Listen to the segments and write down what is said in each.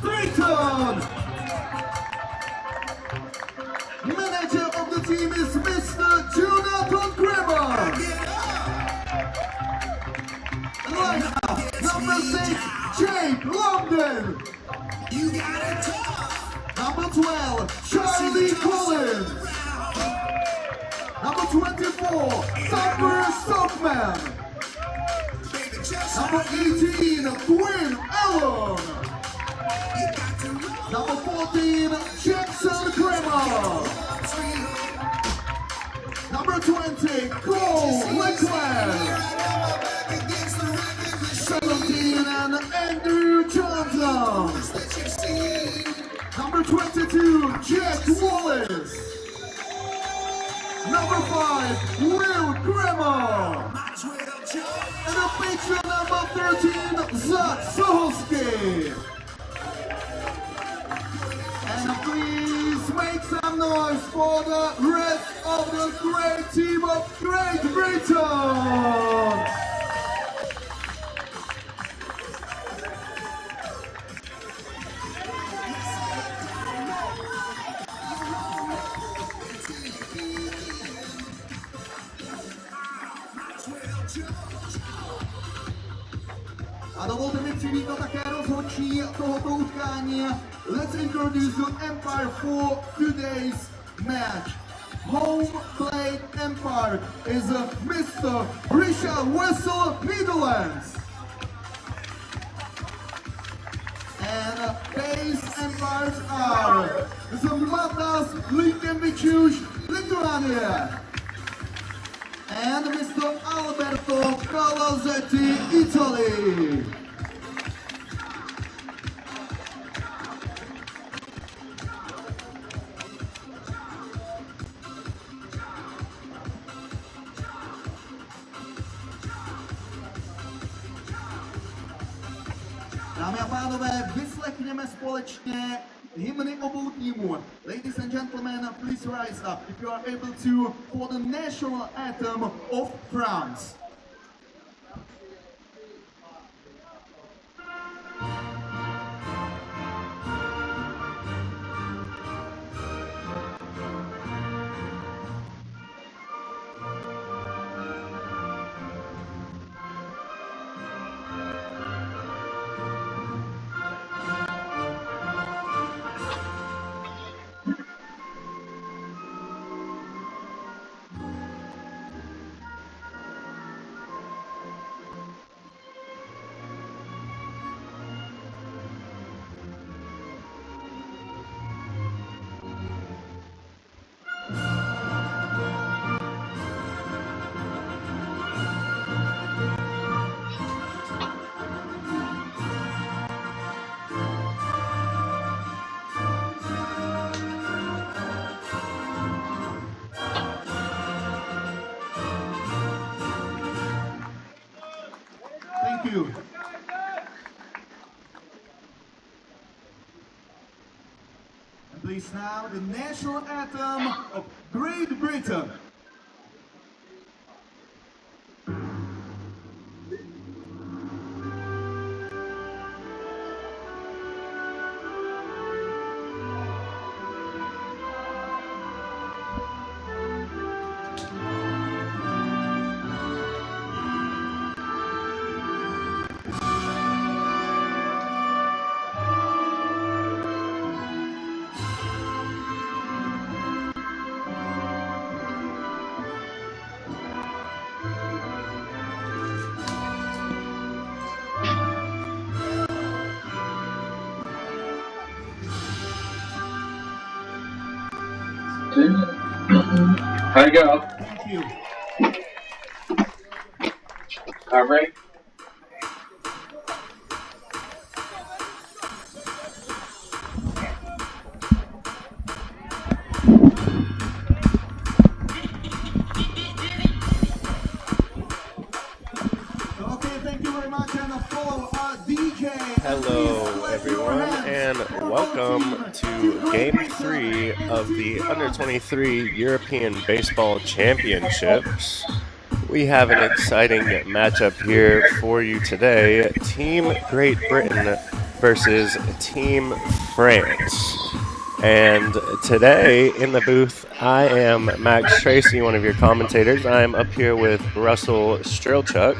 Britain. Manager of the team is Mr. Jonathan Grimmer. Lineup number 6, Jake London. Number 12, Charlie Collins. Number 24, Summer Stockman. Number 18, Quinn Allen. Number 14, Jackson Kramer. Number 20, Cole Leclerc. 17, and Andrew Johnson. Number 22, Jack Wallace. Number 5, Will Kramer. And a picture number 13, Zach Soholski. And please make some noise for the rest of the great team of Great Britain. A dovolte mi přivítat také rozhodčí tohoto utkání. Let's introduce the Empire for today's match. Home plate Empire is Mr. Richard Wessel, Netherlands. And base Empires are the Matas Linkevičius, Lithuania. And Mr. Alberto Calazetti, Italy. Dámy a pánové, vyslechněme společně hymny obou týmů. Ladies and gentlemen, please rise up if you are able to for the national anthem of France. Thank you. And please now the national anthem of Great Britain. How'd it go? Thank you. All right. Okay, thank you very much, and follow our DJ. Hello, everyone, and welcome to Game 3 of the Under-23 European Baseball Championships. We have an exciting matchup here for you today. Team Great Britain versus Team France. And today in the booth, I am Max Tracy, one of your commentators. I am up here with Russell Strelchuk.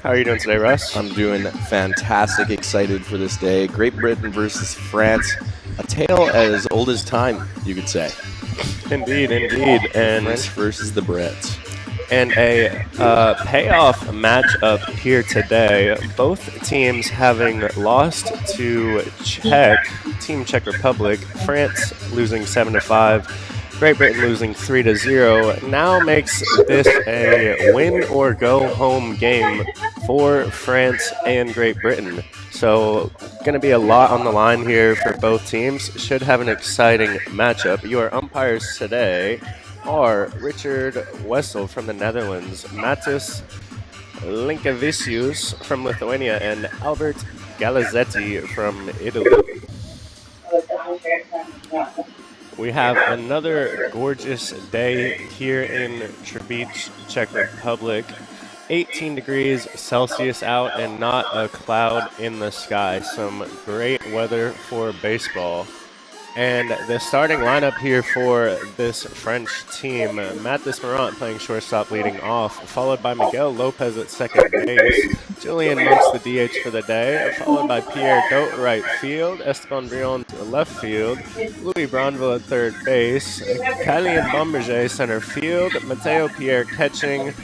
How are you doing today, Russ? I'm doing fantastic, excited for this day. Great Britain versus France. A tale as old as time, you could say. Indeed, indeed. And French versus the Brits. And a payoff matchup here today. Both teams having lost to Team Czech Republic. France losing 7-5. Great Britain losing 3-0. Now makes this a win or go home game for France and Great Britain. So going to be a lot on the line here for both teams. Should have an exciting matchup. Your umpires today are Richard Wessel from the Netherlands, Matis Linkevicius from Lithuania, and Albert Galizzetti from Italy. We have another gorgeous day here in Třebíč, Czech Republic. 18 degrees Celsius out and not a cloud in the sky. Some great weather for baseball. And the starting lineup here for this French team, Mathis Morant playing shortstop leading off, followed by Miguel Lopez at second base, Julian Monks the DH for the day, followed by Pierre Dote right field, Esteban Brion to left field, Louis Bronville at third base, Kylian Bomberger center field, Matteo Pierre Ketching,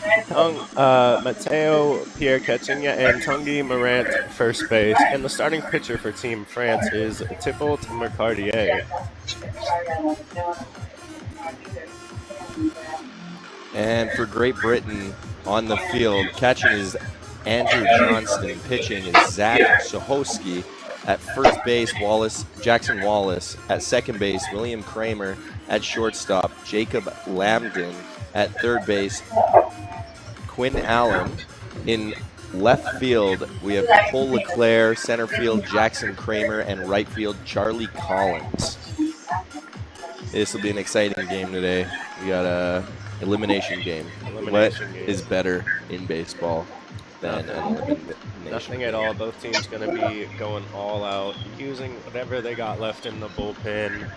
and Tanguy Morant first base. And the starting pitcher for Team France is Thibault Mercardier. And for Great Britain on the field, catching is Andrew Johnston, pitching is Zach Sohoski. At first base, Jackson Wallace. At second base, William Kramer. At shortstop, Jacob Lambden. At third base, Quinn Allen. In left field, we have Cole Leclerc, center field, Jackson Kramer, and right field, Charlie Collins. This will be an exciting game today. We got a elimination game. What is better in baseball than an elimination? Nothing at all. Both teams going to be going all out, using whatever they got left in the bullpen,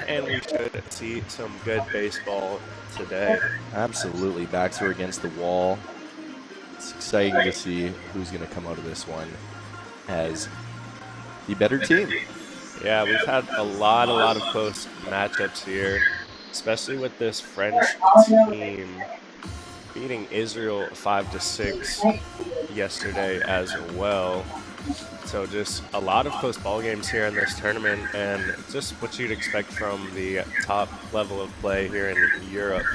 and we should see some good baseball today. Absolutely. Backs are against the wall. It's exciting to see who's going to come out of this one as the better team. Yeah, we've had a lot of close matchups here, especially with this French team beating Israel 5-6 yesterday as well. So just a lot of close ball games here in this tournament, and just what you'd expect from the top level of play here in Europe.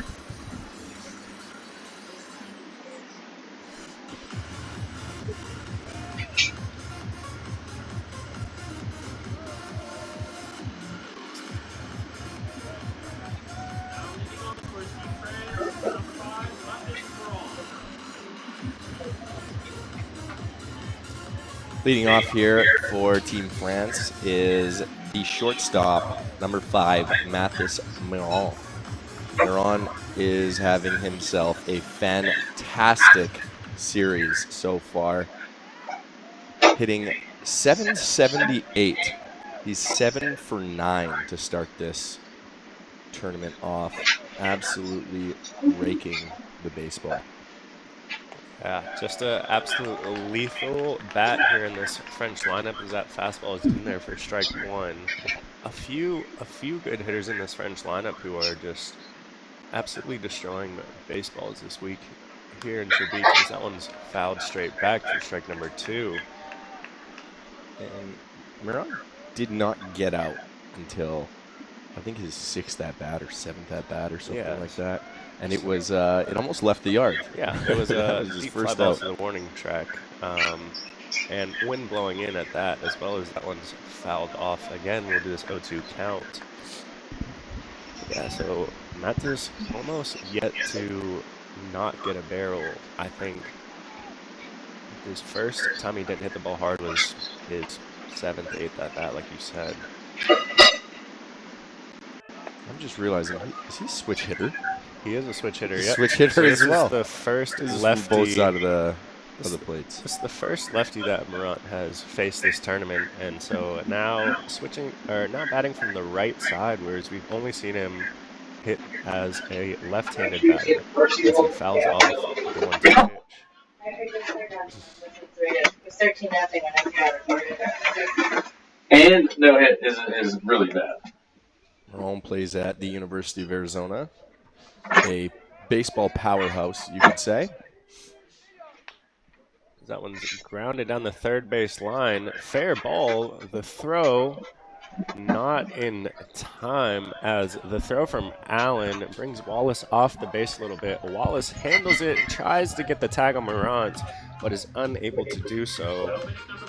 Leading off here for Team France is the shortstop, number 5, Mathis Morant. Morant is having himself a fantastic series so far, hitting .778. He's 7 for 9 to start this tournament off. Absolutely raking the baseball. Yeah, just an absolute lethal bat here in this French lineup as that fastball is in there for strike one. A few good hitters in this French lineup who are just absolutely destroying baseballs this week here in Třebíč. That one's fouled straight back for strike number 2. And Morant did not get out until I think his 6th at bat or 7th at bat or something like that. And it was it almost left the yard. Yeah, it was a his deep first fly ball out. to the warning track. And wind blowing in at that, as well as that one's fouled off. Again, we'll do this 0-2 count. Yeah, so Mathis almost yet to not get a barrel, I think. His first time he didn't hit the ball hard was his 7th, 8th at bat, like you said. I'm just realizing, is he a switch hitter? He is a switch hitter, He's yep. Switch hitter so as well. This is the first This is lefty. from both sides of the of the plates. It's the first lefty that Morant has faced this tournament, and so now now batting from the right side, whereas we've only seen him hit as a left-handed batter as he fouls off the 1-2 pitch. It's 13-0 when I recorded. And no hit is really bad. Morant plays at the University of Arizona, a baseball powerhouse, you could say. That one's grounded down the third base line. Fair ball. The throw not in time, as the throw from Allen brings Wallace off the base a little bit. Wallace handles it, tries to get the tag on Morant, but is unable to do so.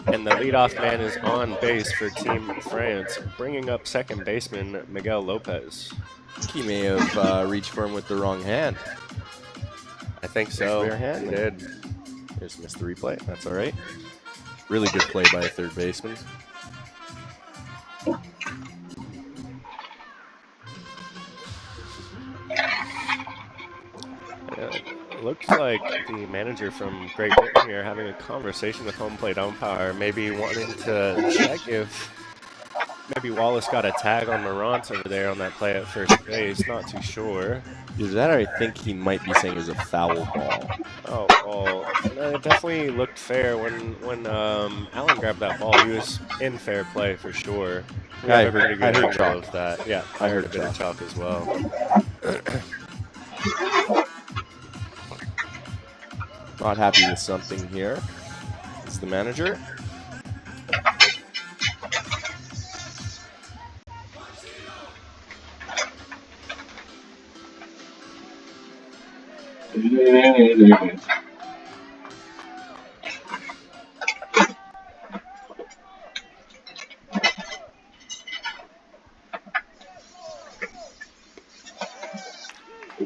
And the leadoff man is on base for Team France, bringing up second baseman Miguel Lopez. He may have reached for him with the wrong hand. I think so. Bare hand. He did. Just missed the replay. That's all right. Really good play by a third baseman. Looks like the manager from Great Britain here having a conversation with home plate umpire, maybe wanting to check if maybe Wallace got a tag on Morant over there on that play at first base. Not too sure. Either that or I think he might be saying it was a foul ball. Oh, well, it definitely looked fair when Allen grabbed that ball. He was in fair play for sure. Yeah, I heard chalk of that. Yeah, I heard a bit of chalk as well. Not happy with something here. This is the manager.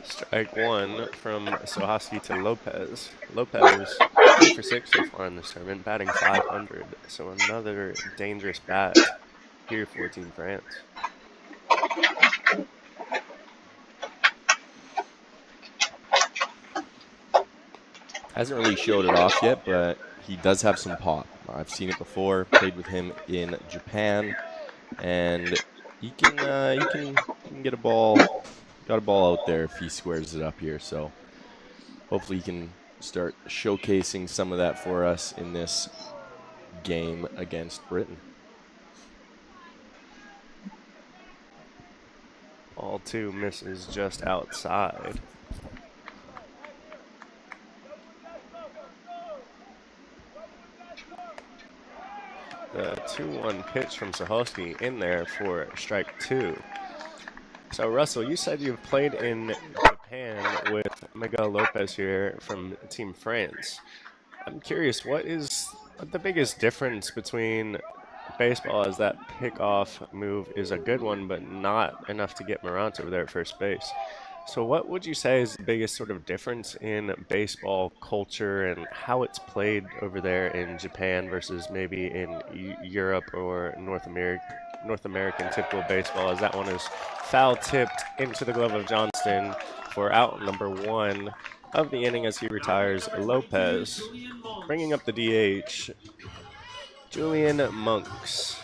Strike one from Sohosky to Lopez. Lopez 2 for 6 so far in this tournament, batting .500. So another dangerous bat here for Team France. Hasn't really showed it off yet, but he does have some pop. I've seen it before. Played with him in Japan, and he can get a ball. Got a ball out there if he squares it up here. So hopefully he can start showcasing some of that for us in this game against Britain. Ball 2 misses just outside. The 2-1 pitch from Sohosky in there for strike 2. So, Russell, you said you've played in Japan with Miguel Lopez here from Team France. I'm curious, what the biggest difference between baseball is that pickoff move is a good one, but not enough to get Morant over there at first base. So what would you say is the biggest sort of difference in baseball culture and how it's played over there in Japan versus maybe in Europe or North American typical baseball, as that one is foul tipped into the glove of Johnston for out number 1 of the inning as he retires Lopez. Bringing up the DH, Julian Monks.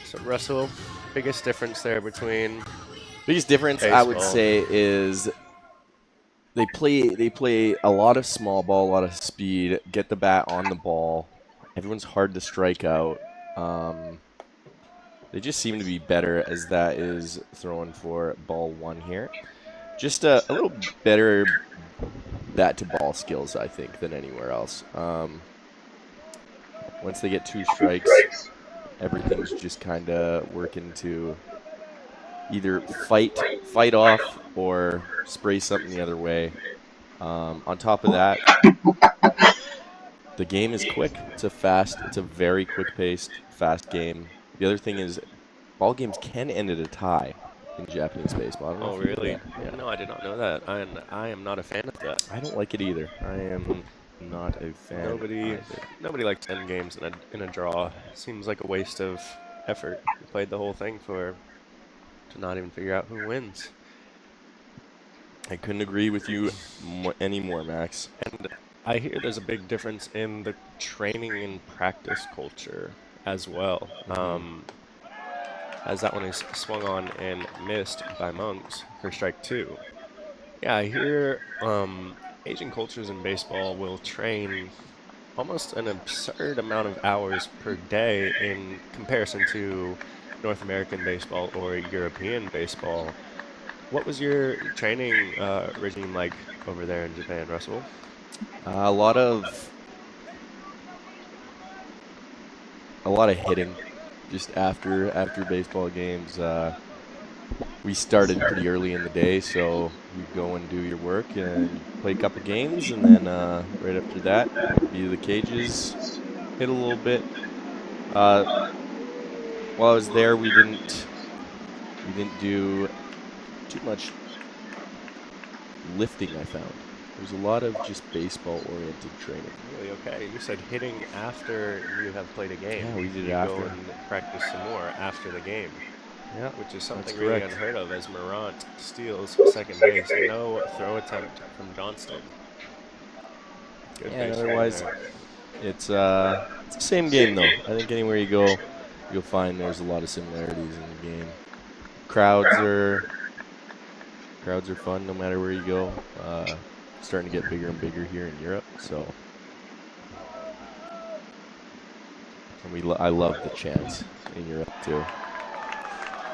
So Russell, biggest difference there between Biggest difference baseball. I would say is they play a lot of small ball, a lot of speed, get the bat on the ball. Everyone's hard to strike out. They just seem to be better as that is thrown for ball 1 here. Just a little better bat to ball skills, I think, than anywhere else. Once they get 2 strikes, everything's just kind of working to either fight off or spray something the other way. On top of that, the game is quick. It's a very quick-paced, fast game. The other thing is, ball games can end at a tie in Japanese baseball. I don't know Oh, if you know really? that. Yeah. No, I did not know that. I am not a fan of that. I don't like it either. I am not a fan. Nobody likes end games in a draw. Seems like a waste of effort. You played the whole thing to not even figure out who wins. I couldn't agree with you anymore, Max. And I hear there's a big difference in the training and practice culture as well. As that one is swung on and missed by Monks for strike 2. Yeah, I hear Asian cultures in baseball will train almost an absurd amount of hours per day in comparison to North American baseball or European baseball. What was your training regime like over there in Japan, Russell? A lot of hitting. Just after baseball games, we started pretty early in the day, so you go and do your work and play a couple games, and then right after that, be to the cages, hit a little bit. While I was there, we didn't do too much lifting. I found there was a lot of just baseball-oriented training. Really? Okay. You said hitting after you have played a game. Yeah, we did you after. go and practice some more after the game. Yeah, Which is something that's really correct. unheard of as Morant steals second base. No throw attempt from Johnston. Good Yeah, base otherwise, running it's the same game though. I think anywhere you go, you'll find there's a lot of similarities in the game. Crowds are fun no matter where you go. Starting to get bigger and bigger here in Europe, so. And I love the chants in Europe too.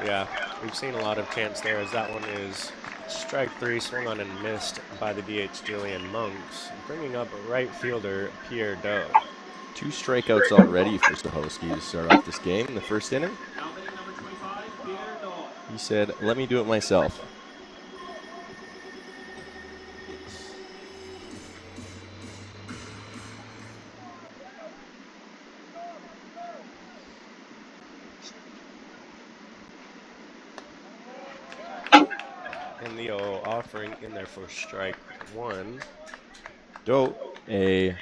Yeah, we've seen a lot of chance there as that one is strike 3, swung on and missed by the DH Julian Monks, bringing up right fielder Pierre Doe. 2 strikeouts already for Sahoski to start off this game in the first inning. He said, "Let me do it myself." And Leo offering in there for strike 1. Doe, a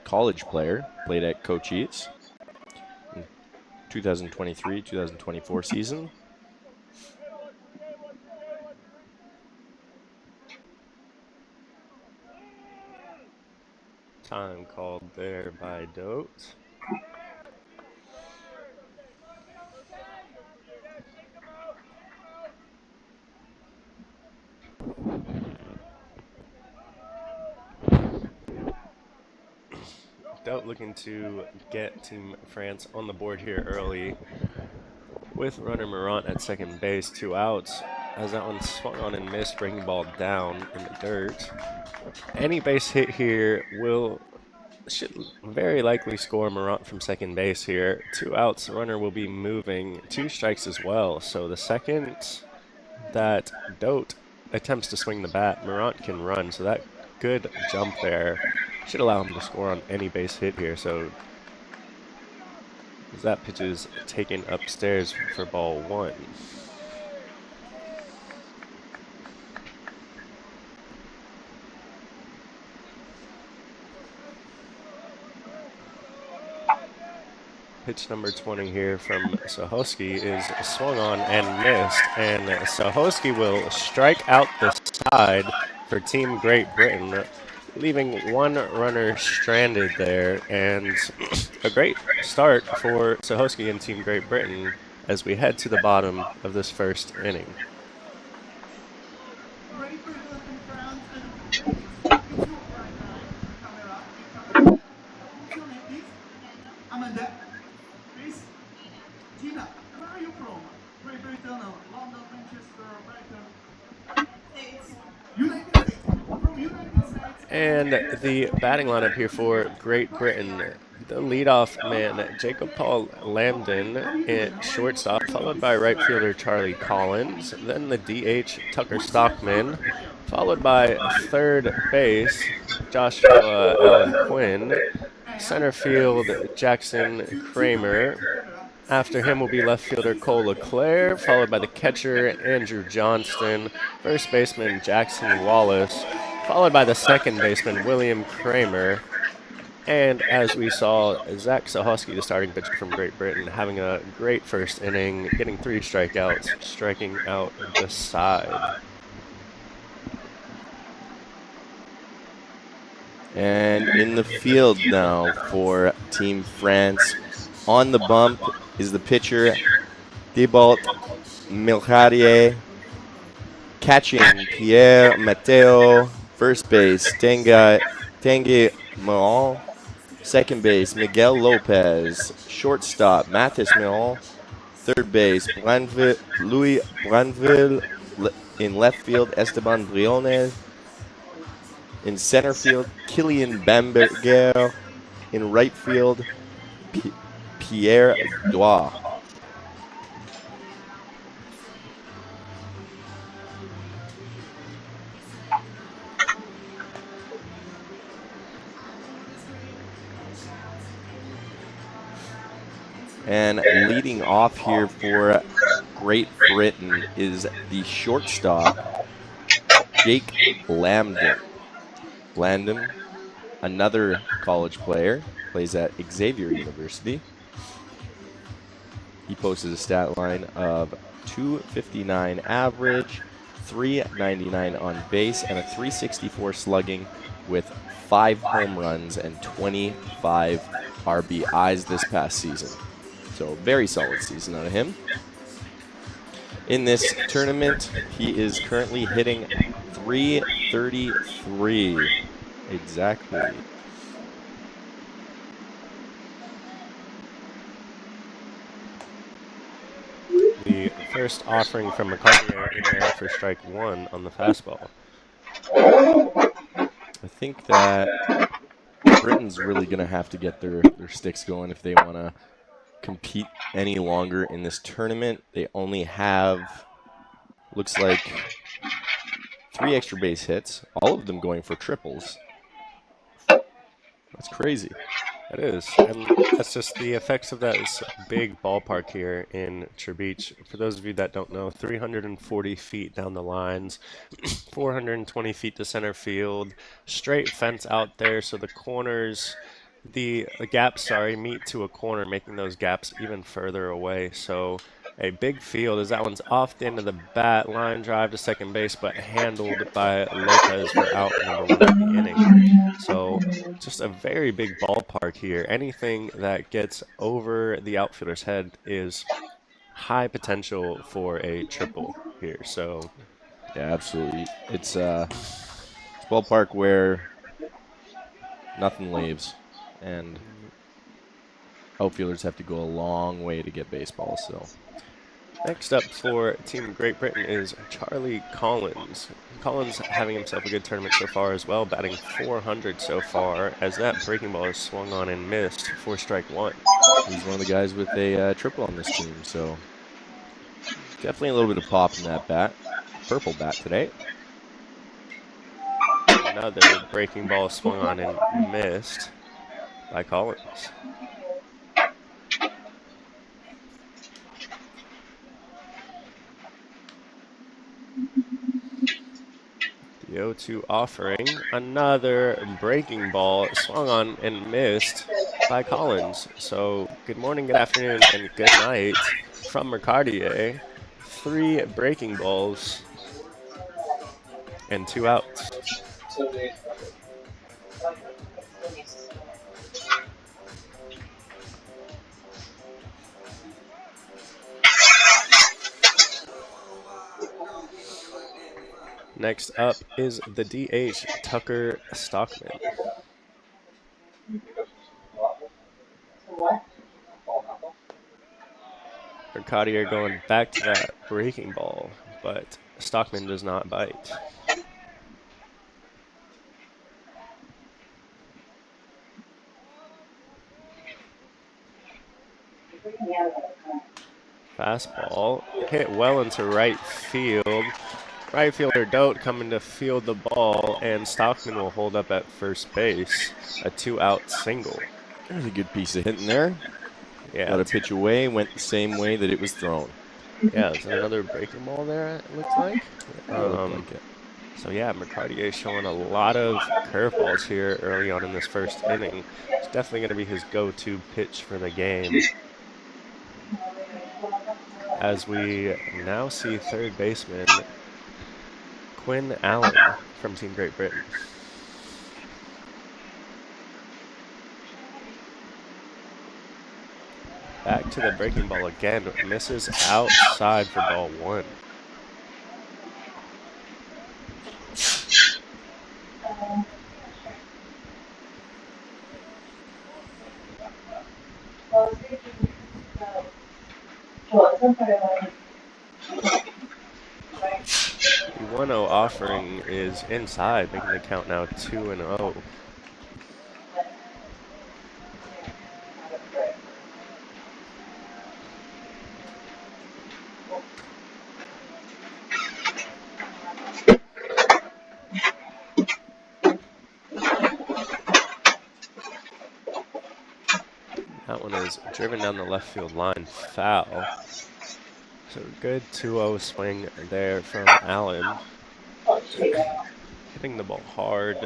college player, played at Cochise in 2023-2024 season. Time called there by Dote. Dote looking to get Team France on the board here early with runner Morant at second base, 2 outs. As that one swung on and missed, breaking ball down in the dirt. Any base hit here should very likely score Morant from second base here. 2 outs, runner will be moving, 2 strikes as well. So the second that Dote attempts to swing the bat, Morant can run. So that good jump there should allow him to score on any base hit here. So as that pitch is taken upstairs for ball 1. Pitch number 20 here from Sahoski is swung on and missed, and Sahoski will strike out the side for Team Great Britain, leaving 1 runner stranded there, and a great start for Sahoski and Team Great Britain as we head to the bottom of this first inning. Great Britain and France and camera. Amanda, please. Gina, where are you from? Great Britain, London, Manchester, Brighton. States. United States. From United States. And the batting lineup here for Great Britain. The leadoff man, Jacob Paul Lambden at shortstop, followed by right fielder Charlie Collins. Then the DH, Tucker Stockman, followed by third base, Joshua Allen Quinn. Center field, Jackson Kramer. After him will be left fielder Cole LeClaire, followed by the catcher, Andrew Johnston. First baseman, Jackson Wallace, followed by the second baseman, William Kramer. And as we saw, Zach Sahoski, the starting pitcher from Great Britain, having a great first inning, getting 3 strikeouts, striking out the side. And in the field now for Team France. On the bump is the pitcher, Thibault Milchadier. Catching, Pierre Mateo. First base, Tanguy Moron. Second base, Miguel Lopez. Shortstop, Mathis Miron. Third base, Louis Branville. In left field, Esteban Briones. In center field, Kylian Bamberger. In right field, Pierre Dois. And leading off here for Great Britain is the shortstop, Jake Lambden. Lambden, another college player, plays at Xavier University. He posted a stat line of 259 average, 399 on base, and a 364 slugging with 5 home runs and 25 RBIs this past season. So very solid season out of him. In this tournament, he is currently hitting 333. Exactly. The first offering from McCartney in there for strike 1 on the fastball. I think that Britain's really going to have to get their sticks going if they want to compete any longer in this tournament. They only have, looks like, 3 extra base hits, all of them going for triples. That's crazy. It is, and that's just the effects of that big ballpark here in Trebeach. For those of you that don't know, 340 feet down the lines, 420 feet to center field, straight fence out there, so the corners, the gaps, meet to a corner, making those gaps even further away. So a big field as that one's off the end of the bat, line drive to second base, but handled by Lopez for out number 1 of the inning. So just a very big ballpark here. Anything that gets over the outfielder's head is high potential for a triple here. So yeah, absolutely. It's a ballpark where nothing leaves, and outfielders have to go a long way to get baseballs. So next up for Team Great Britain is Charlie Collins. Collins having himself a good tournament so far as well, batting 400 so far, as that breaking ball is swung on and missed for strike 1. he's one of the guys with a triple on this team, so definitely a little bit of pop in that bat. Purple bat today. Another breaking ball swung on and missed by Collins. The 0-2 offering, another breaking ball swung on and missed by Collins. So good morning, good afternoon, and good night from Mercadier. 3 breaking balls and 2 outs. Next up is the DH, Tucker Stockman. Mercadier going back to that breaking ball, but Stockman does not bite. Fastball hit well into right field. Right fielder Dote coming to field the ball, and Stockman will hold up at first base. A 2-out single. There's a good piece of hitting there. Yeah. Got a pitch away, went the same way that it was thrown. Yeah, is there another breaking ball there, it looks like? Looked like it. So yeah, Mercadier showing a lot of curveballs here early on in this first inning. It's definitely going to be his go-to pitch for the game. As we now see third baseman Quinn Allen from Team Great Britain. Back to the breaking ball again. Misses outside for ball one. The 1-0 offering is inside, making the count now 2-0. That one is driven down the left field line, foul. So good 2-0 swing there from Allen. Hitting the ball hard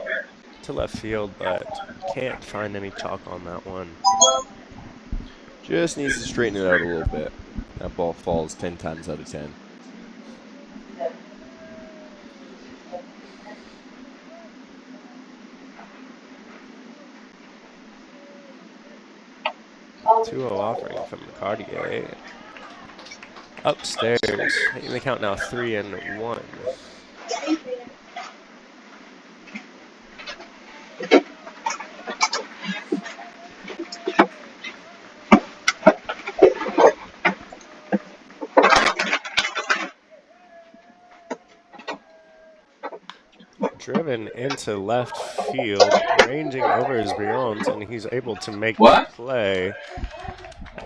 to left field, but can't find any chalk on that one. Just needs to straighten it out a little bit. That ball falls 10 times out of 10. Offering from Cartier. Upstairs, making the count now 3-1. Driven into left field, ranging over his Brion's, and he's able to make the play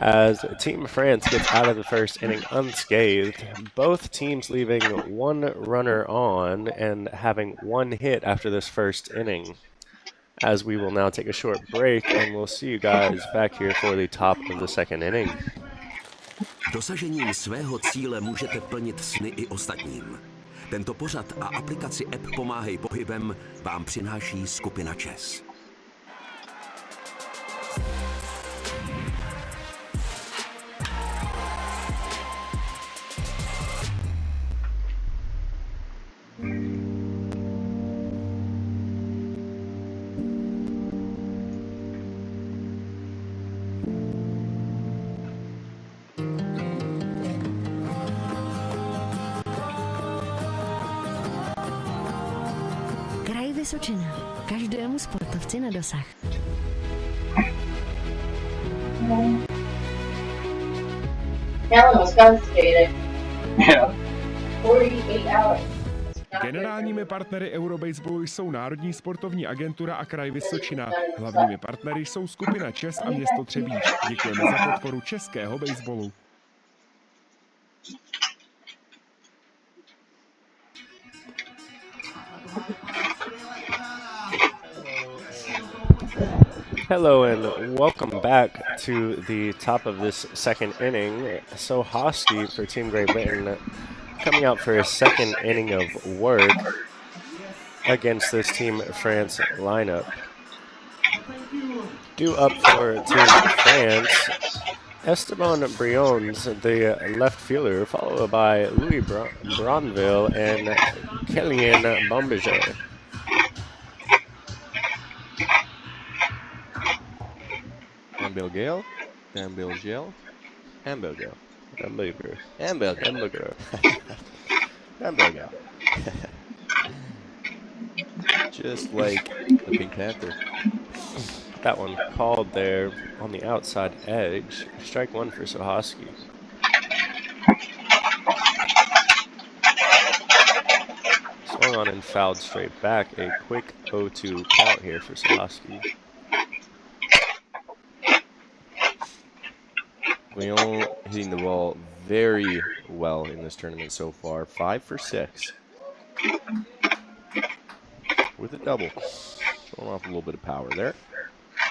as Team France gets out of the first inning unscathed. Both teams leaving one runner on and having one hit after this first inning. As we will now take a short break, and we'll see you guys back here for the top of the second inning. Dosažením svého cíle můžete plnit sny i ostatním. Tento pořad a aplikaci app Pomáhej pohybem vám přináší skupina ČES. Kraj Vysočina. Každému sportovci na dosah. Alan was confiscated. Yeah. 48 hours. Generálními partnery Eurobaseballu jsou Národní sportovní agentura a Kraj Vysočina. Hlavními partnery jsou skupina ČES a město Třebíč. Děkujeme za podporu českého baseballu. Hello and welcome back to the top of this second inning. Sohosky for Team Great Britain coming out for a second inning of work against this Team France lineup. Due up for Team France, Esteban Brion's, the left fielder, followed by Louis Bronville and Kellyan Bombager. Hamburger, Hamburger, Hamburger, Hamburger. Hamburger, Hamburger. Hamburger. Just like the Pink Panther. That one called there on the outside edge. Strike one for Sohosky. Swung on and fouled straight back. A quick 0-2 count here for Sohosky. Leon hitting the ball very well in this tournament so far. 5 for 6. With a double. Showing off a little bit of power there.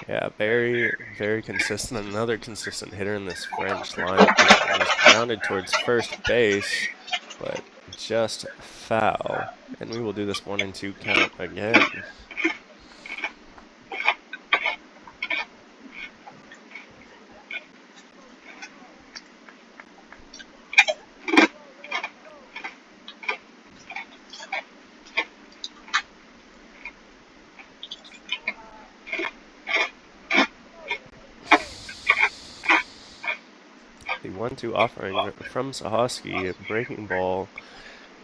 Yeah, very, very consistent. Another consistent hitter in this French lineup. Was grounded towards first base, but just foul. And we will do this 1-2 count again. 1-2 offering from Sahosky. Breaking ball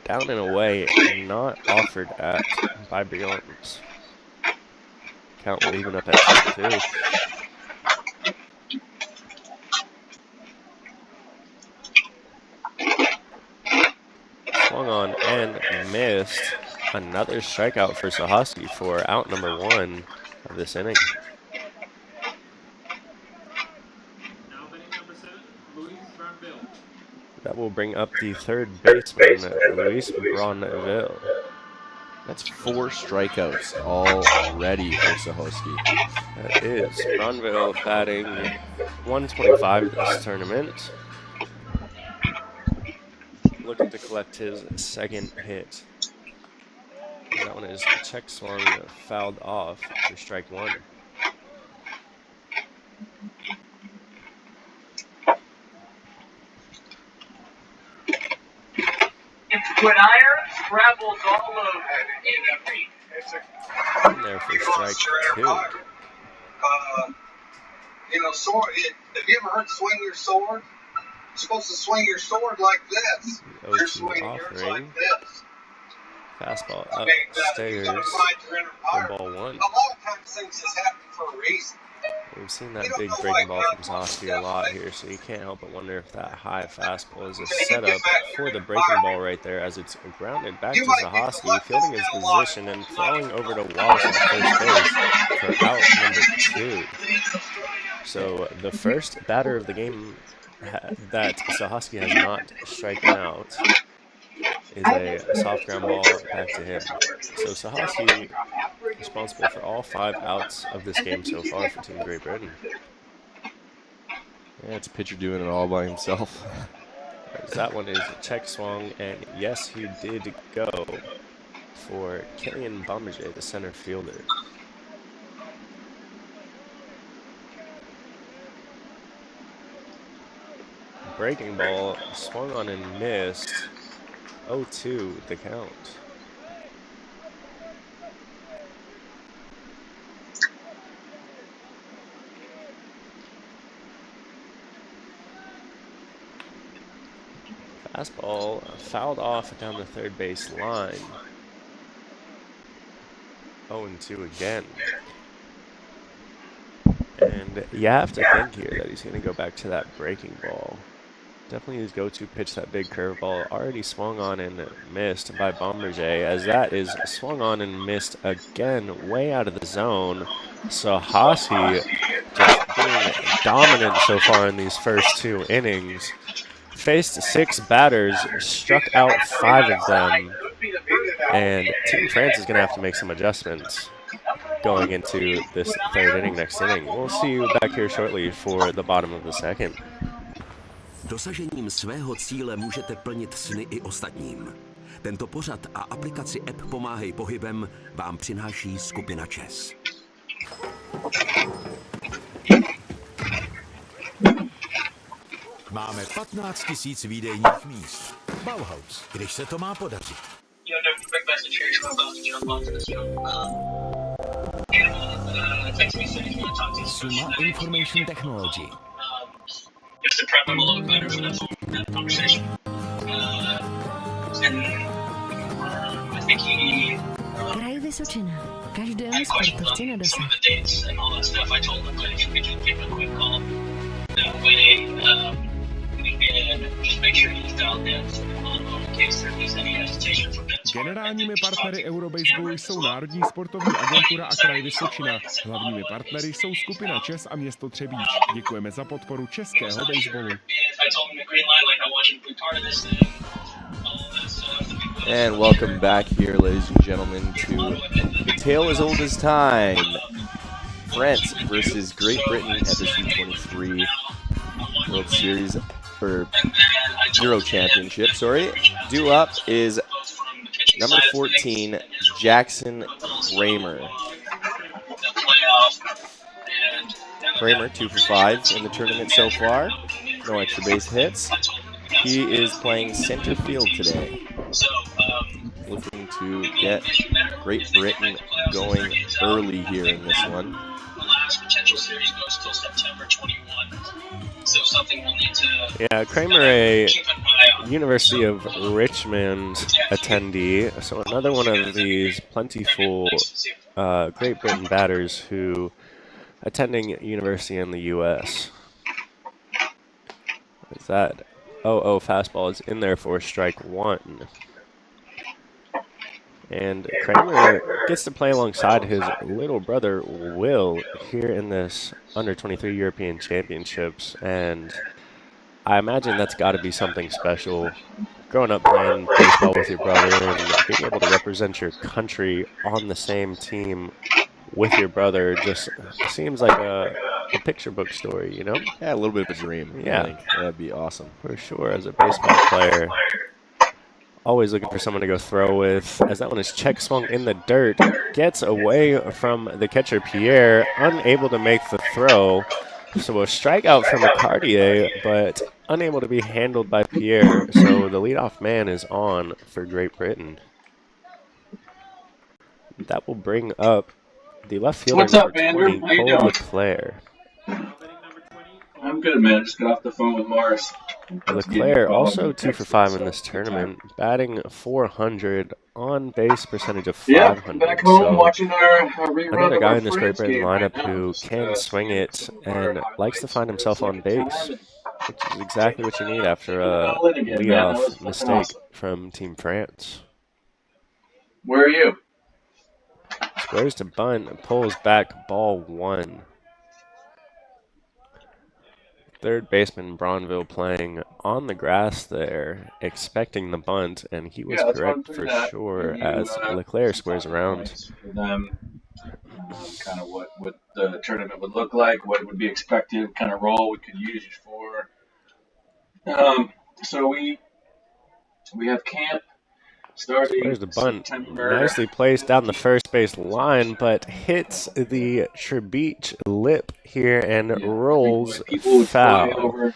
down and away, not offered at by Beyond. Count will even up at 2-2. Swung on and missed. Another strikeout for Sahosky for out number 1 of this inning. That will bring up the third baseman, Luis Bronville. That's 4 strikeouts already for Sahosky. That is Bronville batting 125 this tournament. Looking to collect his second hit. That one is check swung, fouled off for strike 1. When iron travels all over In there for strike 2. You know, sword. Have you ever heard swing your sword? You're supposed to swing your sword like this. You're 0-2 swinging yours offering. like this. Fastball I mean, upstairs you gotta find your inner for power. ball 1. A lot of times things just happen for a reason. We've seen that big breaking ball from Sahosky a lot here, so you can't help but wonder if that high fastball is a setup for the breaking ball right there, as it's grounded back to Sahosky, fielding his position and throwing over to Wallace at first base for out number 2. So the first batter of the game that Sahosky has not striken out is a soft ground ball back to him. So Sahosky responsible for all 5 outs of this game so far for Team Great Britain. Yeah, it's a pitcher doing it all by himself. That one is check swung, and yes, he did go for Killian Bomberjay, the center fielder. Breaking ball swung on and missed. 0-2 the count. Fastball fouled off down the third base line. 0-2 again. And you have to think here that he's going to go back to that breaking ball. Definitely his go-to pitch, that big curveball, already swung on and missed by Bomberjay, as that is swung on and missed again, way out of the zone. Sahosky just being dominant so far in these first 2 innings. Faced 6 batters, struck out 5 of them, and Team France is going to have to make some adjustments going into this 3rd inning next inning. We'll see you back here shortly for the bottom of the 2nd. Dosažením svého cíle můžete plnit sny i ostatním. Tento pořad a aplikaci app Pomáhej pohybem vám přináší skupina ČES. Máme 15 000 výdejních míst. Bauhaus, když se to má podařit. Suma Information Technology. Just to prep him a little better for that conversation. And I think he Kraj Vysočina. Každému sportovci na dosah. some of the dates and all that stuff. I told him that if you could just give him a quick call, that way we can just make sure he's dialed in in case there is any hesitation from that. Generálními partnery Eurobaseballu jsou Národní sportovní agentura a Kraj Vysočina. Hlavními partnery jsou skupina ČES a město Třebíč. Děkujeme za podporu českého baseballu. And welcome back here, ladies and gentlemen, to A Tale as Old as Time. France versus Great Britain at the U23 World Series, or Euro Championship, sorry. Due up is number 14, Jackson Kramer. Kramer, 2 for 5 in the tournament so far. No extra base hits. He is playing center field today. Looking to get Great Britain going early here in this one. Series goes till September 21. So something we'll need to Yeah, Kramer, a keep an eye on. University of Richmond attendee. So another one of these plentiful Great Britain batters who attending university in the U.S. Is that 0-0 fastball is in there for strike one. And Kramer gets to play alongside his little brother, Will, here in this Under-23 European Championships. And I imagine that's got to be something special, growing up playing baseball with your brother and being able to represent your country on the same team with your brother just seems like a picture book story, you know? Yeah, a little bit of a dream. Yeah. I think that'd be awesome. For sure, as a baseball player. Always looking for someone to go throw with, as that one is check swung in the dirt. Gets away from the catcher, Pierre, unable to make the throw. So a strikeout from Cartier, but unable to be handled by Pierre. So the leadoff man is on for Great Britain. That will bring up the left fielder. What's up, number Andrew? 20, How you Cole doing? Leclerc. I'm good, man. Just got off the phone with Mars. Leclerc also 2 for 5 in this tournament, batting .400, on base percentage of .500. Yeah, back home so watching our rerun another of guy our in this Great Friends Britain game right lineup now. who can swing it and likes to find himself on base, which is exactly what you need after a leadoff mistake from Team France. Where are you? Squares to bunt, pulls back, ball one. Third baseman Bronville playing on the grass there, expecting the bunt, and he was correct for sure as Leclerc squares around. For them, kind of what the tournament would look like, what would be expected, what kind of role we could use you for. So we have camp starting There's the bunt, September. nicely placed down the first base line, but hits the Trebeach lip here and rolls foul.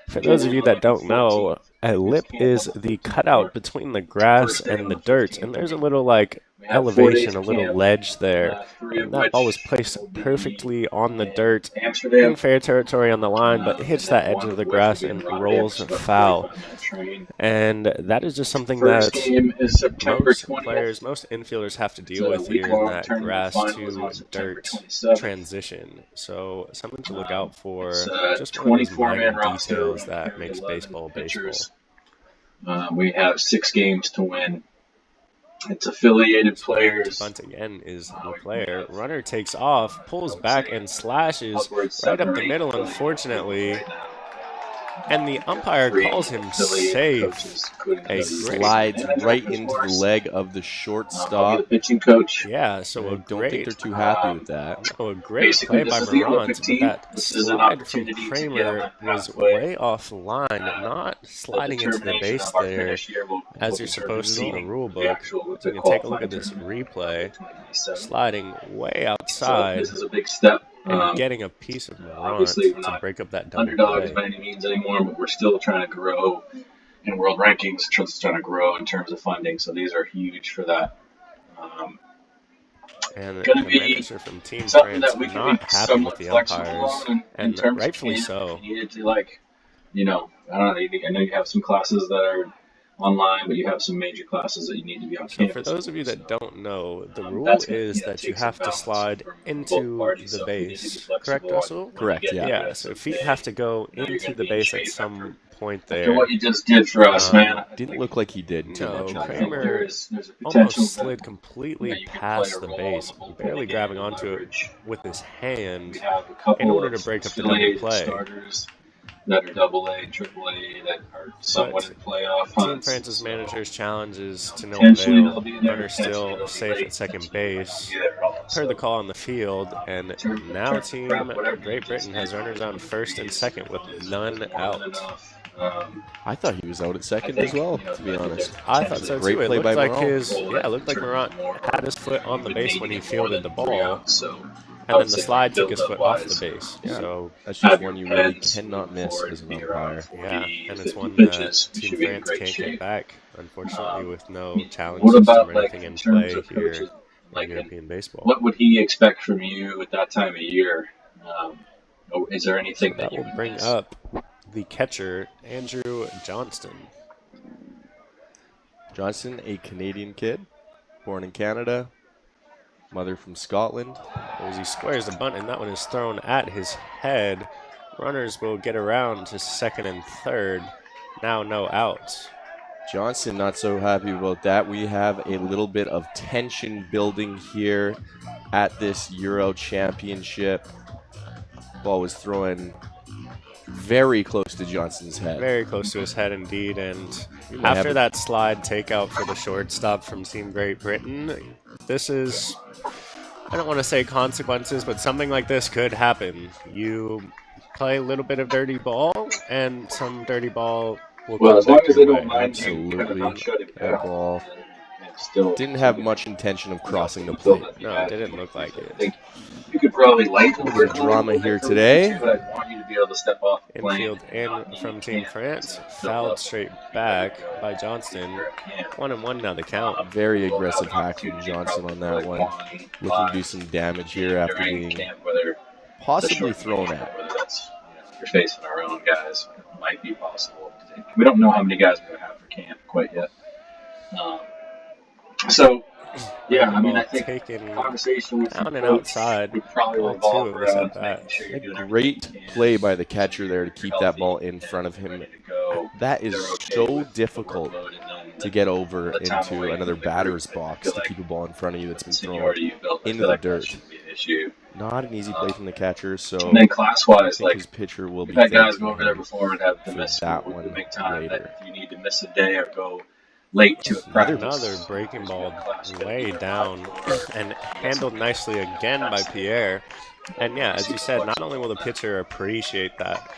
For those of you that don't know, a lip is the cutout between the grass and the dirt, and there's a little like elevation, a little ledge there. And that ball was placed perfectly on the dirt in fair territory on the line, but hits that edge of the grass and rolls foul. And that is just something that most players, most infielders have to deal with here in that grass to dirt transition. So something to look out for, just one of those minor details that makes baseball baseball. We have 6 games to win. It's affiliated players. Bunt again is Leclerc. Runner takes off, pulls back, and slashes right up the middle, unfortunately. And the umpire calls him safe. Slides right into the leg of the shortstop. The pitching coach. Yeah, so I don't think they're too happy with that. So a great play by Morant, but that slide from Kramer was way offline, not sliding into the base there as you're supposed to in the rule book. So you can take a look at this replay, sliding way outside. This is a big step. And getting a piece of Morant to break up that double underdogs play. by any means anymore, but we're still trying to grow in world rankings, trying to grow in terms of funding. So these are huge for that. And Gonna the be manager from Team something France that we can not be happy somewhat with the flexible umpires, on in and terms of rightfully camp. so. You needed to, like, I don't know, I know you have some classes that are online, but you have some major classes that you need to be on So campus. for those of you that don't know, the rule that's gonna- is yeah, that you take some have to balance slide from into both parties, the so we need to be base. flexible Correct, on Russell? when you Correct, get yeah. there. Yeah, so feet have to go into the base at some point After there. what you just did for us, man. Didn't look like he did too No, much. on that. Kramer There's a potential almost that, slid completely you can past play a the role base, in the barely game grabbing and onto it leverage. with his hand We have a couple in order of to break up the double affiliated play. starters that are AA, AAA, that are somewhat in playoff Team hunts. France's manager's challenge is to no Potentially avail. they'll be there, Runner potentially still they'll be safe late, at second potentially base. they'll be there all. Per So, the call on the field, and now Team prep, whatever you Great just Britain has did, runners on first and second with none more than out. enough. I thought he was out at second I as think, well, you know, to be honest. I thought so Great too. It play looked by like Morant. it looked like Morant had his foot on the base when he fielded the ball, So, and then the slide took his foot off the build-up base. So That's just have one you your really heads cannot moving miss forward as an and be around umpire. 40, yeah, and it's 50 one pitches. that You Team should be in France great can't shape. get back, unfortunately, with no challenge What system about, or like, anything in in terms play of here coaches, in like, European baseball. what would he expect from you at that time of year? Is there anything that will bring up the catcher, Andrew Johnston. Johnston, a Canadian kid, born in Canada, mother from Scotland. As he squares the bunt, and that one is thrown at his head. Runners will get around to second and third. Now no outs. Johnston not so happy about that. We have a little bit of tension building here at this Euro Championship. Ball was thrown very close to Johnston's head. Very close to his head indeed, and after that slide takeout for the shortstop from Team Great Britain, this is, I don't want to say consequences, but something like this could happen. You play a little bit of dirty ball, and some dirty ball will come as long back as your they way. don't mind Absolutely. shutting That down, ball still didn't have much intention of crossing the plate. No, it didn't look like I it. think you could probably lighten There's a drama here today. but I want you to be able to step off the plane. Infield in from Team France, fouled straight back by Johnston. 1-1 now the count. Very aggressive hack from Johnson on that one. Looking to do some damage here after being possibly thrown at. Whether that's you're facing our own guys, it might be possible. We don't know how many guys we're going to have for camp quite yet. So, yeah, I mean, I think Taken conversation with down the and coach outside. would probably All revolve two of us around at that. making sure you're doing Great everything you can play by the catcher there to keep that ball in front of him. That is so difficult to get over into another batter's box to keep a ball in front of you that's been thrown into the dirt. Not an easy play from the catcher, so And then class-wise, I think his pitcher will be we've had guys thanking go over there him before and have to for miss that the one big time. later. That if you need to miss a day or go late to a practice. Another breaking ball way down and handled nicely again by Pierre. And yeah, as you said, not only will the pitcher appreciate that,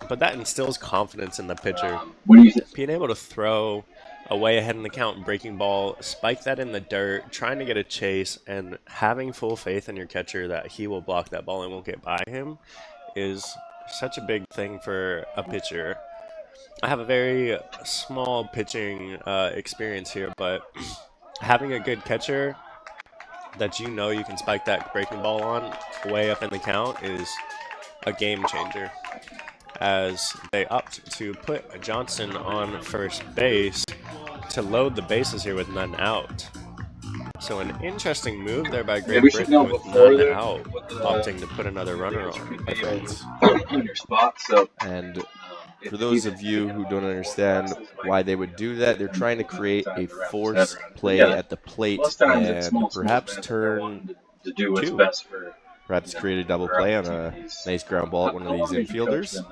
but that instills confidence in the pitcher. What do you think? Being able to throw away ahead in the count, breaking ball, spike that in the dirt, trying to get a chase, and having full faith in your catcher that he will block that ball and won't get by him is such a big thing for a pitcher. I have a very small pitching experience here, but having a good catcher that you know you can spike that breaking ball on way up in the count is a game changer. As they opt to put Johnson on first base to load the bases here with none out. So an interesting move there by Great Britain with none out, opting to put another runner on. On your spot, so And for those of you who don't understand why they would do that, they're trying to create a force play at the plate and perhaps turn to do what's two. best for Perhaps create a double play on a nice ground ball at one of these infielders.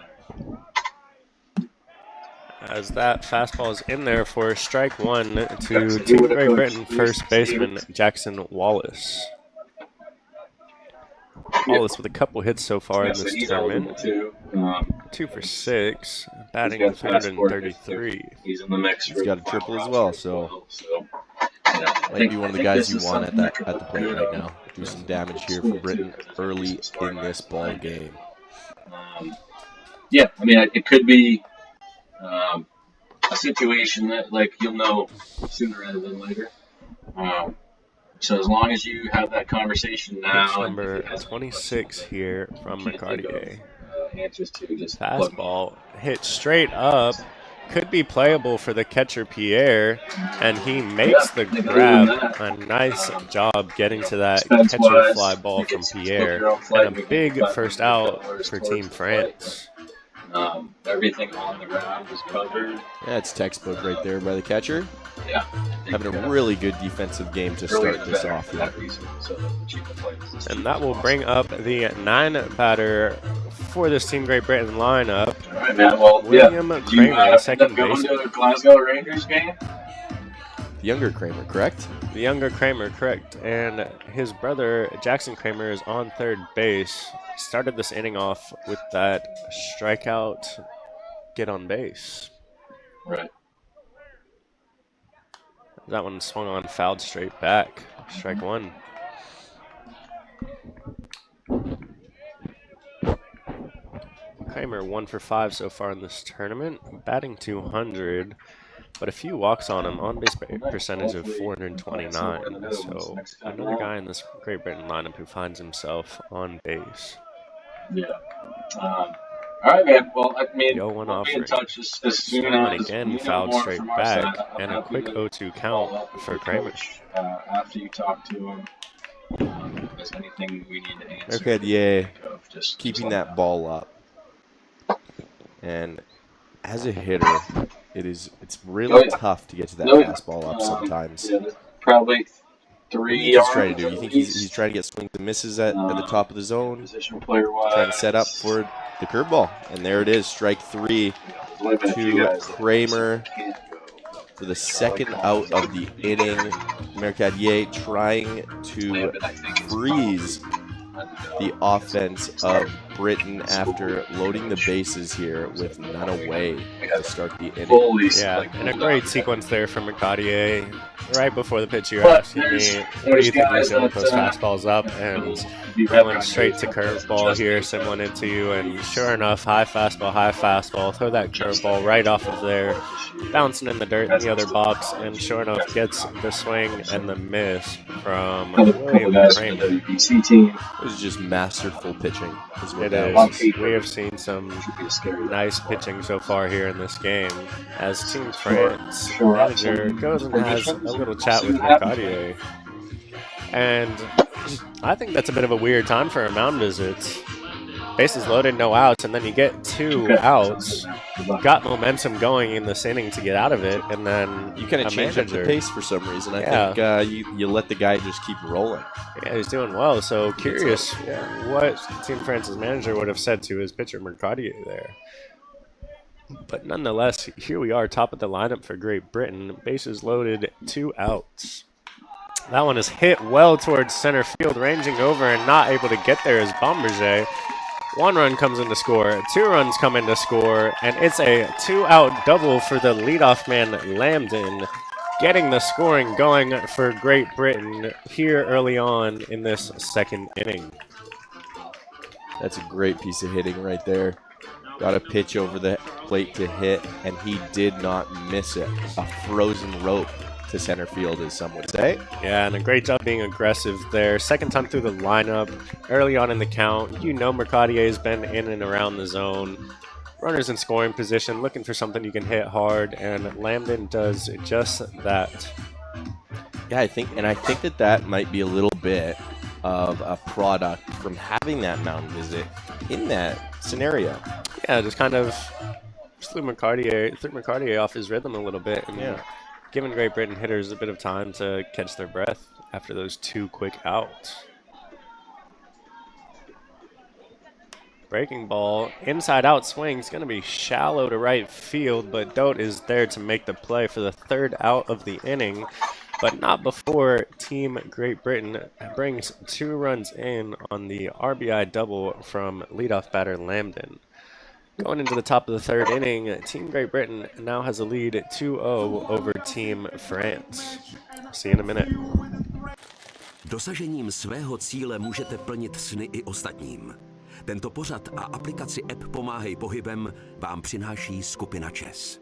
As that fastball is in there for strike one to Team Great Britain first baseman Jackson Wallace. Wallace with a couple hits so far in this tournament. 2 for 6, batting 333. He's in the mix. He's got a triple as well, so might be one of the guys you want at the plate right now. Do some damage here for Britain early in this ball game. Yeah, I mean, it could be a situation that, like, you'll know sooner rather than later. So as long as you have that conversation now, Pitch number 26 here from McCartier. Answers to just Fastball hit straight up. Could be playable for the catcher Pierre, and he makes the grab. A nice job getting to that catcher fly ball from Pierre, and a big first out for Team France. Everything on the ground was covered. That's textbook right there by the catcher. Yeah. Having a really good defensive game to start this off here. And that will bring up the 9-batter for this Team Great Britain lineup. All right, man. Well, William yeah. Do you Kramer, second end up going baseman. to a Glasgow Rangers game? The younger Kramer, correct? The younger Kramer, correct. And his brother, Jackson Kramer, is on third base. Started this inning off with that strikeout, get on base. Right. That one swung on, fouled straight back. Strike one. Kramer 1 for 5 so far in this tournament, batting 200, but a few walks on him, on base percentage of 429. So another guy in this Great Britain lineup who finds himself on base. Yeah. All right, man. Well, I mean, Yo, one we'll be in offering. touch as soon Sterling as again we know fouled more straight from our side. back, I'm and a happy quick to 0-2 follow count up with for the Kramer. coach after you talk to him. If there's anything we need to answer, Mercadier just keeping let me that know. ball up. And as a hitter, it's really tough to get to that fastball up sometimes. Yeah, probably What 3 do you think he's trying yards to do? at You think least. he's trying to get swings and misses at the top of the zone? Position player wise, Trying to set up for the curveball. And there it is, strike 3 to Kramer for the second out of the inning. Mercadier trying to freeze the offense of Britain after loading the bases here with none away to start the inning. Yeah, and a great sequence there from Mercadier. Right before the pitch, you're asking me, what do you think he's doing with those fastballs up? And I went straight to curveball here, send one into you, and sure enough, high fastball, throw that curveball right off of there, bouncing in the dirt in the other box, and sure enough, gets the swing and the miss from William Kramer. It was just masterful pitching. It is. We have seen some nice pitching so far here in this game as Team France manager goes and has a little chat with Mercadier. And I think that's a bit of a weird time for a mound visit. Bases loaded, no outs, and then you get 2 outs. Got momentum going in this inning to get out of it, and then you kind of change up the pace for some reason. I think you let the guy just keep rolling. Yeah, he's doing well. So curious what Team France's manager would have said to his pitcher Mercadier there. But nonetheless, here we are, top of the lineup for Great Britain. Bases loaded, 2 outs. That one is hit well towards center field, ranging over and not able to get there as Bomberger. 1 run comes in to score, 2 runs come in to score, and it's a 2-out double for the leadoff man, Lambden, getting the scoring going for Great Britain here early on in this second inning. That's a great piece of hitting right there. Got a pitch over the plate to hit, and he did not miss it. A frozen rope to center field, as some would say. Yeah, and a great job being aggressive there. Second time through the lineup, early on in the count. You know Mercadier has been in and around the zone. Runners in scoring position, looking for something you can hit hard, and Lambden does just that. Yeah, I think that might be a little bit of a product from having that mound visit in that scenario. Yeah, just kind of threw Mercadier off his rhythm a little bit, and giving Great Britain hitters a bit of time to catch their breath after those 2 quick outs. Breaking ball, inside out swing is going to be shallow to right field, but Dote is there to make the play for the 3rd out of the inning, but not before Team Great Britain brings 2 runs in on the RBI double from leadoff batter Lambden. Going into the top of the 3rd inning, Team Great Britain now has a lead 2-0 over Team France. See you in a minute. Dosažením svého cíle můžete plnit sny i ostatním. Tento pořad a aplikaci app Pomáhej pohybem vám přináší skupina ČES.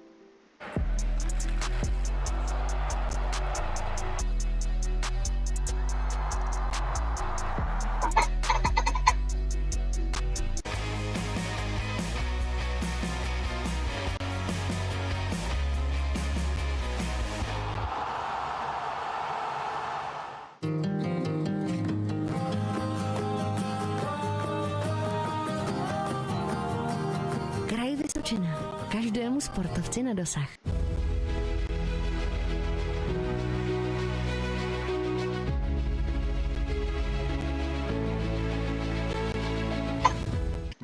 Kraj Vysočina. Každému sportovci na dosah.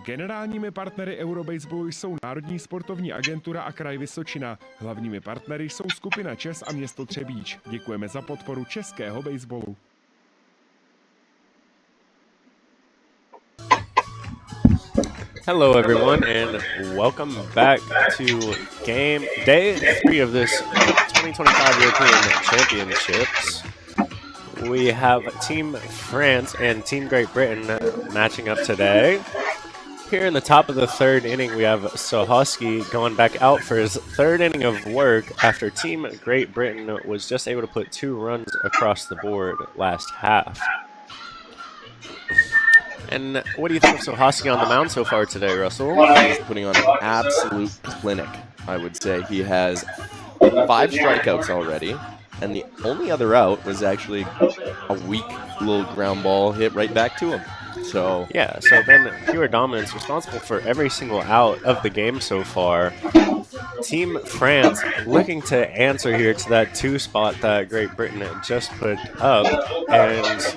Generálními partnery Eurobaseballu jsou Národní sportovní agentura a Kraj Vysočina. Hlavními partnery jsou skupina ČES a město Třebíč. Děkujeme za podporu českého baseballu. Hello everyone and welcome back to day 3 of this 2025 European Championships. We have Team France and Team Great Britain matching up today. Here in the top of the 3rd inning, we have Sohosky going back out for his 3rd inning of work after Team Great Britain was just able to put 2 runs across the board last half. And what do you think of Sohosky on the mound so far today, Russell? He's putting on an absolute clinic, I would say. He has 5 strikeouts already, and the only other out was actually a weak little ground ball hit right back to him. So yeah, so then pure dominance, responsible for every single out of the game so far. Team France looking to answer here to that 2 spot that Great Britain just put up, and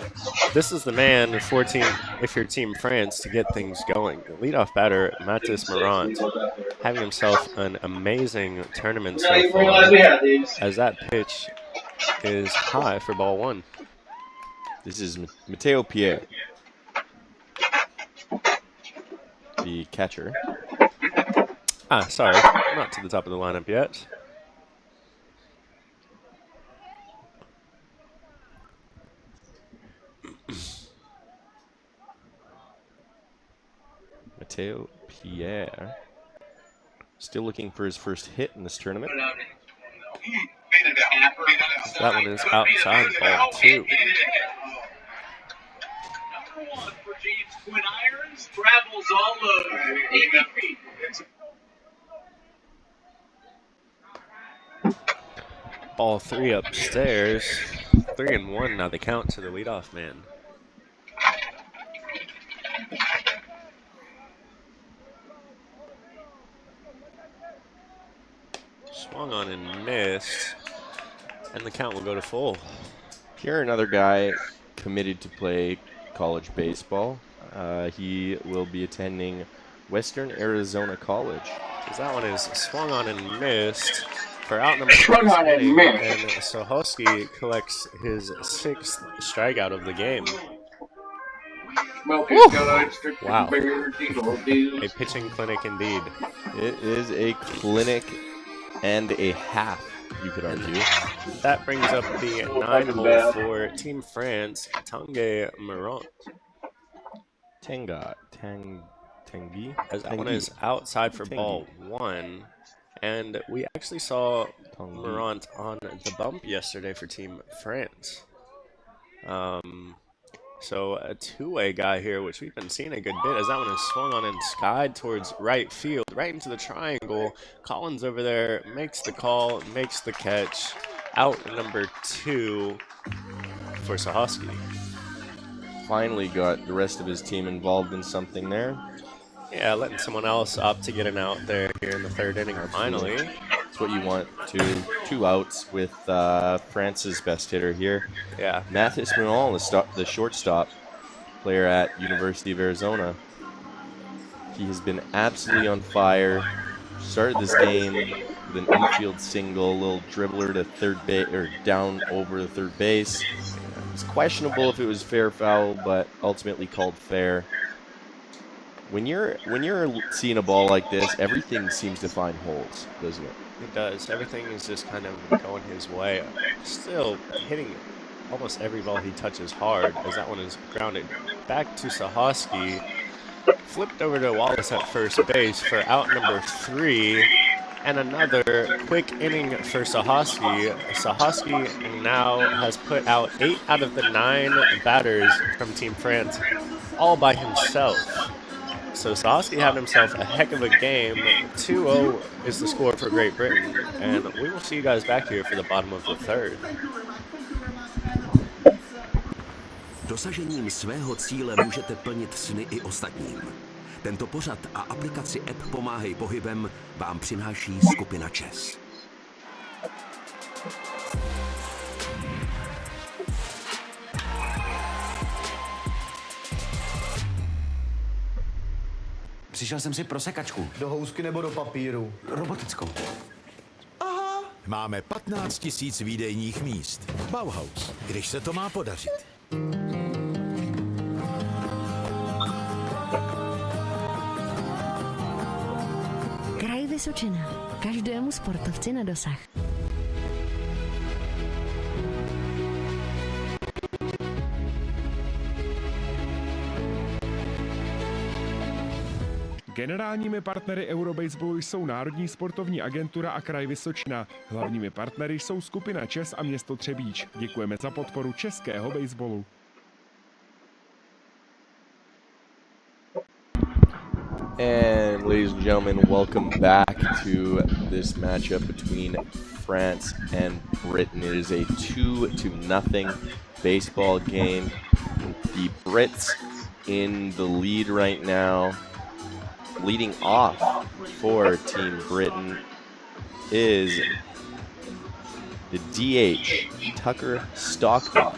this is the man if you're Team France to get things going. Leadoff batter Mathis Morant having himself an amazing tournament so far, as that pitch is high for ball 1. This is Mateo Pierre, the catcher. Sorry, not to the top of the lineup yet. Mateo Pierre, still looking for his first hit in this tournament. That one is outside, ball 2. Number 1 for James Quinn Irons travels all over 80 feet. Ball 3 upstairs. 3-1 now the count to the leadoff man. Swung on and missed, and the count will go to full. Here another guy committed to play college baseball. He will be attending Western Arizona College. That one is swung on and missed for out number 20, and Sohosky collects his 6th strikeout of the game. Wow, a pitching clinic indeed. It is a clinic and a half, you could argue. That brings up the 9 hole for Team France, Tanguy Morant. Tanguy? As that one is outside for ball 1. And we actually saw Morant on the bump yesterday for Team France. So a 2-way guy here, which we've been seeing a good bit, as that one is swung on and skied towards right field, right into the triangle. Collins over there makes the call, makes the catch. Out number 2 for Sohosky. Finally got the rest of his team involved in something there. Yeah, letting someone else opt to get an out there here in the 3rd inning finally. That's what you want, 2 outs with France's best hitter here. Yeah. Mathis Morant, the shortstop player at University of Arizona. He has been absolutely on fire. Started this game with an infield single, a little dribbler to third base, or down over the third base. It's questionable if it was fair foul, but ultimately called fair. When you're seeing a ball like this, everything seems to find holes, doesn't it? It does. Everything is just kind of going his way. Still hitting almost every ball he touches hard, as that one is grounded back to Sohosky. Flipped over to Wallace at first base for out number 3. And another quick inning for Sohosky. Sohosky now has put out 8 out of the 9 batters from Team France, all by himself. So Sohosky had himself a heck of a game. 2-0 is the score for Great Britain, and we will see you guys back here for the bottom of the 3rd. Dosažením svého cíle můžete plnit sny i ostatním. Tento pořad a aplikaci app Pomáhej pohybem vám přináší skupina ČES. Přišel jsem si pro sekačku. Do housky nebo do papíru? Robotickou. Aha. Máme 15 000 výdejních míst. Bauhaus, když se to má podařit. Kraj Vysočina. Každému sportovci na dosah. Generálními partnery Eurobaseballu jsou Národní sportovní agentura a Kraj Vysočina. Hlavními partnery jsou skupina ČES a město Třebíč. Děkujeme za podporu českého baseballu. And ladies and gentlemen, welcome back to this matchup between France and Britain. It is a 2-0 baseball game. The Brits in the lead right now. Leading off for Team Britain is the DH, Tucker Stockman.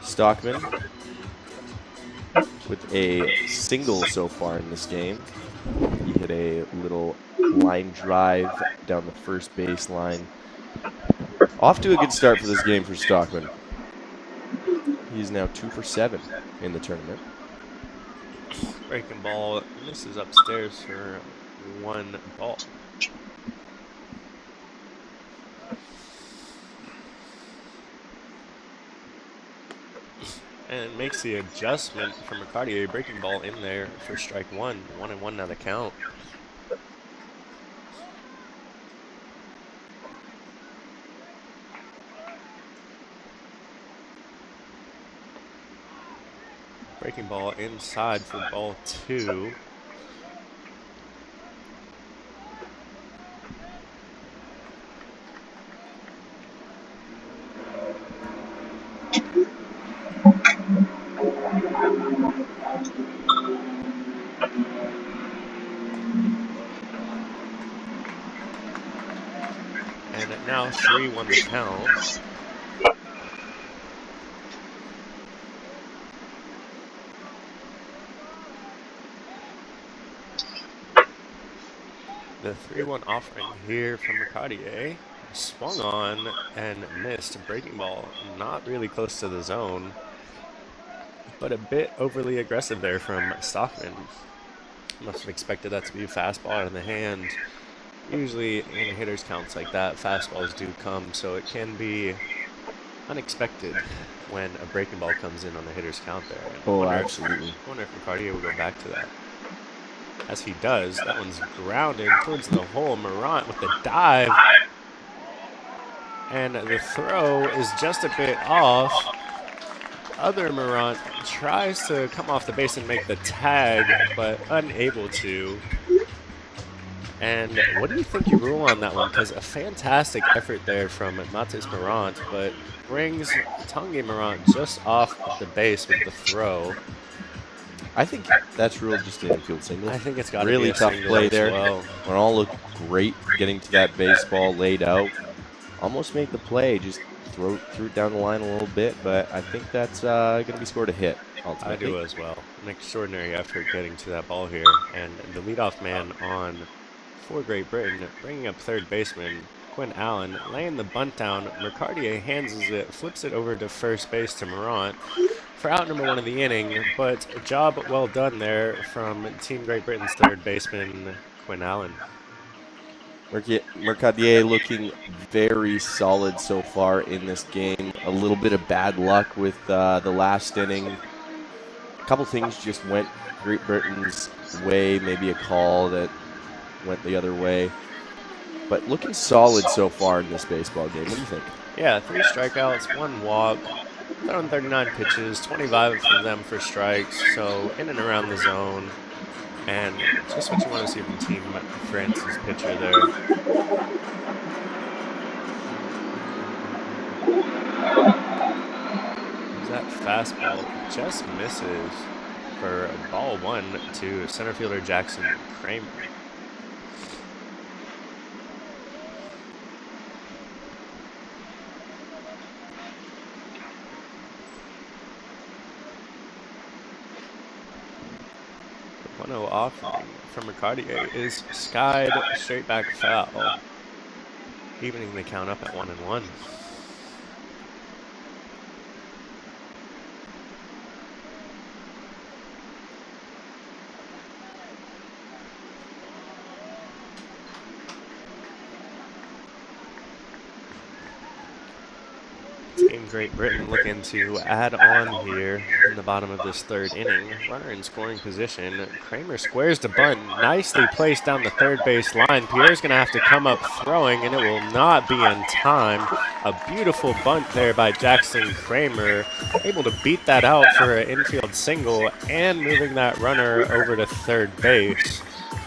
Stockman with a single so far in this game. He hit a little line drive down the first baseline. Off to a good start for this game for Stockman. He's now 2 for 7 in the tournament. Breaking ball misses upstairs for 1 ball. And makes the adjustment from Ricardier, breaking ball in there for strike 1. 1-1 now the count. Breaking ball inside for ball 2. And now 3-1 the count. The 3-1 offering here from Ricardier. Swung on and missed. Breaking ball not really close to the zone, but a bit overly aggressive there from Stockman. Must have expected that to be a fastball out of the hand. Usually in hitters counts like that, fastballs do come, so it can be unexpected when a breaking ball comes in on the hitter's count there. Oh, absolutely. I wonder if Ricardier will go back to that. As he does, that one's grounded towards the hole. Morant with the dive. And the throw is just a bit off. Other Morant tries to come off the base and make the tag, but unable to. And what do you think you rule on that one? Because a fantastic effort there from Matthijs Morant, but brings Tanguy Morant just off the base with the throw. I think that's ruled just an infield single. I think it's got to really be a tough single play as there. well. Morant looked great getting to that baseball laid out. Almost made the play, just threw it down the line a little bit, but I think that's going to be scored a hit ultimately. I do as well. An extraordinary effort getting to that ball here. And the leadoff man on for Great Britain, bringing up third baseman Quinn Allen, laying the bunt down. Ricardier hands it, flips it over to first base to Morant for out number 1 of the inning, but a job well done there from Team Great Britain's third baseman Quinn Allen. Mercadier looking very solid so far in this game. A little bit of bad luck with the last inning. A couple things just went Great Britain's way, maybe a call that went the other way. But looking solid so far in this baseball game. What do you think? Yeah, 3 strikeouts, 1 walk, thrown 39 pitches, 25 of them for strikes, so in and around the zone. And just what you want to see from Team France's pitcher there. That fastball just misses for ball 1 to center fielder Jackson Kramer. The 1-0 offering from Ricardier is skied straight back foul, evening the count up at 1-1. in Great Britain looking to add on here in the bottom of this third inning. Runner in scoring position. Kramer squares to bunt. Nicely placed down the third base line. Pierre's going to have to come up throwing, and it will not be in time. A beautiful bunt there by Jackson Kramer. Able to beat that out for an infield single and moving that runner over to third base.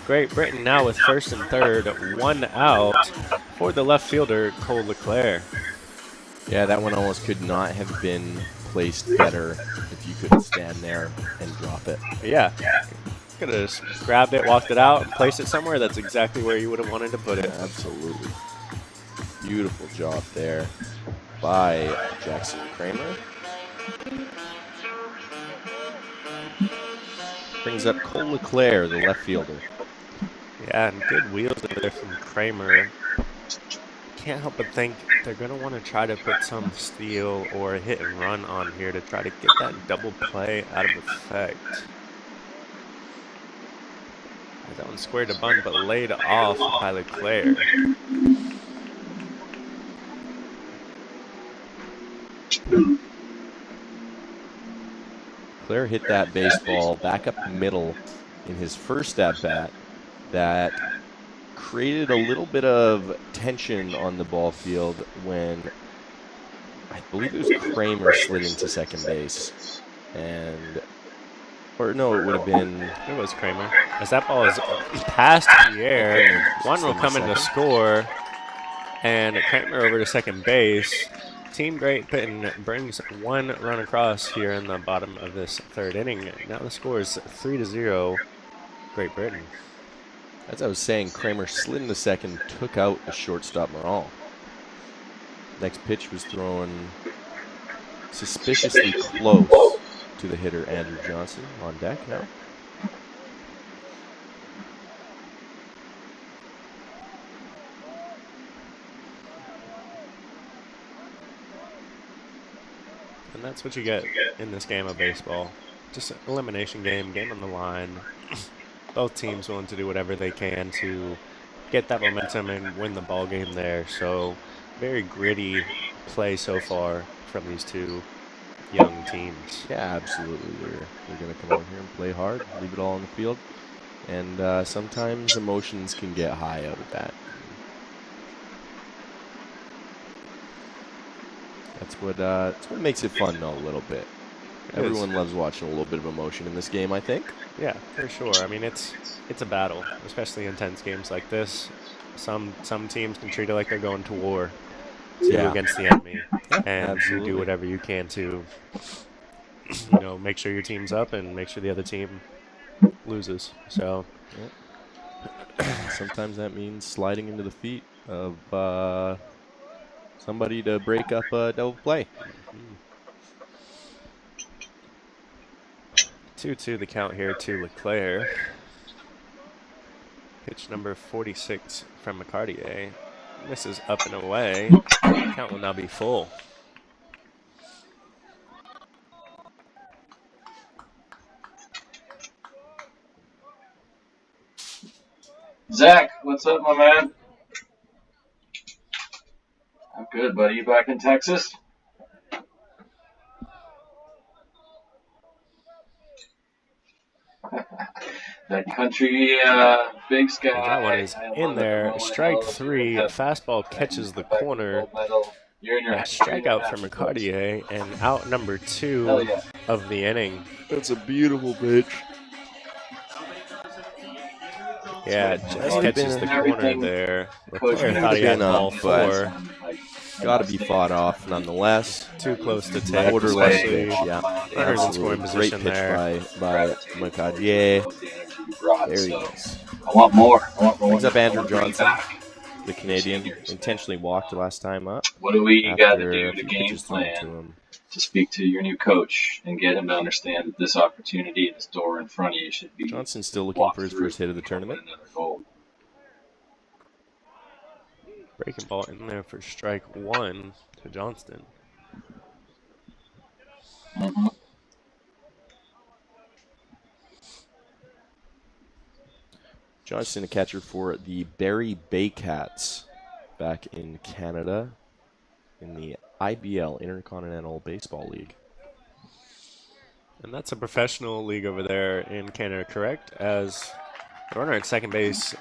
Great Britain now with first and third, 1 out for the left fielder, Cole Leclerc. Yeah, that one almost could not have been placed better if you couldn't stand there and drop it. Yeah, could have just grabbed it, walked it out, and placed it somewhere. That's exactly where you would have wanted to put it. Absolutely. Beautiful job there by Jackson Kramer. Brings up Cole Leclerc, the left fielder. Yeah, and good wheels over there from Kramer. Can't help but think they're going to want to try to put some steal or hit and run on here to try to get that double play out of effect. That one squared to bunt, but laid off by Leclerc. Leclerc hit that baseball back up the middle in his first at-bat. That created a little bit of tension on the ball field when I believe it was Kramer slid into second base. Or no, it would have been... It was Kramer. As that ball is past Pierre, one will come in to score, and Kramer over to second base. Team Great Britain brings 1 run across here in the bottom of this third inning. Now the score is 3-0, Great Britain. As I was saying, Kramer slid into second, took out the shortstop Morale. Next pitch was thrown suspiciously close to the hitter Andrew Johnson on deck now. And that's what you get in this game of baseball. Just an elimination game, game on the line. Both teams willing to do whatever they can to get that momentum and win the ball game there. So very gritty play so far from these two young teams. Yeah, absolutely. They're going to come out here and play hard, leave it all on the field. And sometimes emotions can get high out of that. That's what makes it fun, though, a little bit. Everyone loves watching a little bit of emotion in this game, I think. Yeah, for sure. I mean, it's a battle, especially intense games like this. Some teams can treat it like they're going to war against the enemy, and you do whatever you can to, make sure your team's up and make sure the other team loses. So sometimes that means sliding into the feet of somebody to break up a double play. 2-2 the count here to Leclerc. Pitch number 46 from McCartier. Misses up and away. Count will now be full. Zach, what's up, my man? I'm good, buddy. You back in Texas? That country big sky. That one is in there. Strike 3. Fastball catches the corner. Strikeout for McCartier, and out number 2 of the inning. That's a beautiful pitch. Yeah, just catches the corner there. Leclerc thought he had ball 4. Got to be fought off nonetheless. Too close to take. Borderline pitch, yeah. Runners in scoring Great position pitch there. by McCartier. Very nice. I want more. Brings up Andrew Johnson, the Canadian. Intentionally walked last time up. What do we got to do to game plan to speak to your new coach and get him to understand that this opportunity, this door in front of you should be Johnson's still looking for his first hit of the tournament. Breaking ball in there for strike 1 to Johnston. Johnston, a catcher for the Barrie Baycats back in Canada in the IBL, Intercontinental Baseball League. And that's a professional league over there in Canada, correct? As the runner at second base,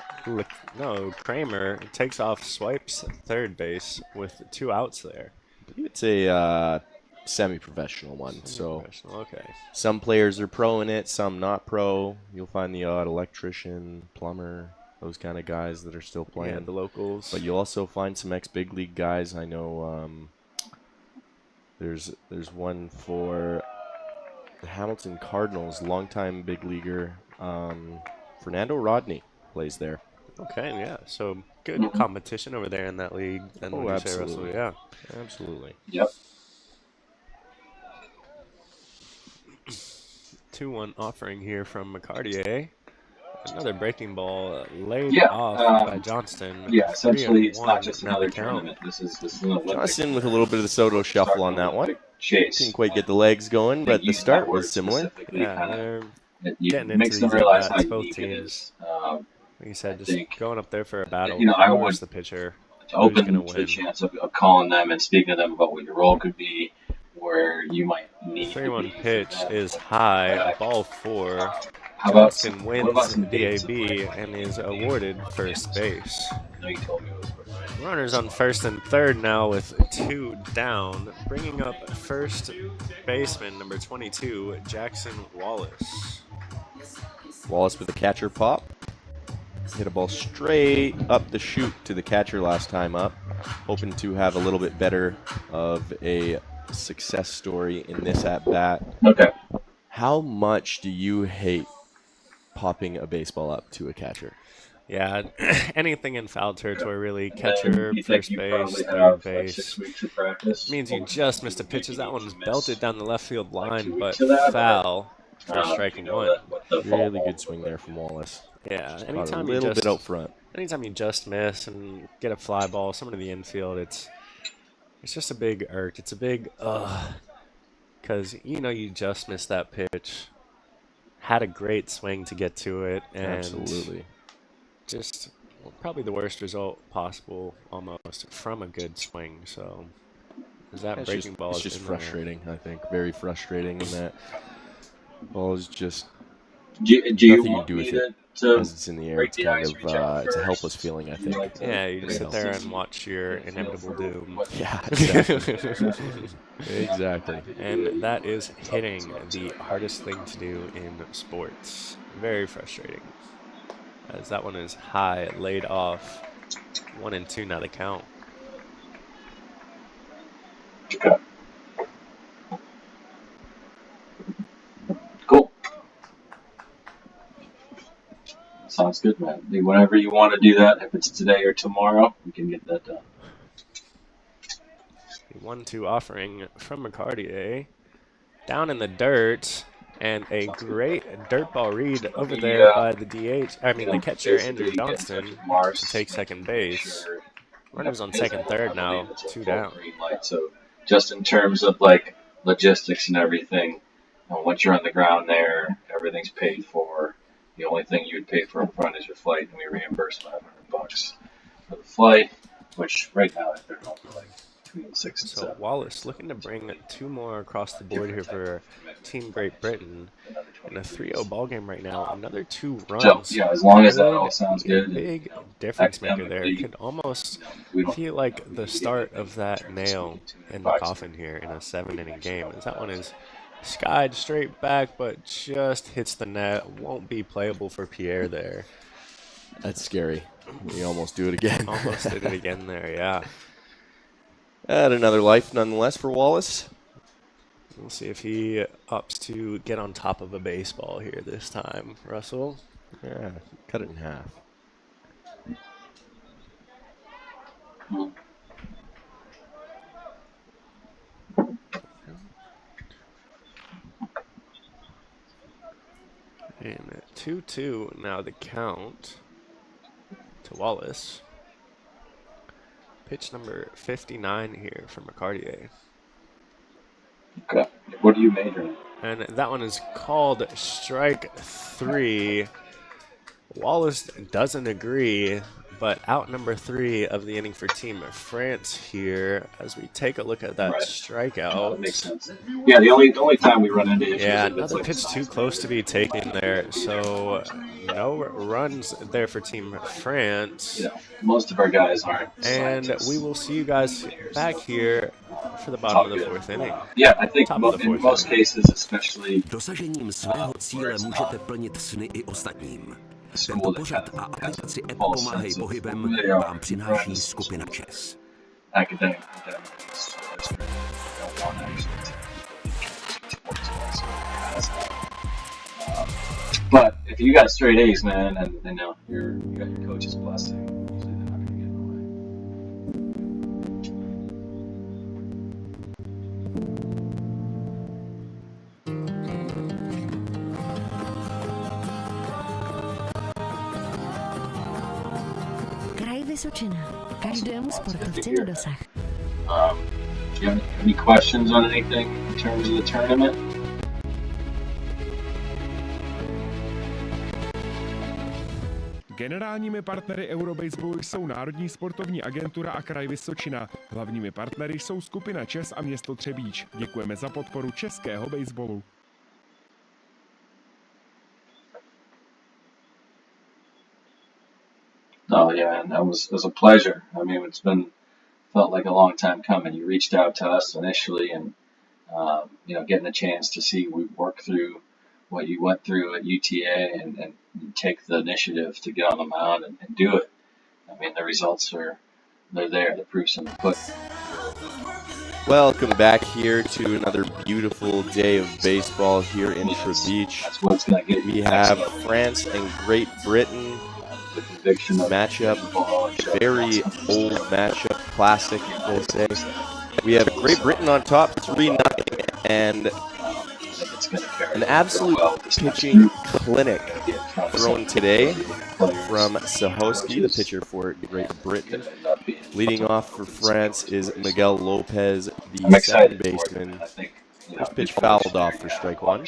Kramer takes off, swipes third base with 2 outs there. I believe it's a semi-professional one. Semi-professional, okay. Some players are pro in it, some not pro. You'll find the odd electrician, plumber, those kind of guys that are still playing. Yeah, the locals. But you'll also find some ex-big league guys. I know there's one for the Hamilton Cardinals, longtime big leaguer, Fernando Rodney plays there. Okay, yeah. So good competition over there in that league. Then Oh, would you say, absolutely. Russell? Yeah. Absolutely. Yep. 2-1 offering here from McCartier. Another breaking ball laid Yeah, off by Johnston. Yeah, essentially, it's 3-1 not just now another the count. tournament. This is an Olympic. Johnston with a little bit of the Soto shuffle on that one. Chase. Didn't quite get the legs going, but the Use start that word was similar. specifically, Yeah, kinda- they're it getting into makes them these realize how at-bats, both unique it teams. is. Like you said, I just think, going up there for a battle. you know, I Who's would the pitcher? to Who's open gonna to the win? chance of calling them and speaking to them about what your role could be, where you might need to 3-1 be. pitch is high, ball 4. How about Johnston what about wins some the dates? DAB and is awarded first base. I know you told me it was. Runners on first and third now with 2 down, bringing up first baseman number 22, Jackson Wallace. Wallace with a catcher pop. Hit a ball straight up the chute to the catcher last time up. Hoping to have a little bit better of a success story in this at-bat. Okay. How much do you hate popping a baseball up to a catcher? Yeah, anything in foul territory, really. Catcher, You think first you base, probably third have, like, base. 6 weeks of practice? Means you just missed a pitch. That one's belted down the left field line, 2 but weeks of that, foul for you striking know one. what the fall Really ball good swing there from Wallace. Yeah, Caught a anytime you little just bit out front. anytime you just miss and get a fly ball, someone to the infield, it's just a big irk. It's a big because you know you just missed that pitch. Had a great swing to get to it, and Absolutely. just probably the worst result possible almost from a good swing. So is that It's breaking just, ball? it's is just in there. frustrating, I think. Very frustrating in that ball is just Do you nothing you want do me with it to as it's in the air. break It's the kind ice, of reach out it's a first? helpless feeling, I think. Like to Yeah, you just sit there see and watch your inevitable doom. Yeah, exactly. Exactly. And that is hitting the hardest thing to do in sports. Very frustrating. As that one is high, laid off. 1-2 now the count. Okay. Cool. Sounds good, man. Whenever you want to do that, if it's today or tomorrow, we can get that done. The 1-2 offering from McCartier. Down in the dirt. And a great dirt ball read over there by the the catcher, Andrew Johnston, to take second base. Runners on second, third now, 2 down. Green light. So just in terms of like logistics and everything, once you're on the ground there, everything's paid for. The only thing you would pay for up front is your flight, and we reimburse $500 for the flight, which right now they're going for like between 6 and So 7. Wallace looking to bring 2 more across the board here for Team Great Britain. In a 3-0 ball game right now, another 2 runs. So, yeah, as long as that all sounds Be a good. big difference maker there. Academically, Could almost we don't feel like the start of that nail in the coffin here in a 7-inning game. As that one is skied straight back, but just hits the net. Won't be playable for Pierre there. That's scary. You almost do it again. Almost did it again there, yeah. And another life nonetheless for Wallace. We'll see if he opts to get on top of a baseball here this time. Russell? Yeah, cut it in half. And 2-2 now the count to Wallace. Pitch number 59 here from McCartier. Okay. What do you major in? And that one is called strike 3. Wallace doesn't agree. But out number 3 of the inning for Team France here as we take a look at that strikeout. That makes sense. Yeah, the only time we run into issues. Yeah, is if it's another like pitch too close to be taken there. So no runs there for Team France. You know, most of our guys aren't. And scientists. we will see you guys back here for the bottom of the 4th inning. Yeah, I think Top of the in 4th most inning. cases, especially Dosažením svého cíle můžete plnit sny i ostatním. Tento pořad a aplikaci App Pomáhej pohybem vám přináší skupina ČES. academic academics, don't want actually to but if you got straight A's, man, and you know you got your coach's blessing, usually they're not gonna get in the way. Kraj Vysočina. Každému sportovci na dosah. Do you have any questions on anything in terms of the tournament? Generálními partnery Eurobaseballu jsou Národní sportovní agentura a Kraj Vysočina. Hlavními partnery jsou skupina ČES a město Třebíč. Děkujeme za podporu českého baseballu. Oh yeah, and it was a pleasure. I mean, felt like a long time coming. You reached out to us initially, and you know, getting a chance to see we work through what you went through at UTA and take the initiative to get on the mound and do it. I mean, the results they're there. The proof's in the pudding. Welcome back here to another beautiful day of baseball here in Trbeach. That's what it's gonna get. We have France and Great Britain matchup, very old matchup, classic, they say. We have Great Britain on top, 3-0, and an absolute pitching clinic thrown today from Sahosky, the pitcher for Great Britain. Leading off for France is Miguel Lopez, the second baseman. First pitch fouled off for strike one.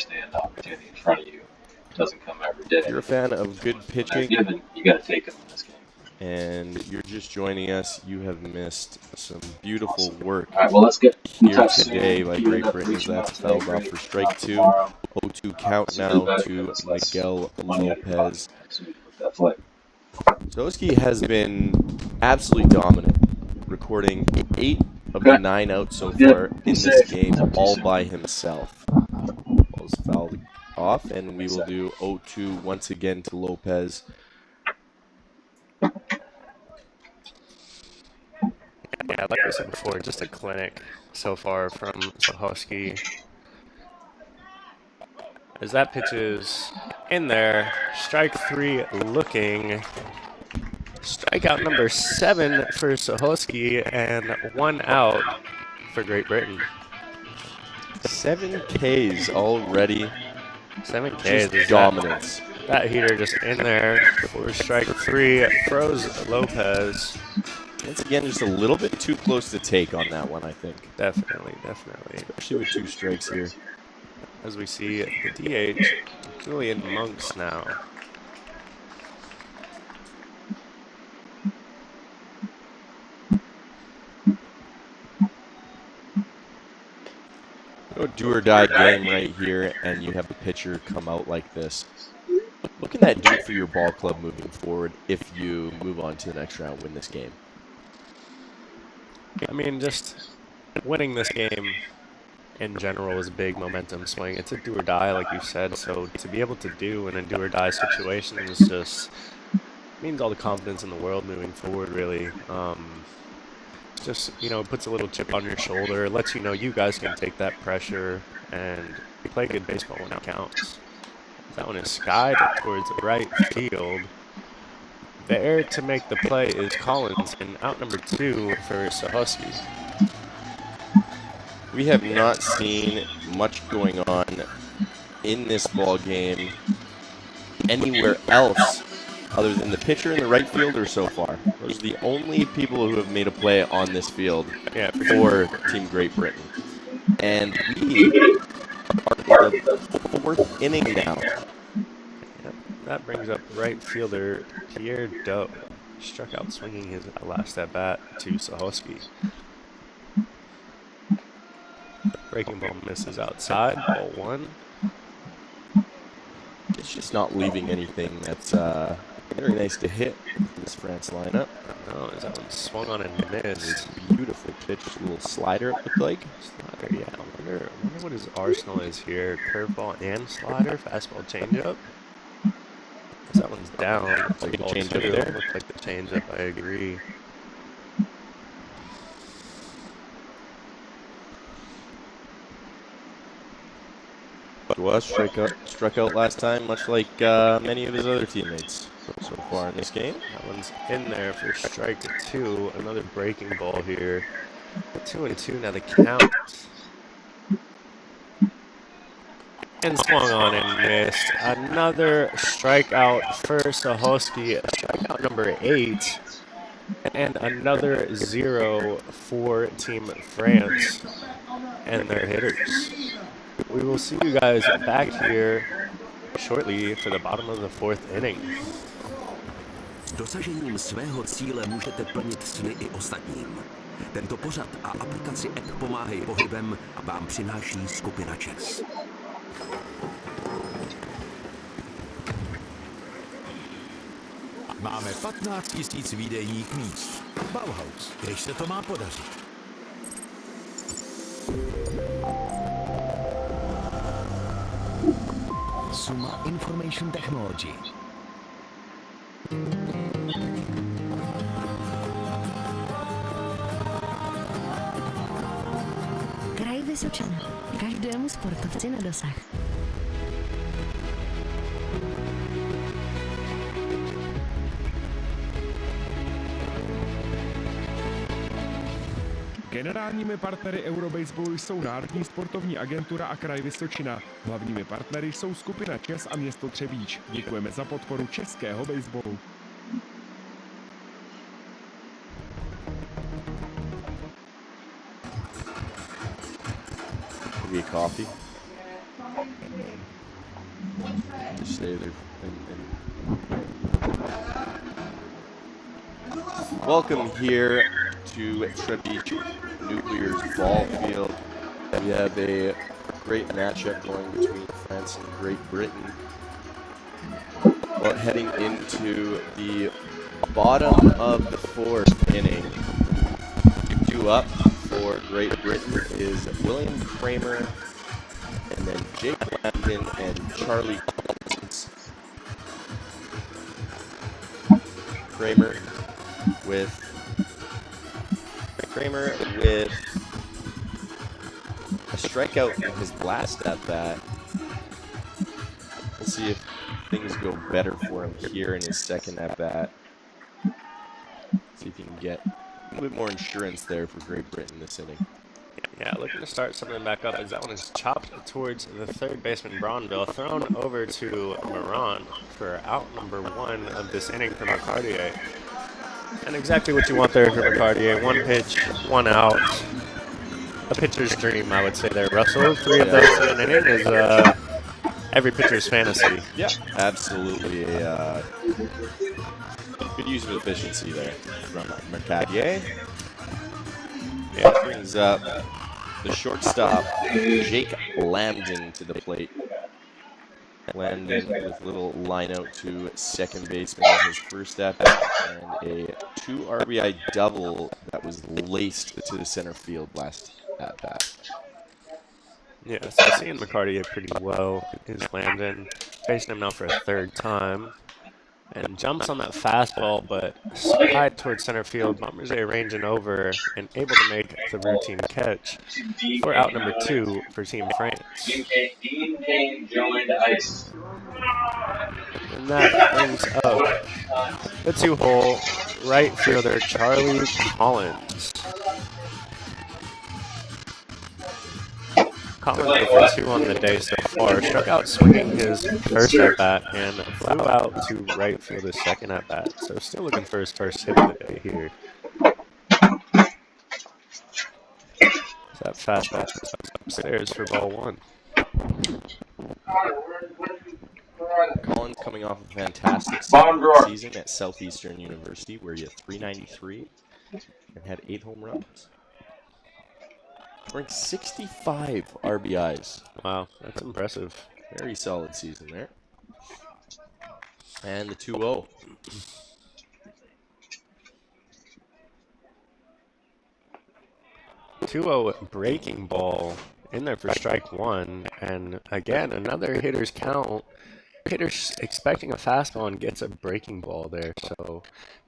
Doesn't come every day. If you're a fan of good pitching, you got to take them in this game. And you're just joining us, you have missed some beautiful work All right, well, let's get here today by Great Britain. That's fouled off for strike two. 0-2 count now to Miguel Lopez. Sahosky has been absolutely dominant, recording 8 of the 9 outs so far in this game all by himself. Ball's fouled off, and we will do 0-2 once again to Lopez. Yeah, like I said before, just a clinic so far from Sahosky. As that pitch is in there, strike 3 looking. Strikeout number 7 for Sahosky, and 1 out for Great Britain. 7 Ks already. 7 Ks Just is dominance. That heater just in there for strike 3. Froze Lopez. Once again, just a little bit too close to take on that one, I think. Definitely. Especially with 2 strikes here. As we see the DH, Julian Monks now. A do-or-die game right here, and you have a pitcher come out like this. What can that do for your ball club moving forward if you move on to the next round, win this game? I mean, just winning this game in general is a big momentum swing. It's a do-or-die, like you said, so to be able to do in a do-or-die situation is just means all the confidence in the world moving forward, really. Just, you know, puts a little chip on your shoulder, lets you know you guys can take that pressure and play good baseball when it counts. That one is skied towards right field. There to make the play is Collins, and out number 2 for Sahosky. We have not seen much going on in this ball game anywhere else other than the pitcher and the right fielder so far. Those are the only people who have made a play on this field for Team Great Britain. And we are in the 4th inning now. That brings up right fielder Pierre Doe. struck out swinging his last at bat to Sahosky. Breaking ball misses outside, ball one. It's just not leaving anything that's very nice to hit in this France lineup. No, that one swung on and missed. Beautifully pitched, a little slider it looked like. Slider, yeah. I wonder what his arsenal is here. Curveball and slider, fastball, changeup. That one's down. Looks like a Ball changeup two. there. Looks like the changeup. I agree. Was struck out last time, much like many of his other teammates so far in this game. That one's in there for strike two. Another breaking ball here. 2-2 now the count. And swung on and missed. Another strikeout for Sahosky. Strikeout number 8. And another 0 for Team France and their hitters. We will see you guys back here shortly for the bottom of the 4th inning. Dosažením svého cíle můžete plnit sny i ostatním. Tento pořad a aplikaci app Pomáhej pohybem vám přináší skupina ČES. Máme 15 000 výdejních míst. Bauhaus, když se to má podařit. Suma Information Technology. Kraj Vysočina. Každému sportovci na dosah. Generálními partnery Eurobaseballu jsou Národní sportovní agentura a Kraj Vysočina. Hlavními partnery jsou skupina ČES a město Třebíč. Děkujeme za podporu českého baseballu. Maybe a coffee. Just stay there. Welcome here to Třebíč Nuclear's ball field. We have a great matchup going between France and Great Britain. Well, heading into the bottom of the 4th inning. Due up for Great Britain is William Kramer, and then Jake Lambton and Charlie Collins. Kramer with a strikeout in his last at-bat. We'll see if things go better for him here in his second at-bat. See if he can get a little bit more insurance there for Great Britain this inning. Yeah, looking to start something back up as that one is chopped towards the third baseman Braunville, thrown over to Moran for out number 1 of this inning from McCartier. And exactly what you want there for McCartier. 1 pitch, 1 out. A pitcher's dream, I would say there, Russell. 3 of those in an inning is every pitcher's fantasy. Yeah, absolutely a good use of efficiency there from McCartier. Yeah, brings up the shortstop, Jake Lambton, to the plate. Lambton with a little line out to second baseman on his first at-bat, and a 2 RBI double that was laced to the center field last at-bat. Yeah, so seeing McCartier pretty well is Lambton. Facing him now for a 3rd time. And jumps on that fastball, but slide towards center field. Bomberze ranging over and able to make the routine catch for out number 2 for Team France. Dean Kane joined ice. And that brings up the 2-hole right fielder Charlie Collins. Collins for 2 on the day so far. Struck out swinging his first at-bat and flew out to right field his second at-bat. So still looking for his first hit of the day here. That fastball upstairs for ball 1. Collins coming off a fantastic Bottom drawer. season at Southeastern University, where he had 393 and had 8 home runs. Scoring 65 RBIs. Wow, that's impressive. Very solid season there. And the 2-0. Breaking ball in there for strike one, and again another hitter's count. Hitter's expecting a fastball and gets a breaking ball there. So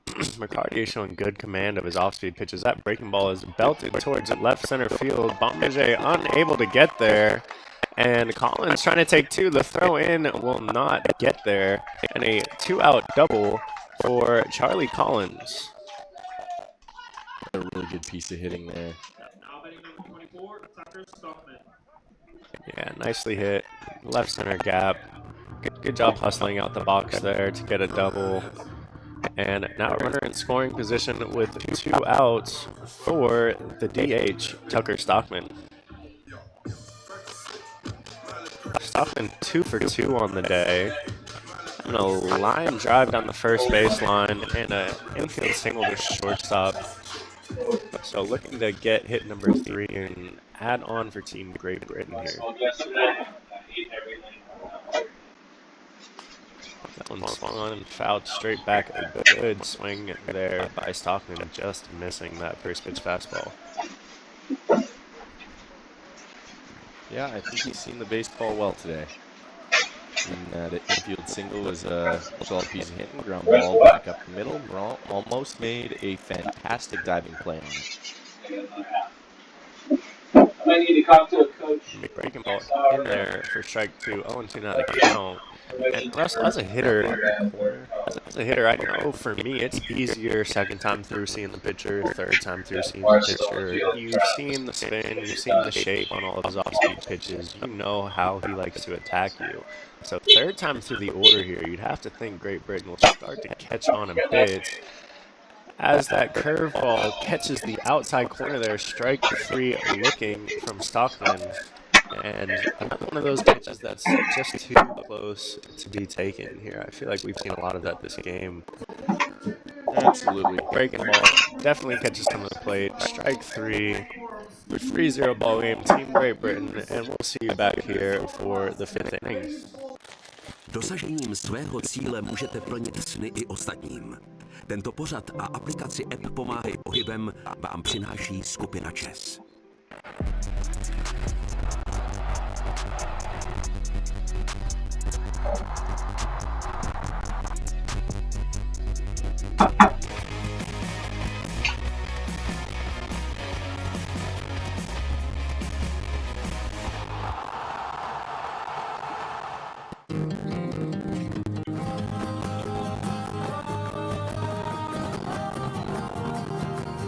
McCarty is showing good command of his off-speed pitches. That breaking ball is belted towards left center field. Bomberger unable to get there, and Collins trying to take two. The throw in will not get there, and a 2-out double for Charlie Collins. A really good piece of hitting there. Yeah, nicely hit. Left center gap. Good job hustling out the box there to get a double. And now a runner in scoring position with 2 outs for the DH, Tucker Stockman. Stockman 2 for 2 on the day. And a line drive down the first baseline and an infield single to shortstop. So looking to get hit number 3 and add on for Team Great Britain here. That one swung on and fouled straight back. A good swing there by Stockman, just missing that first pitch fastball. Yeah, I think he's seen the baseball well today. And that infield single was a solid piece of hitting. Ground ball back up the middle. Morant almost made a fantastic diving play on it. I need to talk to a coach. Breaking ball in there for strike 2. 0-2 not a count. And Russell, as a hitter, I know for me it's easier second time through seeing the pitcher, third time through seeing the pitcher. You've seen the spin, you've seen the shape on all of his off-speed pitches. You know how he likes to attack you. So third time through the order here, you'd have to think Great Britain will start to catch on a bit. As that curveball catches the outside corner there, strike 3 looking from Stockman. And another one of those pitches that's just too close to be taken here. I feel like we've seen a lot of that this game. Absolutely. Breaking ball definitely catches some of the plate. Strike 3. 3-0 ball game, Team Great Britain, and we'll see you back here for the 5th inning. Dosažením svého cíle můžete plnit sny i ostatním. Tento pořad a aplikaci app Pomáhej pohybem vám přináší skupina ČES.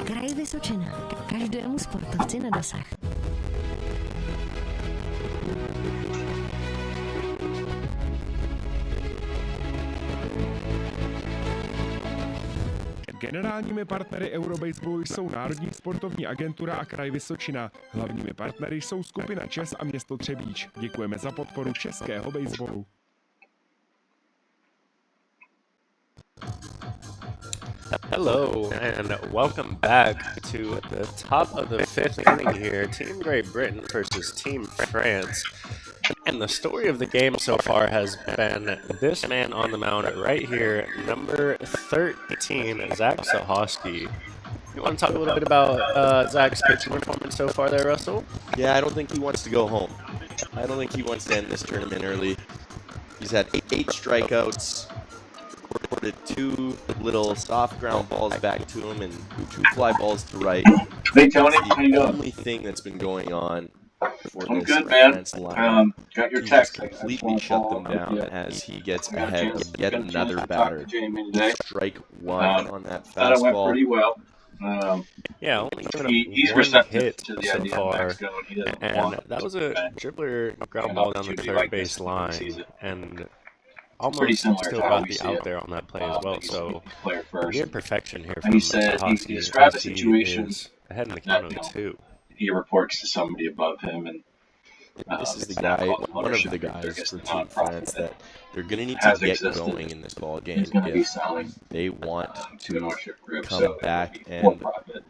Kraj Vysočina. Každému sportovci na dosah. Generálními partnery Eurobaseballu jsou Národní sportovní agentura a Kraj Vysočina. Hlavními partnery jsou skupina ČES a město Třebíč. Děkujeme za podporu českého baseballu. Hello and welcome back to the top of the 5th inning here. Team Great Britain versus Team France. And the story of the game so far has been this man on the mound right here, number 13, Zach Sohosky. You want to talk a little bit about Zach's pitching performance so far there, Russell? Yeah, I don't think he wants to go home. I don't think he wants to end this tournament early. He's had 8 strikeouts. Recorded 2 little soft ground balls back to him and 2 fly balls to right. Hey Tony, That's how you the doing? only thing that's been going on for I'm this good, man. France line. Got your He's text. completely shut them down as he gets ahead of yet another batter. Strike 1 on that Thought it went fastball. pretty well. Yeah, only given He's up 1 receptive hit to the so idea of far, Max going. He doesn't and want that was a dribbler ground an ball down the opportunity third like base this when he sees line, it. and pretty almost similar still to how got we the see out it. there on that play as well. He's So a player first. near perfection here And from he said Sohosky, he described the as he situation is ahead in the that, count of 2. he reports to somebody above him, and This is the It's now guy, called one of Mothership the Group. They're guys just for a Team nonprofit France that that they're going to need to has get existed. going in this ball game He's going to be if selling they want to an ownership group, come so back it'll be for and profit.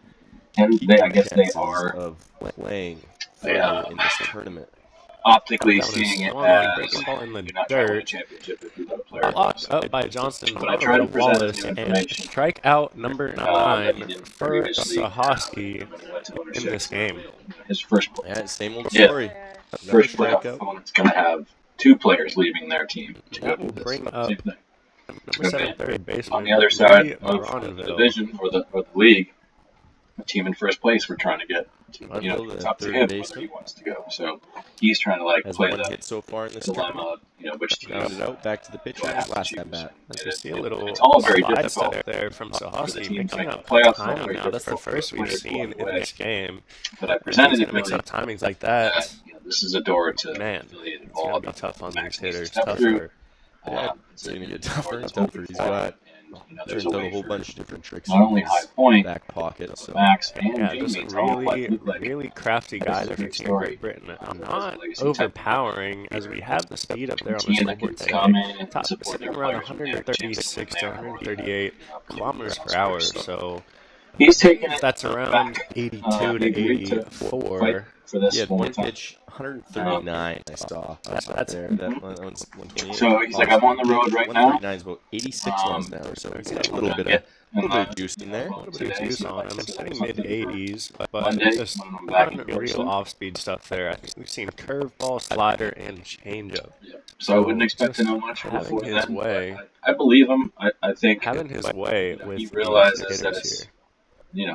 And keep they, their I guess they chances are of playing Yeah. further in this tournament. optically That one is seeing it swung on, as breaking ball in the you're not trying to win a dirt. championship if you let a player go. Blocked So up by Johnston, when I thrown try over to to present Wallace, new and information, strikeout number that 9 he didn't for previously Sahosky when he went to in ownership. this game. His first Yeah, same old Yeah. story. Another first playoff strikeout. opponent's going to have 2 players leaving their team to go That to will this. bring up Same thing. number 7 third baseman On the other side Lee of the Ronville. division or the league, a team in first place we're trying to get to, Ronville, it's up to third him whether baseman. he wants to go. So he's trying to like Has play one the hit so far in this tournament. dilemma of which team Grounded out, back to the pitcher. will have to Last choose. at bat. As we see a little It's all very slide difficult step there from for the Sahosky, team to mixing make up the playoffs. timing Very now. That's the difficult for first we've players seen along in the way. this game. But I He's presented going it to mix really up timings like that. that this is a door to Man, affiliated it's going ball. to be tough on Max these needs to hitters. step through. Tougher. Yeah, It's it's going to a get tougher and door tougher. He's forward, got and there's turned a out a way whole for bunch of different tricks not in only his High Point, back pocket. So Max and Yeah, Jamie just to all really, look like really crafty guys That's a for big Team story. Great Britain. As a Not legacy overpowering, as we have the speed up there on the team that scoreboard can today. come in and Top support sitting their around players when they have a chance 136 win to there. 138 kilometers per hour. So He's taking it that's around back. 82 He to agreed to 84. fight for this he had one one more time. pitch, 139. I saw That's- there. That one's 128. So he's like, I'm on the road right now. 139 is about 86 miles an hour. So he's got a little bit of juice in there. A little bit of juice on him. Sitting mid 80s, but Monday, just when I'm back in unreal Gilson. off-speed stuff there. I think we've seen curveball, slider, and changeup. So I wouldn't expect to just know much having before his then. way. I believe him. I think Having his way with he these realizes that hitters it's here.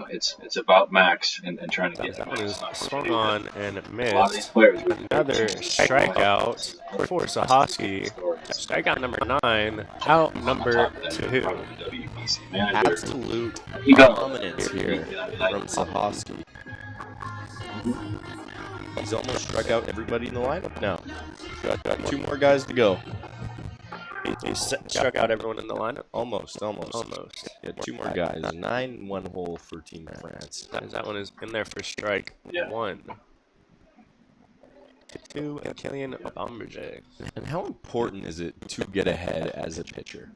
it's about Max and trying to get That one is Max swung on and A lot of these missed. players Another strikeout for Sahosky. Strikeout number 9, out number 2. WBC manager. Absolute He got dominance here from Sahosky. He's almost struck out everybody in the lineup now. Got 2 more guys to go. He struck out everyone in the lineup. Almost. Almost. Yeah, 2 more guys. 9 in 1 hole for Team France. That one is in there for strike Yeah. 1. 2, and Kylian Bomberjay. And how important is it to get ahead as a pitcher?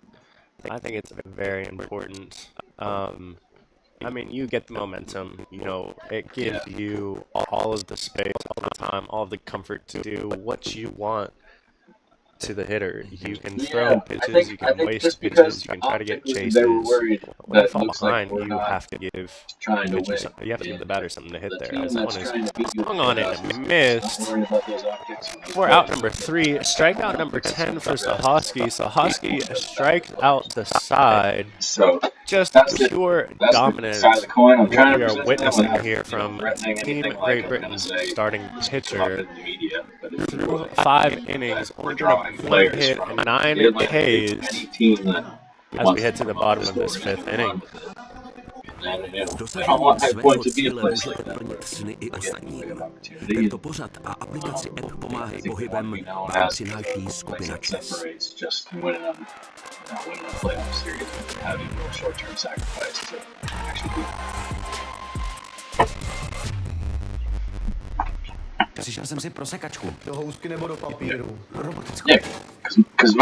I think it's very important. I mean, you get the momentum. You know, it gives you all of the space, all the time, all of the comfort to do what you want to the hitter. You can throw pitches, you can waste pitches, you can try to get chases. They were worried When you that fall looks like behind, we're you not have to give trying to pitcher win. some- you have to give the batter something to hit The there. team That that's one trying is to beat you hung on it and missed. Not worried about those optics. For out number 3, strikeout number 10 for Sahosky. Sahosky striked out the side. So Just that's pure that's dominance. the side of the coin. I'm What trying to we are present witnessing that without, here from threatening Team anything like Great I'm gonna Britain's say starting up pitcher. in the media, but it's Through 5 innings, we're only drawing one players hit from and 9 Mid-Atlantic, Ks any team that as we head to the bottom of this 5th inning. And, I don't Dosažením want High svého Point to be a cíle place like můžete that. plnit sny i ostatním. Opportunity. Tento pořad a aplikaci App Pomáhej pohybem vám přináší skupina ČES. Separates just winning a playoff series and having no short-term sacrifice to actually do. Přišel jsem si pro sekačku. Do housky nebo do papíru? Robotickou. Yeah, because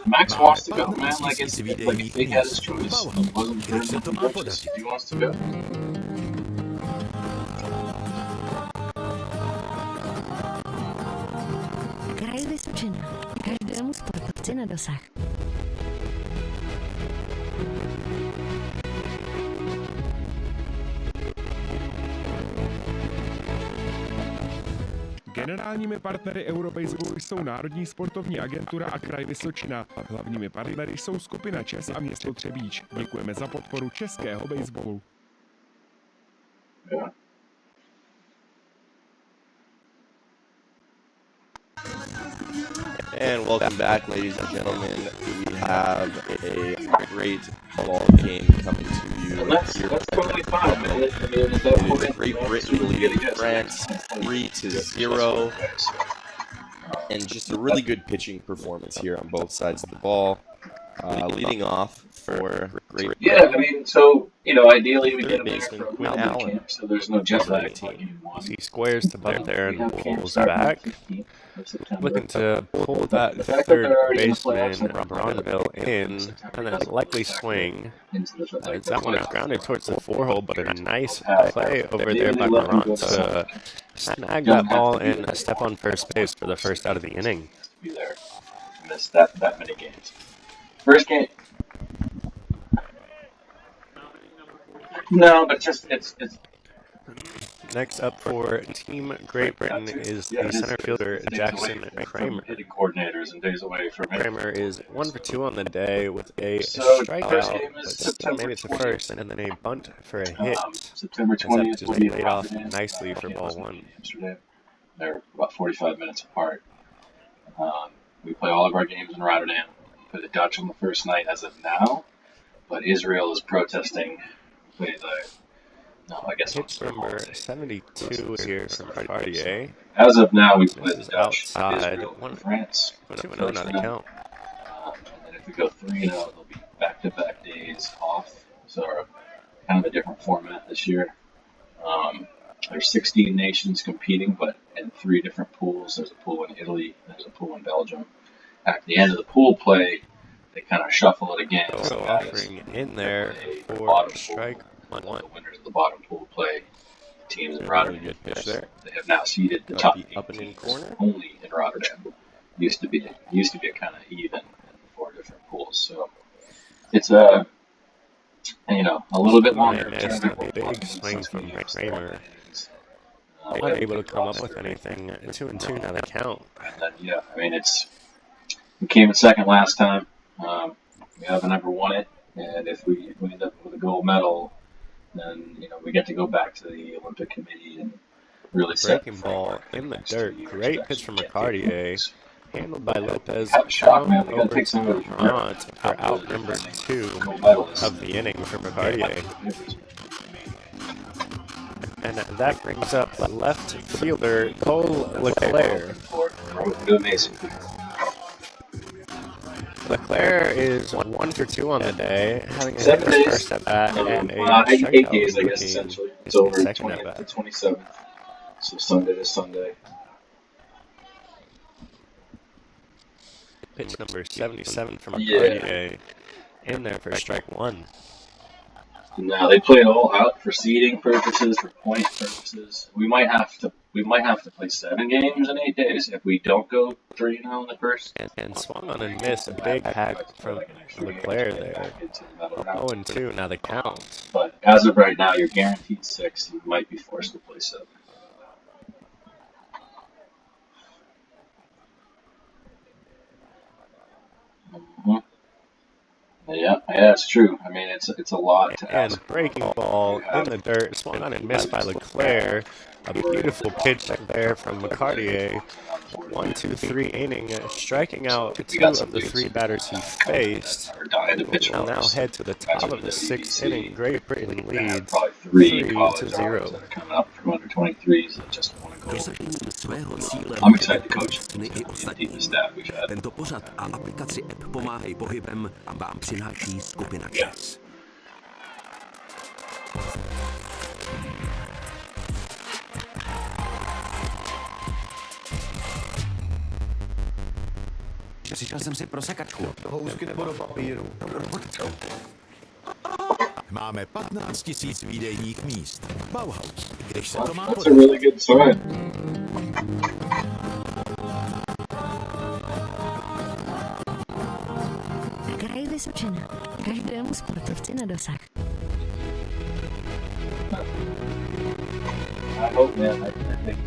Max wants to go, man. Like Tisíc it's like výdejních he had his míst. choice. Bauhaus. It wasn't for Když se him to to má purchase. podařit. He wants to go. Kraj Vysočina. Každému sportovci na dosah. Generálními partnery Eurobaseballu jsou Národní sportovní agentura a Kraj Vysočina. Hlavními partnery jsou skupina ČES a město Třebíč. Děkujeme za podporu českého baseballu. Yeah. And welcome back, ladies and gentlemen. We have a great ball game coming to you And that's here. totally fine, man. At that It point, is Great Britain leading France 3-0, and just a really good pitching performance here on both sides of the ball. Leading off for Great Yeah, Britain. I mean, so You know, ideally we get Third him there baseman for a Quinn weekend Allen, camp, so there's no jet lag. 17. He squares the bunt there We and have camp pulls starting on back. the 15th of September. Looking to pull that The fact that third they're already in the playoffs baseman and Bronville in, and then likely swing. As that one is grounded towards the 4-hole, but a nice play over there by Morant to snag that ball and step on first base for the first out of the inning. Be there. Missed that many games. First game. No, but just it's. Next up for Team Great Britain is the center fielder Jackson Kramer. Hitting coordinators and days away from it. Kramer is 1 for 2 on the day with a So, first strikeout, game but is still September made it to 20th. first, and then a bunt for a hit. September As that 20th just will be laid in off Rotterdam. nicely for ball Can't one. Amsterdam. They're about 45 minutes apart. We play all of our games in Rotterdam. We play the Dutch on the first night as of now, but Israel is protesting. We play no, I guess Pitch number 72 here from Cartier. as of now, we play This the is Dutch, outside. Israel, 1 and France. 2-0 now to count. And then if we go 3-0, there'll be back-to-back days off. So kind of a different format this year. There's 16 nations competing, but in 3 different pools. There's a pool in Italy, there's a pool in Belgium. At the end of the pool play, they kind of shuffle it again. So offering in there the for bottom strike pool, 1. the winners of the bottom pool play. The teams in Rotterdam. Good pitch there. They have now seeded the Up top the 8 up and in teams corner. only in Rotterdam. Used to be kind of even in 4 different pools. So it's a little bit longer. Missed a big swing from Kramer. Unable to come up with anything. 2-2 now the count. And then, yeah, I mean, we came in second last time. We haven't ever won it, and if we end up with a gold medal, then we get to go back to the Olympic Committee and really set Breaking ball in the dirt. Great pitch from McCartier. Handled by Lopez. Shock, man. We Over gotta take some to of the Morant for out number 2 of the inning for McCartier. And that brings up left fielder Cole Leclerc. Leclerc is 1 for 2 on the day, having a hit his first at bat and a 8 days, I guess, strikeout essentially. It's in over his the second at 20th to bat. 27th. So Sunday to Sunday. Pitch number 77 from Yeah. McCartier in there for strike 1. Now they play it all out for seeding purposes, for point purposes. We might have to play 7 games in 8 days if we don't go 3-0 in the first. And swung on and missed a big hack from Leclerc there. 0-2 now the count. But as of right now, you're guaranteed 6. You might be forced to play 7. Mm-hmm. Yeah, it's true. I mean, it's a lot to And ask. breaking ball in the dirt, swung on and missed by Leclerc. A beautiful pitch there from McCartier. 1-2-3 inning, striking out 2 of the 3 batters he faced. Will now head to the top of the 6th inning. Great Britain leads 3-0. Coming up from under 23s that just want to go. Dosažením svého cíle I'm excited to coach sny i ostatní. Tento pořad a aplikaci app Pomáhej pohybem vám přináší skupina ČES. Přišel jsem si pro sekačku. Do housky nebo do papíru. Máme 15 000 výdejních míst. Bauhaus, když se to má That's a really good sign. Kraj Vysočina. Každému sportovci na dosah. I hope, man. I think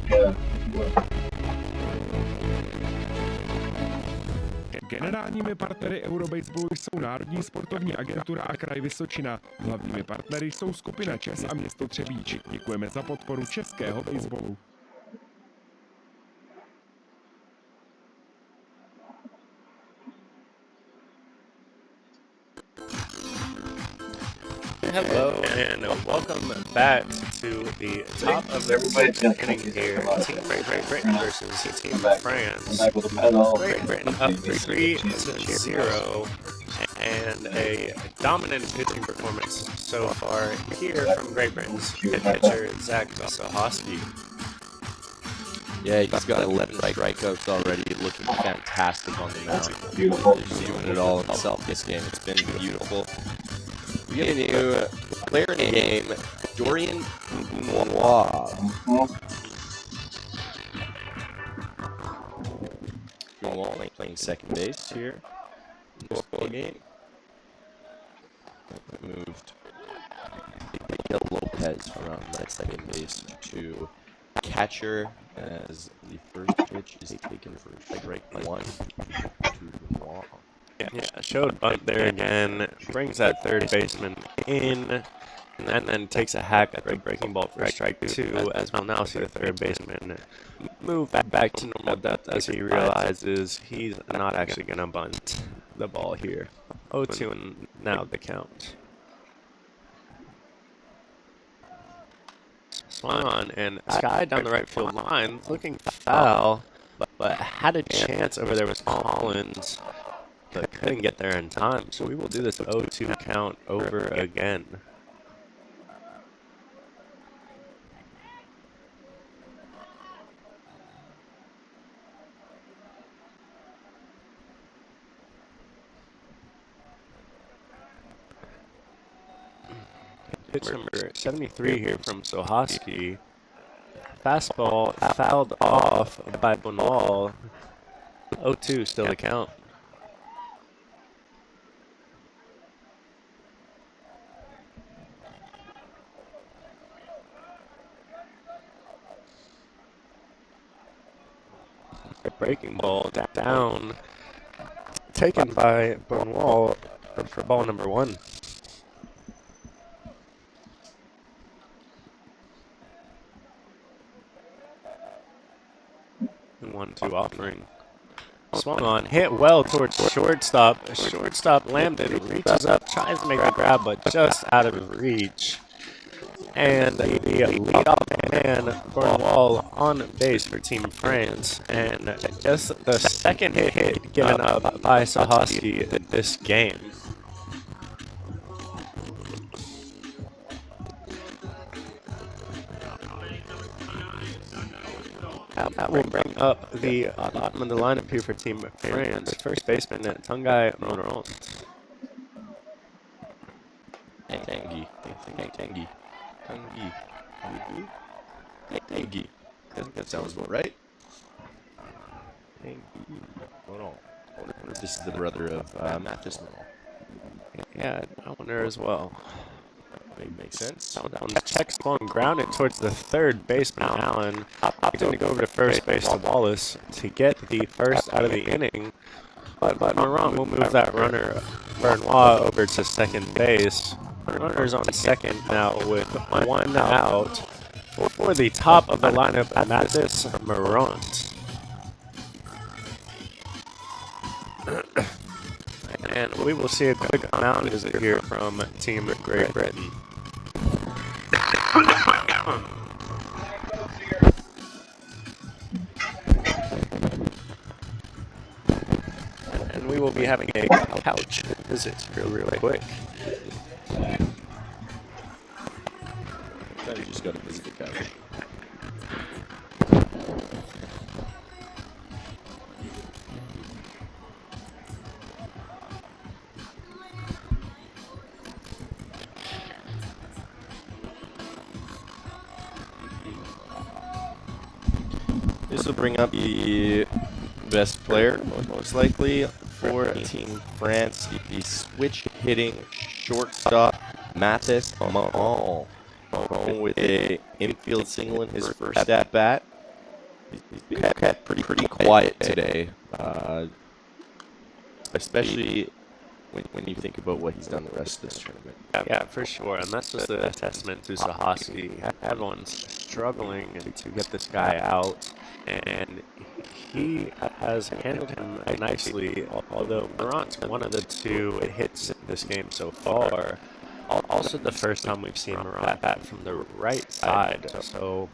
Generálními partnery Eurobaseballu jsou Národní sportovní agentura a Kraj Vysočina. Hlavními partnery jsou skupina ČES a město Třebíč. Děkujeme za podporu českého baseballu. Hello and welcome back to the top of the inning here. Team Great Britain versus Team France. Great Britain up 3-0, and a dominant pitching performance so far here from Great Britain's pitcher Zach Sohosky. Yeah, he's got 11 strikeouts already, looking fantastic on the mound. Beautiful. He's doing it all himself this game. It's been beautiful. We get a new player in the game, Dorian Moir. Playing second base here in this ball game. Moved Miguel Lopez from that second base to catcher as the first pitch is taken for strike one to Moir. Yeah, showed bunt there again, brings that third baseman in, and then takes a hack at the breaking ball for strike two, as we'll now see the third baseman move back to normal depth as he realizes he's not actually going to bunt the ball here. 0-2 and now the count. Swung on, and Sky down the right field line, looking foul, but had a chance over there with Collins, but couldn't get there in time. So we will do this 0-2 count over again. Pitch number 73 here from Sohosky. Fastball fouled off by Bonwall. 0-2 still the count. A breaking ball down, taken by Bonwall for ball number one. 1-2 offering. Swung on, hit well towards shortstop. Shortstop Lambden reaches up, tries to make a grab, but just out of reach. And the leadoff man, Bonwall, on base for Team France. And just the second hit given up by Sohosky this game. That will bring up the bottom of the lineup here for Team France. First baseman, Tanguy Morant. Tanguy. I think that sounds about right. Morant. I wonder if this is the brother of Mathis Morant. Yeah, I wonder as well. Makes sense. On the check swung, grounded towards the third baseman, Allen. Going to go over to first base to Wallace to get the first out of the inning. But Morant will move that runner, Bernois, over to second base. Runner's on second now with one out for the top of the lineup, Mathis Morant. And we will see a quick mound visit here from Team Great Britain. And we will be having a couch visit really quick. I thought you just got to visit the couch. This will bring up the best player, most likely, for Team France, the switch hitting shortstop, Mathis Morant. Going with a infield single in his first at bat. He's been kept pretty quiet today, especially when you think about what he's done the rest of this tournament. Yeah, for sure, and that's just a testament to Sohosky. Everyone's struggling to get this guy out, and he has handled him nicely, although Morant's one of the two hits in this game so far. Also the first time we've seen Morant bat from the right side, so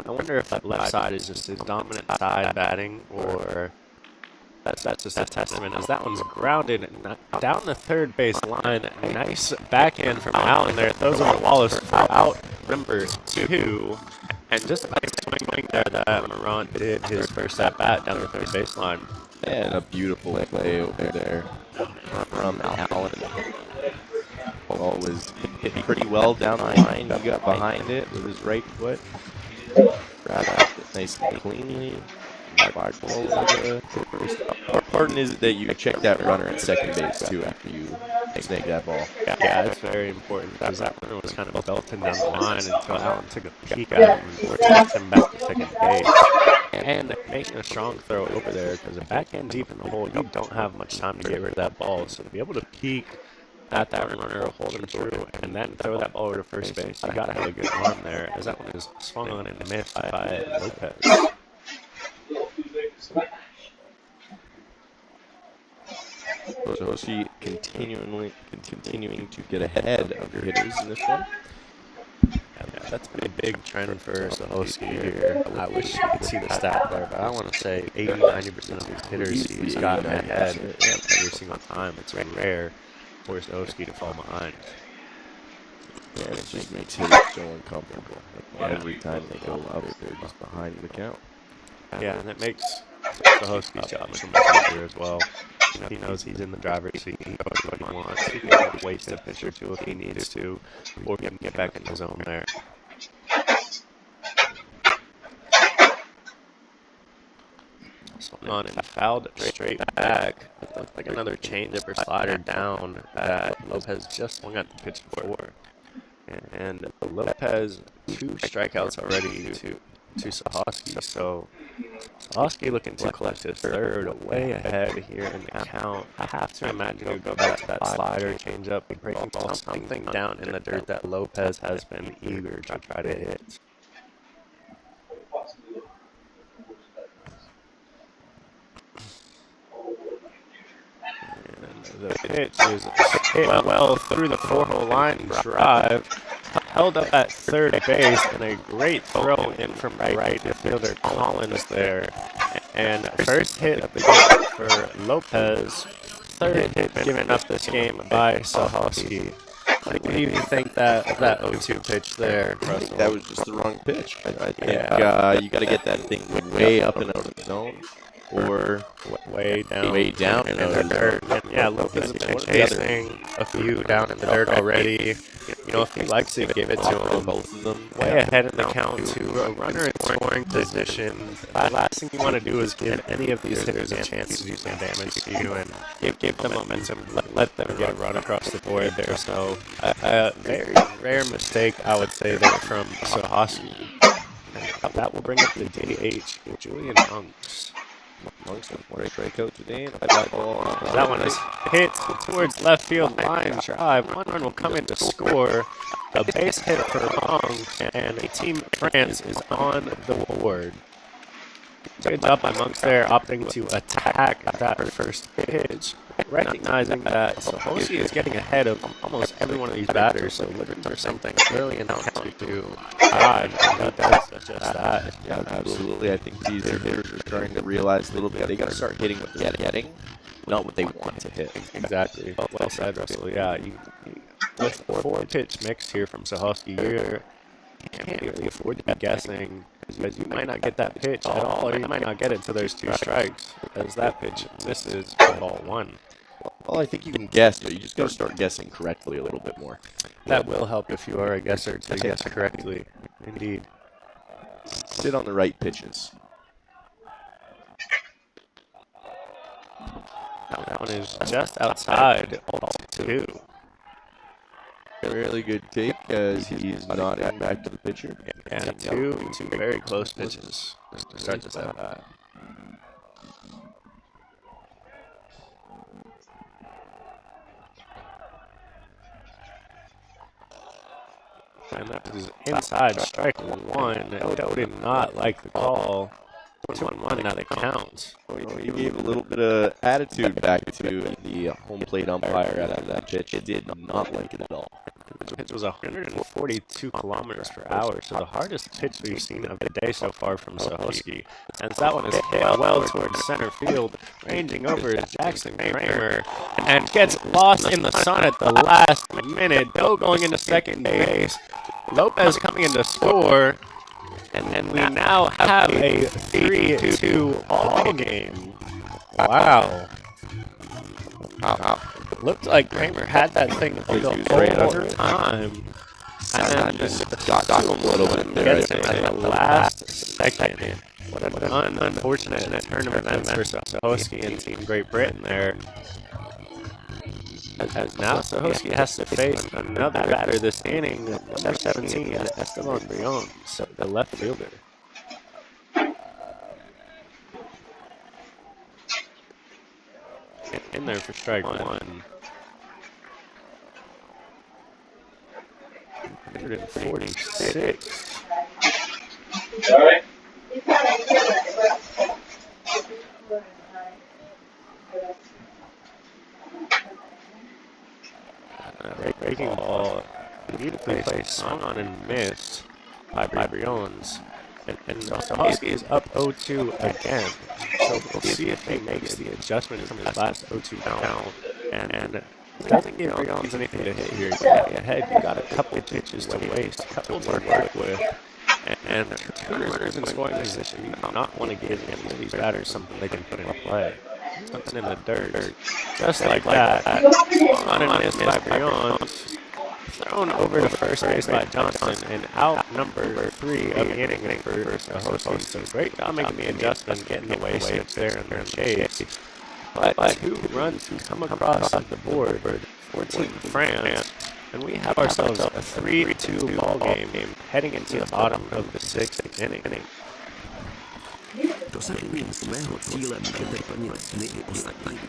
I wonder if that left side is just his dominant side batting, or that's just a testament, as that one's grounded down the third base line. Nice backhand from Allen there. Throws over Wallace for out number 2. And just by swinging there, that Morant did his first at bat down the third baseline. And a beautiful play over there from Allen. Ball was hit pretty well down the line. He got behind it with his right foot. Grabbed it nice and cleanly. Important is that you check that runner at second base too after you snake that ball. Yeah, it's very important, because that runner was kind of belting down the line until Allen took a peek at him and forced him back to second base. And making a strong throw over there, because a backhand deep in the hole, you don't have much time to get rid of that ball. So to be able to peek at that runner, hold him through, and then throw that ball over to first base, you got to have a good arm there, as that one is swung on and missed by Lopez. So she continuing to get ahead of the hitters in this one. Yeah, that's been a big trend for Sohoski here. I wish you could see the stat there, but I want to say 80-90% of these hitters he's gotten ahead every single time. It's rare for Sohoski to fall behind. Yeah, it just makes hitters so uncomfortable. Every time they go up, they're just behind the count. Yeah, and it makes Sohoski's job so much easier as well. You know, he knows he's in the driver's seat. He knows what he wants. He can waste a pitch or two if he needs to, or he can get back in the zone there. Swung on and fouled straight back. It looked like another changeup or slider down that Lopez just swung at the pitch before. And Lopez 2 strikeouts already to Sohoski. So Sohoski looking to collect his third, way ahead here in the count. I have to imagine he'll go back to that slider, change up, breaking ball, something down in the dirt that Lopez has been eager to try to hit. And the pitch is hit well through the 4-hole line drive. Held up at third base, and a great throw in from right fielder Collins there. And first hit of the game for Lopez. Third hit given up this game by Sohoski. What do you think that 0-2 pitch there, I think that was just the wrong pitch. I think you got to get that thing way up and out of the zone, or way down in the dirt. And yeah, Lopez has been chasing a few down in the dirt already. You know, if he likes to give it to him, both of them way ahead in the count to a runner in scoring position. The last thing you want to do is give any of these hitters a chance to do some damage to you and give them momentum, let them get a run across the board there. So a very rare mistake, I would say, there from Sohoski. And that will bring up the DH, Julian Monks. Monks with 1 strikeout today, and a fly ball. That one is hit towards left field line drive. One run will come in to score. A base hit for Monks, and Team France is on the board. Good job by Monks there, opting to attack that first pitch, recognizing that Sohoski is getting ahead of almost every one of these batters, so looking for something early in the count to drive, and he does just that. Yeah, absolutely. I think these hitters are starting to realize a little bit they got to start hitting what they're getting, not what they want to hit. Exactly. Well said, Russell. Yeah, with 4-pitch mix here from Sohoski, you can't really afford to be guessing, because you might not get that pitch at all, or you might not get it until there's 2 strikes, as that pitch misses ball 1. Well, I think you can guess, but you just got to start guessing correctly a little bit more. That will help if you are a guesser to guess correctly. Indeed. Sit on the right pitches. That one is just outside, 2. Really good take, as he's nodding back to the pitcher. And two very close pitches to start this at bat. And that was inside strike 1. Doe did not like the call. 2-1 now they count. He gave a little bit of attitude back to the home plate umpire after that pitch. It did not like it at all. pitch was 142 kilometers per hour, so the hardest pitch we've seen of the day so far from Sohoski. And that one is hit well towards center field, ranging over to Jackson Kramer, and gets lost in the sun at the last minute. Doe going into second base, Lopez coming in to score, and then we now have a 3-2 ball game. Wow. Looked like Kramer had that thing the whole time. And then just got him a little bit there at the last second. What an unfortunate turn of events for Sohoski and Team Great Britain there. As now Sohoski has to face another batter this inning, number 17, Esteban Brion, so the left fielder. In there for strike one. 146. All right. Breaking ball, beautifully placed, swung on and missed by Briones. And Sohoski is up 0-2 again. So we'll see if he makes the adjustment from his last 0-2 count. And doesn't give Briones anything to hit here. Ahead, you got a couple of pitches to waste, a couple to work with. And two runners in scoring position, you do not want to give any of these batters something they can put in play. Something in the dirt. Just like that. On and missed by Briones. Thrown over to first base by Johnson, and out number 3 of the inning for Sohoski. So great job making the adjustment, getting the way switch there in the chase. But 2 runs come across on the board for Team France, and we have ourselves a 3-2 ball game heading into the bottom of the 6th inning. Dosažením svého cíle můžete plnit sny i ostatním.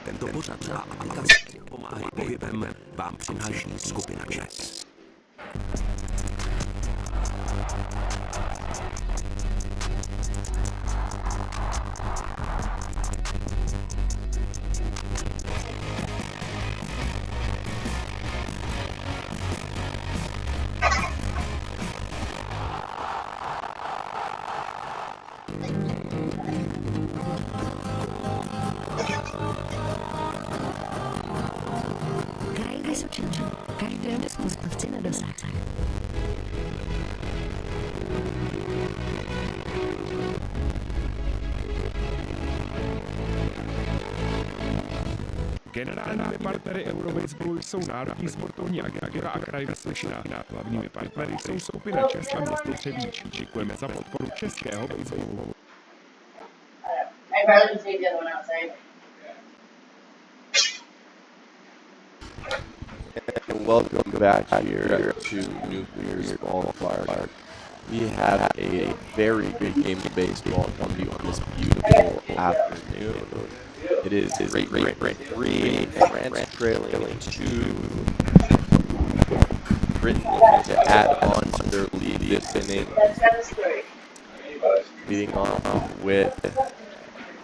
Tento pořad a aplikace Pomáhej pohybem vám přináší skupina ČES. Kraj Vysočina. Každému sportovci na dosah. Generálními partnery Eurobaseballu jsou Národní sportovní agentura a kraj Vysočina. Hlavními partnery jsou skupina ČES a město Třebíč. Děkujeme za podporu českého baseballu. I'd rather just leave the other one outside. And welcome back here to Nuclear's Ballpark. We have a very good game of baseball coming to you on this beautiful afternoon. It is great 3, France trailing 2. Britain looking to add on to their lead this inning. Leading off with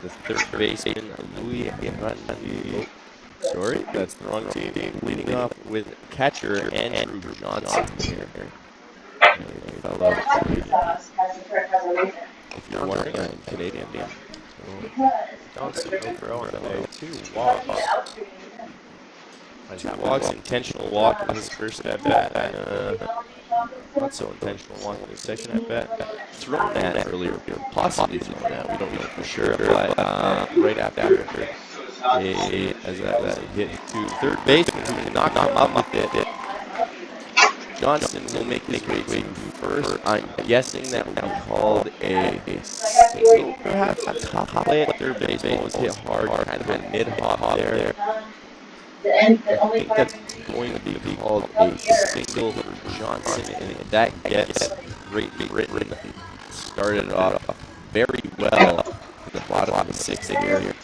the third baseman, Louis Randy. Sorry, that's the wrong team. Leading off with catcher Andrew Johnson here. Fellow if you're wondering, I'm Canadian. Johnson overall in the 2 walks. 2 walks, intentional walk in his first at bat. Not so intentional walk in his second at bat. Thrown that earlier, possibly thrown that. We don't know for sure, but right after as that hit to third baseman, who can knock him up with it. Johnson will make his way to first. I'm guessing that would be called a single, perhaps a top play at third base. Ball was hit hard, kind of a mid-hop there. I think that's going to be called a single for Johnson, and that gets Great Britain started off very well in the bottom of the 6th here.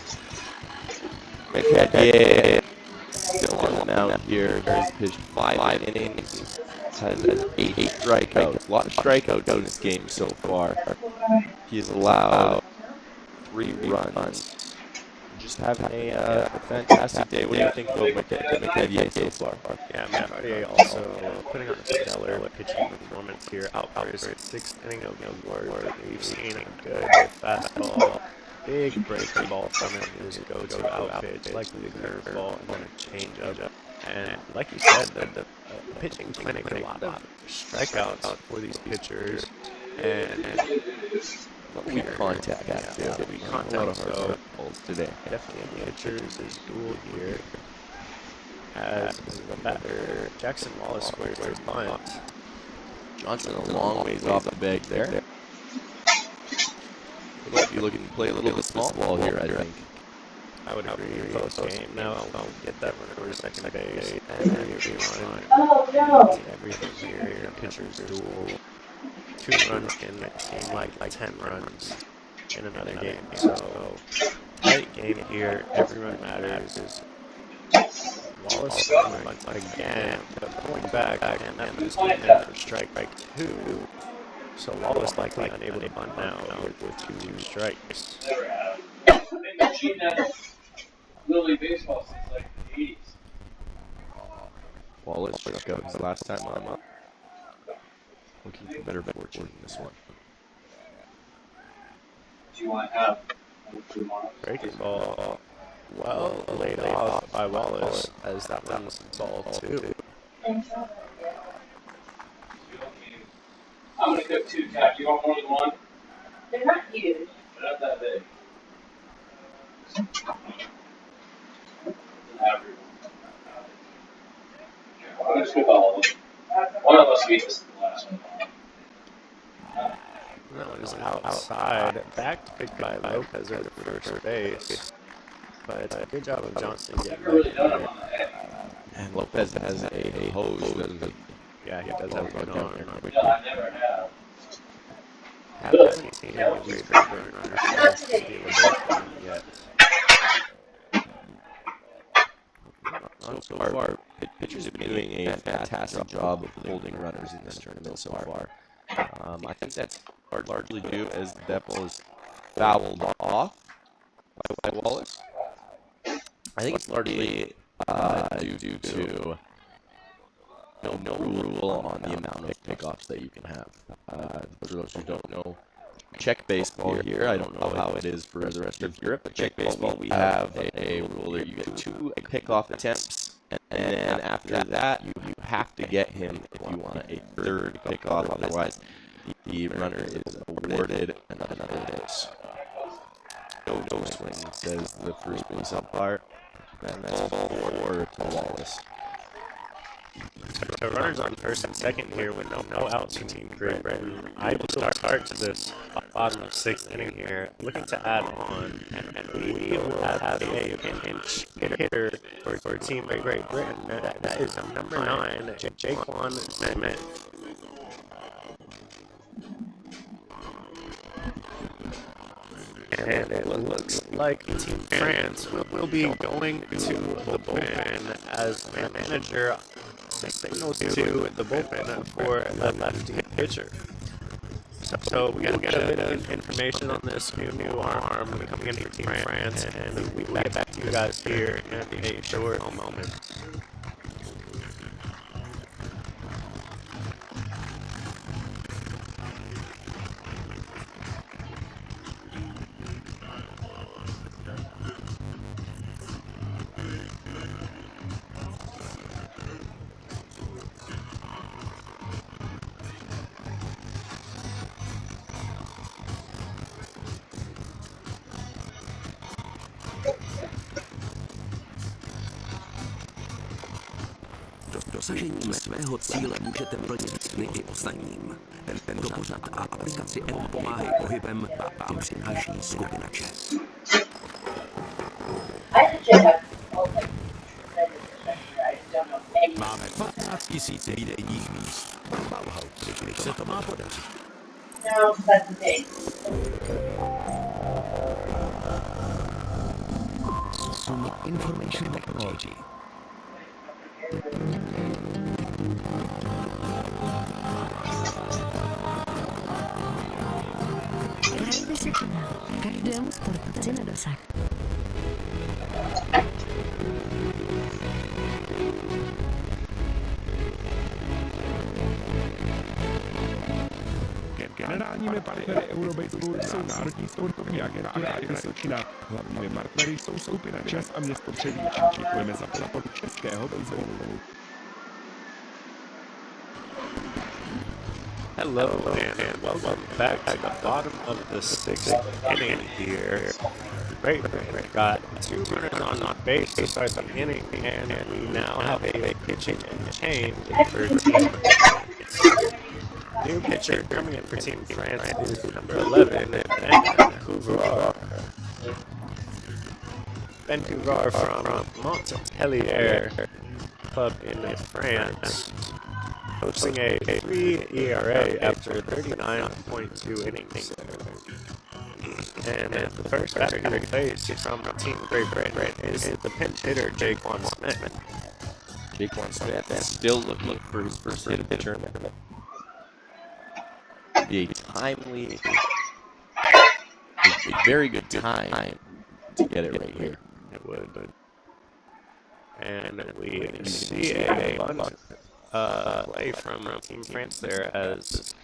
McCadie still on the mound here. He's pitched 5 innings. Has 8 strikeouts. A lot of strikeouts in this game so far. He's allowed 3 runs. just having a fantastic day. What do you think of McDavier so far? Yeah, Matt Cartier also putting on a stellar pitching performance here. Out for his 6th inning of work. We've seen a good fastball, big breaking ball from him, his go-to out pitch, like the curveball and then a changeup. And like you said, the pitching clinic, a lot of strikeouts for these pitchers. And weak contact, weak contact. A lot of So hard balls today. definitely pitchers is dual here. As the batter, Jackson Wallace squares his bunt. Johnson a long ways off the bag there. He might be looking to play a little bit small ball here, I think. I would agree. Close game. Now I'll get that runner to second base. And then you're on Oh, no. everything here. Pitchers duel. 2 runs can seem like 10 runs in another game. So tight game here. Every run matters. Wallace again, but pulling back, and that was in for strike 2. So Wallace likely unable to bunt now with 2 strikes. They've been cheating at Little League Baseball since like the 80s. Wallace struck out his last time I'm up. Looking for better fortune in this one. Do you want to have Breaking ball, well laid off by Wallace, as that one's ball 2. I'm going to cook 2, Cap. You want more than 1? They're not huge. They're not that big. Average. I'm just cook all of them. One of us sweetest than the last one. That one is outside, back picked by Lopez at first base. But good job of Johnson getting back there. And Lopez has a hose. Yeah, he does have a good arm. Yeah, I never have. Haven't seen any of these big runners yet. So far, pitchers have been doing a fantastic job of holding runners in this tournament so far. I think that's largely due as that ball is fouled off by Wallace. I think it's largely due to no rule on the amount of pickoffs that you can have. For those who don't know, Czech baseball here, I don't know how it is for the rest of Europe, but Czech baseball, we have a rule that you get 2 pickoff attempts, and then after that, you have to get him if you want a 3rd pickoff. Otherwise, the runner is awarded another base. No swing, says the first base umpire, and that's 4 to Wallace. So runners on first and second here with no outs from Team Great Britain. I will start to this bottom of 6th inning here, looking to add on, and we will have a pinch hitter for Team Great Britain. That is number 9, Jaquan Smith. And it looks like Team France will be going to the bullpen as the manager signals to the bullpen for the lefty pitcher. So we got a bit of information on this new arm coming in for Team France, and we will get back to you guys here in a short moment. Dosažením svého cíle můžete plnit sny i ostatním. Tento pořad a aplikaci App Pomáhej pohybem vám přináší skupina ČES. Máme 15 000 výdejních míst. Bauhaus, když se to má podařit. No, that's the thing. Summit Information Technology. Kraj Vysočina. Každému sportovci na dosah. Generálními partnery Eurobaseballu jsou Národní sportovní agentura a Vysočina. Hlavními partnery jsou skupina ČES a město Třebíč. Děkujeme za podporu českého baseballu. Hello and welcome back to the bottom of the 6th inning here. Great Britain got 2 runners on base to start the inning, and we now have a pitching change for Team France. New pitcher coming in for Team France is number 11, Ben Couvard. Ben Couvard from Montpellier club in France, posting a 3 ERA after 39.2 innings. And the first batter he faced from Team Great Britain is the pinch hitter, Jaquan Smith. Jaquan Smith still looking for his first hit of the tournament. Be a timely, a very good time to get it right here. It would. And we see a bunt play from Team France there as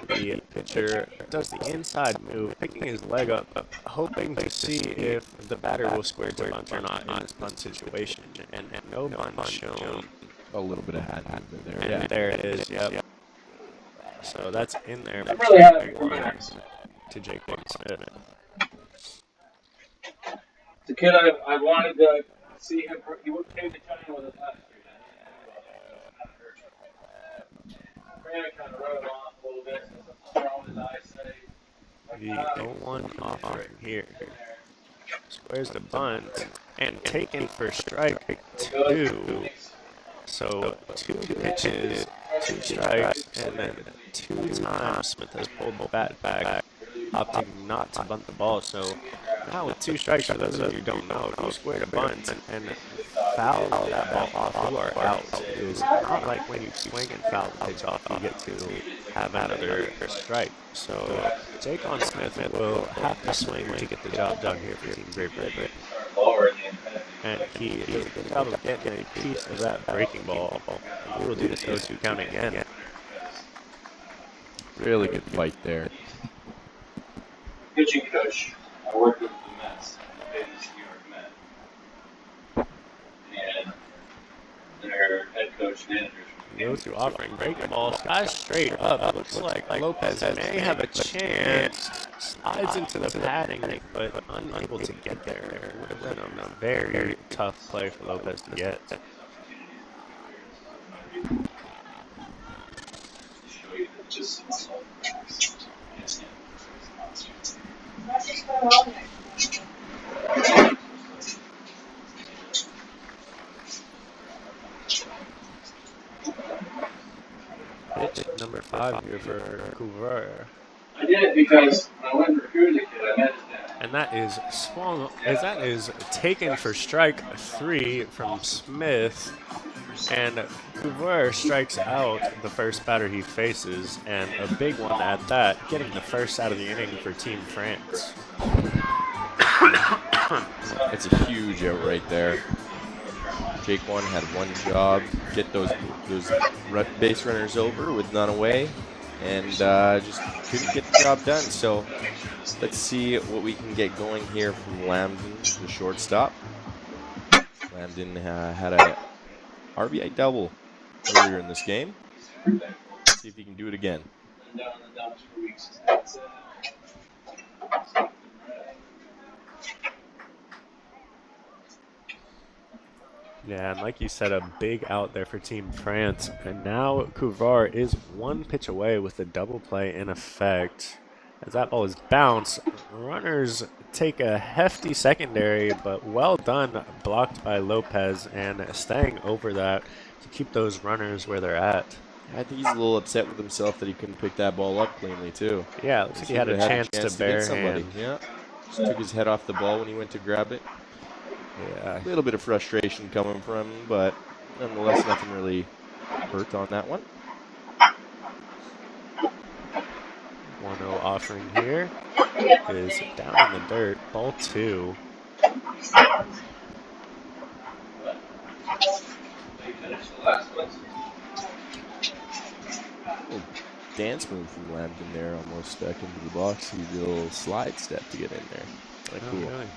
the pitcher does the inside move, picking his leg up, hoping to see if the batter will square to bunt or not in this bunt situation. And no bunt shown. A little bit of hat movement there. And there it is, yep. So that's in there for to Jaquan Smith. The kid I wanted to see him. He came to China with us last year. Brandon kind of wrote off a little bit. Something wrong with his eyesight. The 0-1 offering here. Squares the bunt and taken for strike 2. So 2 pitches, 2 strikes, and then 2 times Smith has pulled the bat back, opting not to bunt the ball. So now with 2 strikes, for those of you who don't know, if you square the bunt and foul that ball off, you are out. It is not like when you swing and foul the pitch off, you get to have another strike. So Jaquan Smith will have to swing to get the job done here for Team Great Britain. And he does a good job of getting a piece of that breaking ball. We will do this 0-2 count again. Really good fight there. Pitching coach. I worked with the Mets, the famous New York Mets. And their head coach managers. 0-2 offering, breaking ball, skies straight up. Looks like Lopez may have a chance. Slides into the padding, but unable to get there. It would have been a very tough play for Lopez to get. Pitch number 5 here for Couvard. I did it because when I went to recruit the kid, I met his dad. And that is swung, as that is taken for strike 3 from Smith. And Couvard strikes out the first batter he faces, and a big one at that, getting the first out of the inning for Team France. It's a huge out right there. Jaquan had one job, get those base runners over with none away, and just couldn't get the job done. So let's see what we can get going here from Lambden, the shortstop. Lambden had a RBI double earlier in this game. Let's see if he can do it again. Yeah, and like you said, a big out there for Team France. And now Couvard is 1 pitch away with the double play in effect. As that ball is bounced, runners take a hefty secondary, but well done, blocked by Lopez and staying over that to keep those runners where they're at. I think he's a little upset with himself that he couldn't pick that ball up cleanly too. Yeah, it looks like he had a chance to bare somebody. hand. Yeah, just took his head off the ball when he went to grab it. Yeah, a little bit of frustration coming from him, but nonetheless, nothing really hurt on that one. 1-0 offering here is down in the dirt. Ball 2. dance move from Lambton there, almost back into the box. He did a little slide step to get in there. Like, Oh, cool. really?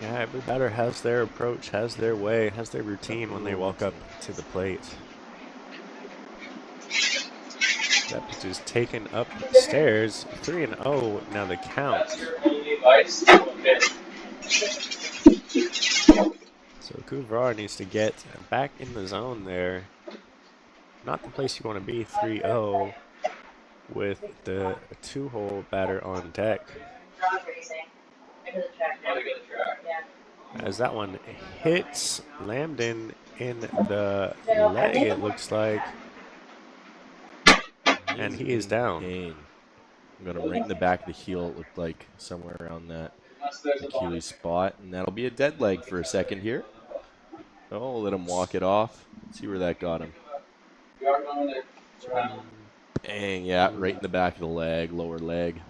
Yeah, every batter has their approach, has their way, has their routine when they walk up to the plate. That pitch is taken upstairs. 3-0 now the count. So Kuvrar needs to get back in the zone there. Not the place you want to be, 3-0 with the 2-hole batter on deck. Rock racing. I go to the track now. Yeah. As that one hits Lambden in the leg, it looks like. And he is down. Pain. Got him right in the back of the heel, it looked like, somewhere around that Achilles spot. And that'll be a dead leg for a second here. Oh, let him walk it off. See where that got him. Dang, yeah, right in the back of the leg, lower leg.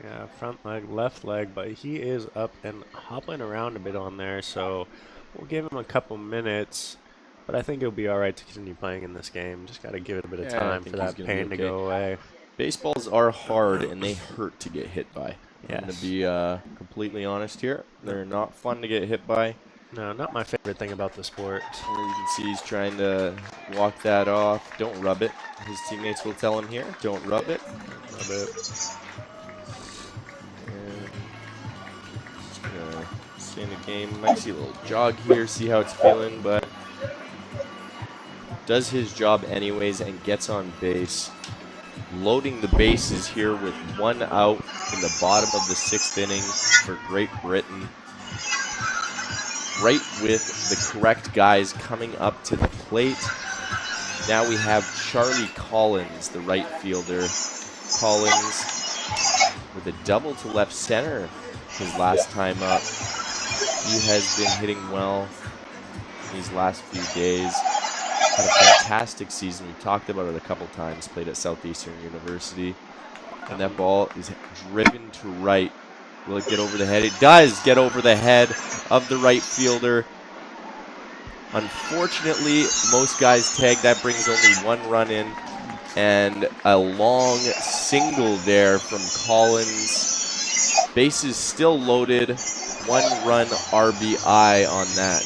Yeah, front leg, left leg, but he is up and hopping around a bit on there, so we'll give him a couple minutes. But I think he'll be all right to continue playing in this game. Just got to give it a bit of Yeah, I time think for that he's gonna be pain to go away. Baseballs are hard and they hurt to get hit by. I'm going Yes. to be completely honest here. They're not fun to get hit by. No, not my favorite thing about the sport. You can see he's trying to walk that off. Don't rub it. His teammates will tell him here. Don't rub it. Rub it. And just gonna stay in the game. Might see a little jog here, see how it's feeling, but does his job anyways and gets on base. Loading the bases here with 1 out in the bottom of the 6th inning for Great Britain. Right with the correct guys coming up to the plate. Now we have Charlie Collins, the right fielder. Collins with a double to left center his last time up. He has been hitting well these last few days. Had a fantastic season. We talked about it a couple times. Played at Southeastern University. And that ball is driven to right. Will it get over the head? It does get over the head of the right fielder. Unfortunately, most guys tag. That brings only 1 run in. And a long single there from Collins. Bases still loaded. 1 run RBI on that.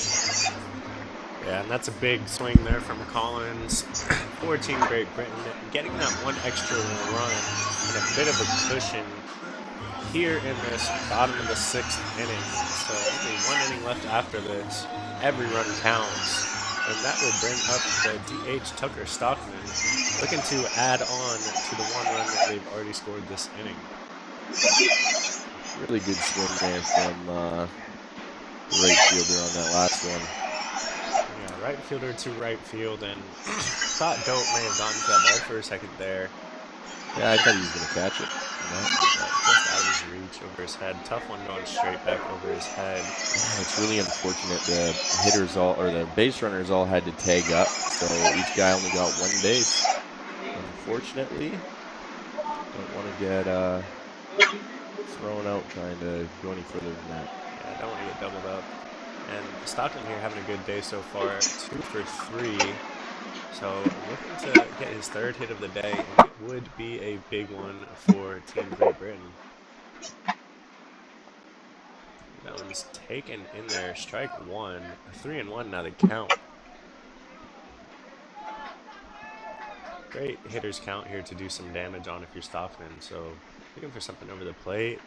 Yeah, and that's a big swing there from Collins for Team Great Britain. Getting that 1 extra run and a bit of a cushion here in this bottom of the 6th inning. So only 1 inning left after this. Every run counts. And that will bring up the DH Tucker Stockman, looking to add on to the 1 run that they've already scored this inning. Really good swing there from the right fielder on that last one. Yeah, right fielder to right field, and thought Dope may have gone to that ball for a second there. Yeah, I thought he was going to catch it. Just out of his reach, over his head. Tough one going straight back over his head. Yeah, it's really unfortunate. The hitters all, or the base runners all had to tag up, so each guy only got 1 base. Unfortunately, don't want to get thrown out trying to go any further than that. Yeah, I don't want to get doubled up. And Stockton here having a good day so far, 2 for 3. So looking to get his 3rd hit of the day, and it would be a big one for Team Great Britain. That one's taken in there, strike 1, 3-1 now the count. Great hitters count here to do some damage on if you're Stockman, so looking for something over the plate.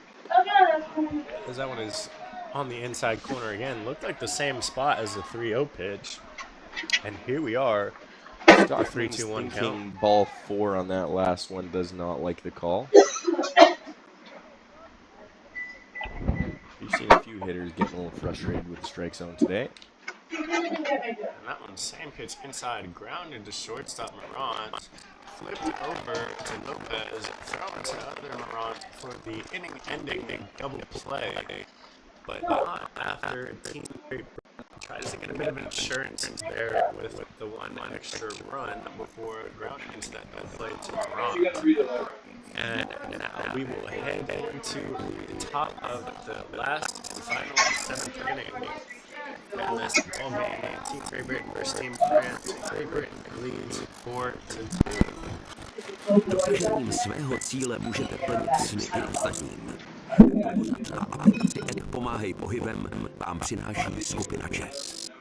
As that one is on the inside corner again, looked like the same spot as the 3-0 pitch. And here we are. Stockman's 3-2-1 count. thinking ball 4 on that last one, does not like the call. You've seen a few hitters getting a little frustrated with the strike zone today. And that one, same pitch inside, grounded to shortstop Morant. Flipped over to Lopez, thrown to other Morant for the inning-ending double play. But not after Team Great Britain tries to get a bit of insurance there with the 1 extra run before grounding into that double play to Morant. And now we will head into the top of the last and final 7th inning. In this ball game, Team Great Britain versus Team France. Great Britain leads 4-2. Dosažením svého cíle můžete plnit sny i ostatním. Pořad a aplikaci Ed Pomáhej pohybem vám přináší skupina ČES.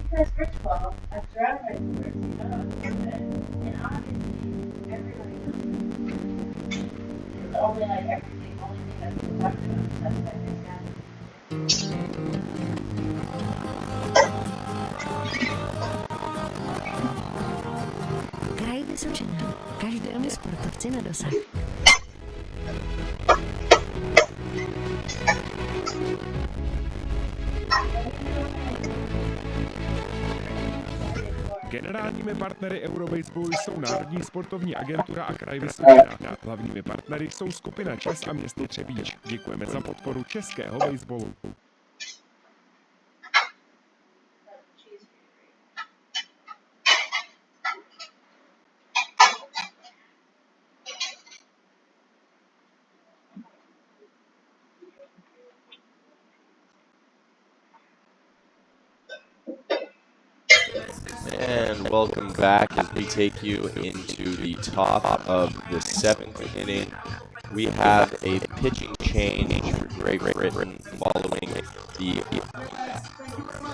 Because first of all, a drug expert knows that, and obviously everybody knows. It's only like everything, only thing that's been talked about is that second half. Kraj Vysočina. Každému sportovci na dosah. Generálními partnery Eurobaseballu jsou Národní sportovní agentura a Kraj Vysočina. Hlavními partnery jsou skupina ČES a město Třebíč. Děkujeme za podporu českého baseballu. And welcome back as we take you into the top of the 7th inning. We have a pitching change for Great Britain following the,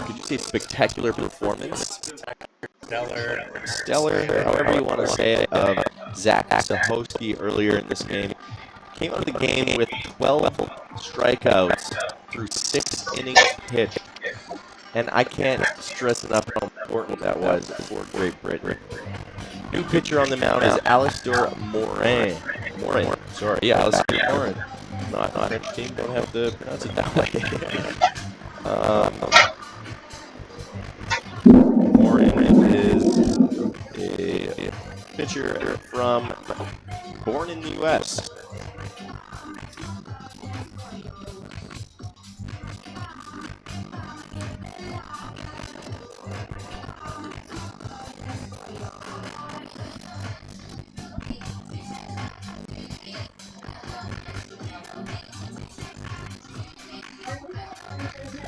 could you say spectacular performance? Stellar, however you want to say it, of Zach Sahowski earlier in this game. Came out of the game with 12 strikeouts through 6 innings pitched. And I can't stress enough how important that was for Great Britain. New pitcher on the mound is Alistair Morin. Sorry, yeah, Alistair Morin. Not French team, don't have to pronounce it that way. Morin is a pitcher born in the U.S.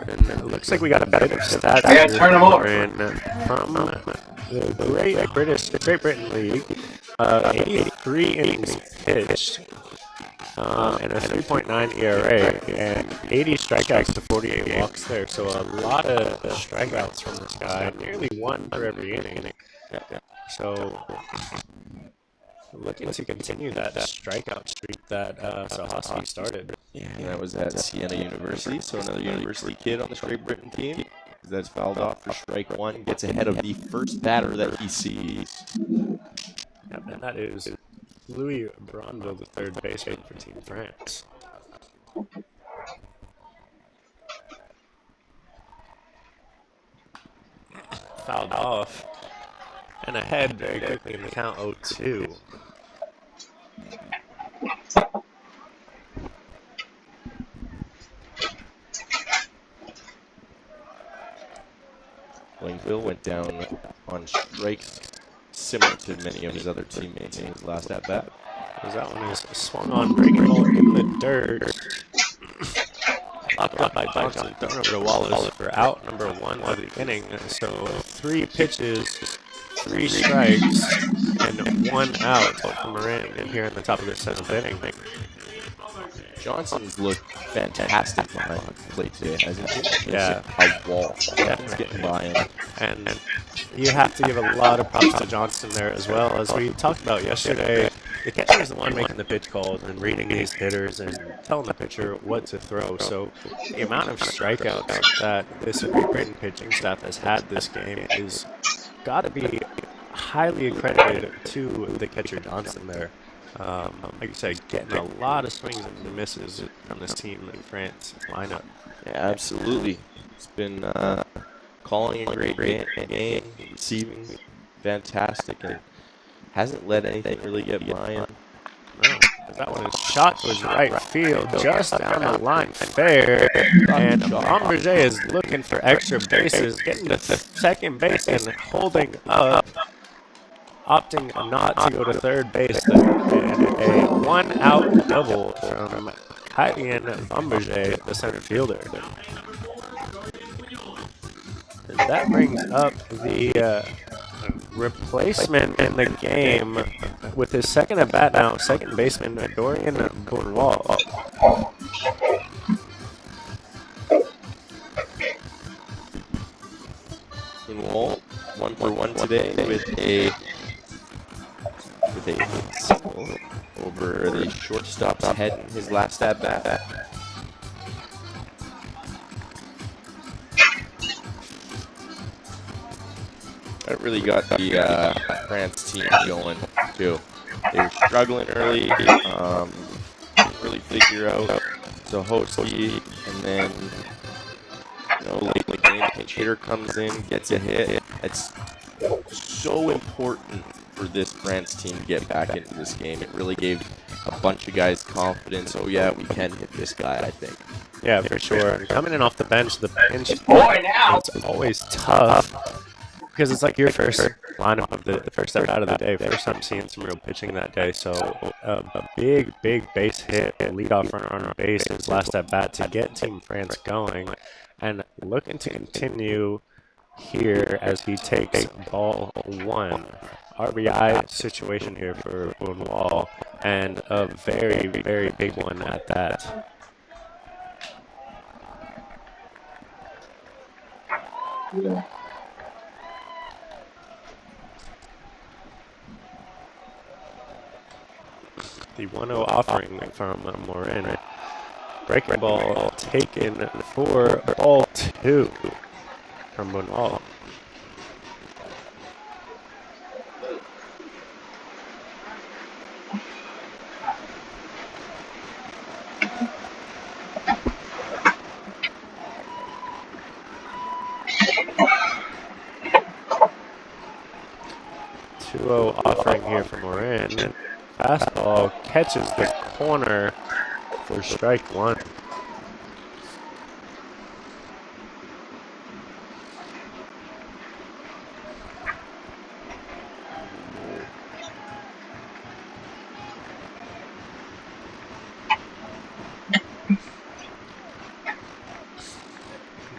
And it looks like we got a bit of stats turn them over. from the Great Britain League. 83 innings pitched, and a 3.9 ERA, and 80 strikeouts to 48 walks there. So a lot of strikeouts from this guy, nearly one for every inning. So looking to continue that strikeout streak that Sahowski started. Yeah, that was at Siena University, so another university kid on this Great Britain team. That's fouled off for strike one, gets ahead of the first batter that he sees. Yep, and that is Louis Brandeville, the third baseman for Team France. Fouled off, and ahead very quickly in the count 0-2. Langville went down on strikes similar to many of his other teammates in his last at-bat. That one is swung on, breaking ball in the dirt. Locked up by Johnson, thrown over to Wallace for out number 1 of the inning. So 3 pitches, 3 strikes, and 1 out for Morin in here in the top of the 7th inning. Johnson's looked fantastic behind the plate today, hasn't he? Yeah. A wall. It's getting by him. And you have to give a lot of props to Johnson there as well. As we talked about yesterday, the catcher is the one making the pitch calls and reading these hitters and telling the pitcher what to throw. So the amount of strikeouts that this Great Britain pitching staff has had this game is got to be highly accredited to the catcher Johnson there. Like you said, getting a lot of swings and misses from this team in France lineup. Yeah, absolutely. It's been calling a great game, receiving fantastic, and hasn't let anything really get by him. No, that one is shot was right field, just down the line, fair. And Bomberger is looking for extra bases, getting to second base and holding up. Opting not to go to third base there, and a 1-out double from Kylian Bumberger, the center fielder. And that brings up the replacement in the game with his second at bat now, second baseman Dorian Bonewall. Bonewall 1-for-1 today with a single over the shortstop's head in his last at bat. That really got the France team going too. They were struggling early, didn't really figure out Zahoski, and then late in the game, pinch hitter comes in, gets a hit. It's so important for this France team to get back into this game. It really gave a bunch of guys confidence. Oh yeah, we can hit this guy, I think. Yeah, for sure. Coming in off the bench, the pinch it's always tough because it's like your first lineup of the first out of the day. First time seeing some real pitching that day. So a big base hit, leadoff runner on base his last at bat to get Team France going, and looking to continue here as he takes ball one. RBI situation here for Bonewall, and a very big one at that. Yeah. The 1-0 offering from Morin. Breaking ball taken for ball two from Bonewall. Offering here from Morin. Fastball catches the corner for strike one.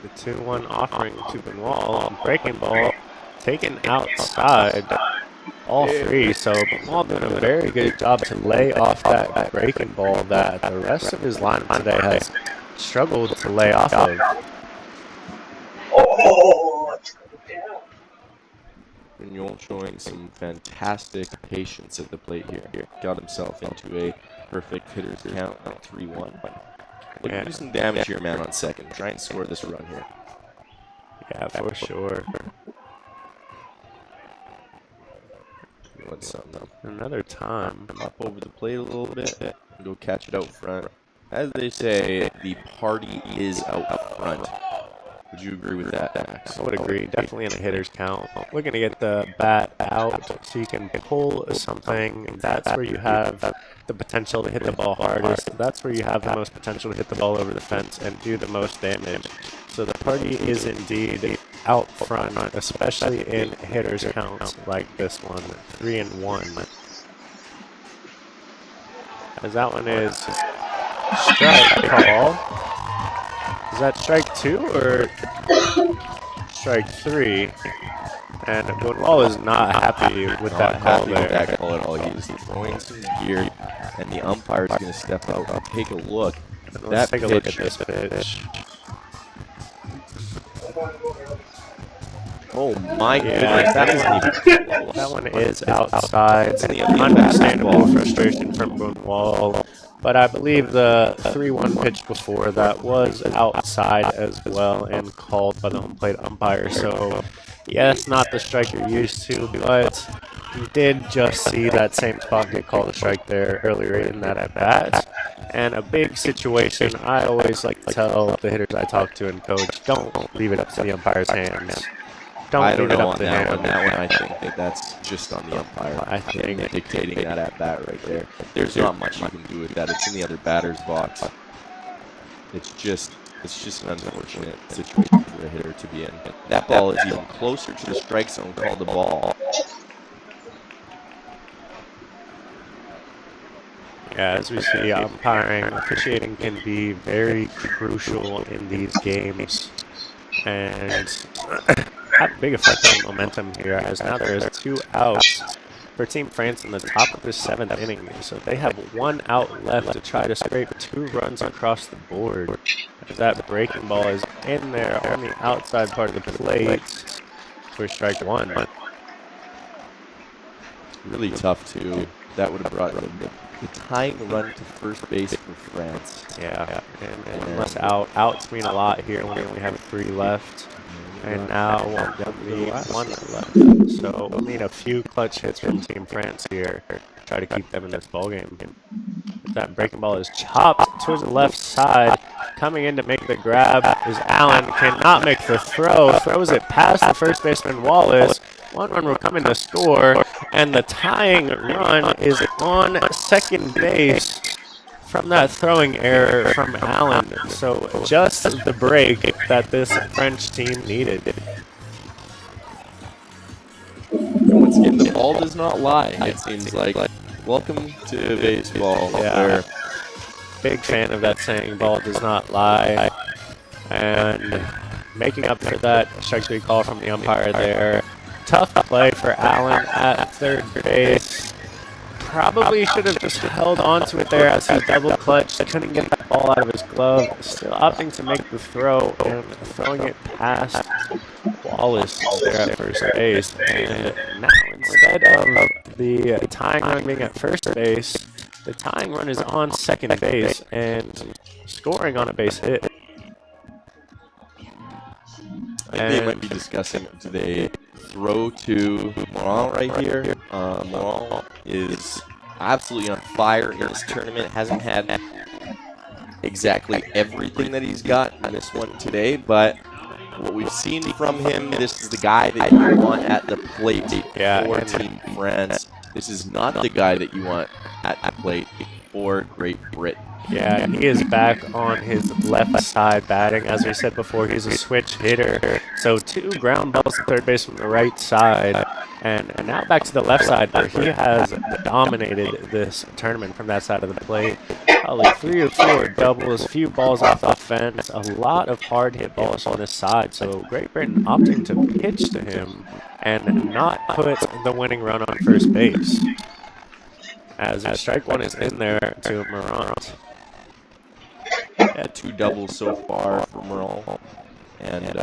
The 2-1 offering to Bonewall. Breaking ball taken outside. All three, so Bonewall did a very good job to lay off that breaking ball that the rest of his lineup today has struggled to lay off of. Bonewall showing some fantastic patience at the plate here. Got himself into a perfect hitter's count at 3-1. Looking to do some damage here, man, on second. Try and score this run here. Yeah, for sure. Another time. Up over the plate a little bit and go catch it out front. As they say, the party is out front. Would you agree with that, Max? I would agree. Definitely in the hitter's count. Looking to get the bat out so you can pull something. That's where you have the potential to hit the ball hardest. That's where you have the most potential to hit the ball over the fence and do the most damage. So the party is indeed out front, especially in hitter's counts like this one, 3-1. As that one is strike call. Is that strike 2 or strike 3? And Bonewall is not happy with that call there. With that call at all. He was throwing some gear, and the umpire is going to step out and take a look. Let's take a look at this pitch. Oh my goodness, that isn't even close. That one is outside. Understandable frustration from Bonewall. But I believe the 3-1 pitch before that was outside as well and called by the home plate umpire. So, yes, not the strike you're used to, but you did just see that same spot get called a strike there earlier in that at-bat. And a big situation, I always like to tell the hitters I talk to and coach, don't leave it up to the umpire's hands. I don't know on that one. That one, I think that's just on the umpire. I think dictating that at bat right there. There's not much you can do with that. It's in the other batter's box. It's just an unfortunate situation for the hitter to be in. That ball is even closer to the strike zone. Called the ball. Yeah, as we see, umpiring, officiating can be very crucial in these games, and have a big effect on momentum here, as now there is 2 outs for Team France in the top of the 7th inning. So they have 1 out left to try to scrape 2 runs across the board. As that breaking ball is in there on the outside part of the plate for strike 1. Really tough, too. That would have brought the tying run to first base for France. Yeah, and unless outs mean a lot here when we only have 3 left. And now only 1 left. So we'll need a few clutch hits from Team France here to try to keep them in this ballgame. That breaking ball is chopped towards the left side. Coming in to make the grab is Allen. Cannot make the throw. Throws it past the first baseman Wallace. 1 run will come in to score. And the tying run is on second base from that throwing error from Allen. So just the break that this French team needed. Once again, the ball does not lie, it seems like. Welcome to baseball. Yeah. Big fan of that saying, ball does not lie. And making up for that, strike 3 call from the umpire there. Tough play for Allen at third base. Probably should have just held on to it there as he double clutched. Couldn't get the ball out of his glove. Still opting to make the throw and throwing it past Wallace there at first base. And now instead of the tying run being at first base, the tying run is on second base and scoring on a base hit. I think they might be discussing, do they throw to Morant right here? Morant is absolutely on fire in this tournament. Hasn't had exactly everything that he's got in this one today, but what we've seen from him, this is the guy that you want at the plate for Team France. This is not the guy that you want at the plate for Great Britain. Yeah, he is back on his left side batting. As we said before, he's a switch hitter. So 2 ground balls to third base from the right side. And now back to the left side where he has dominated this tournament from that side of the plate. Probably 3 or 4 doubles, a few balls off the fence, a lot of hard hit balls on this side. So Great Britain opting to pitch to him and not put the winning run on first base. As strike 1 is in there to Morant. Yeah, 2 doubles so far for Morant. And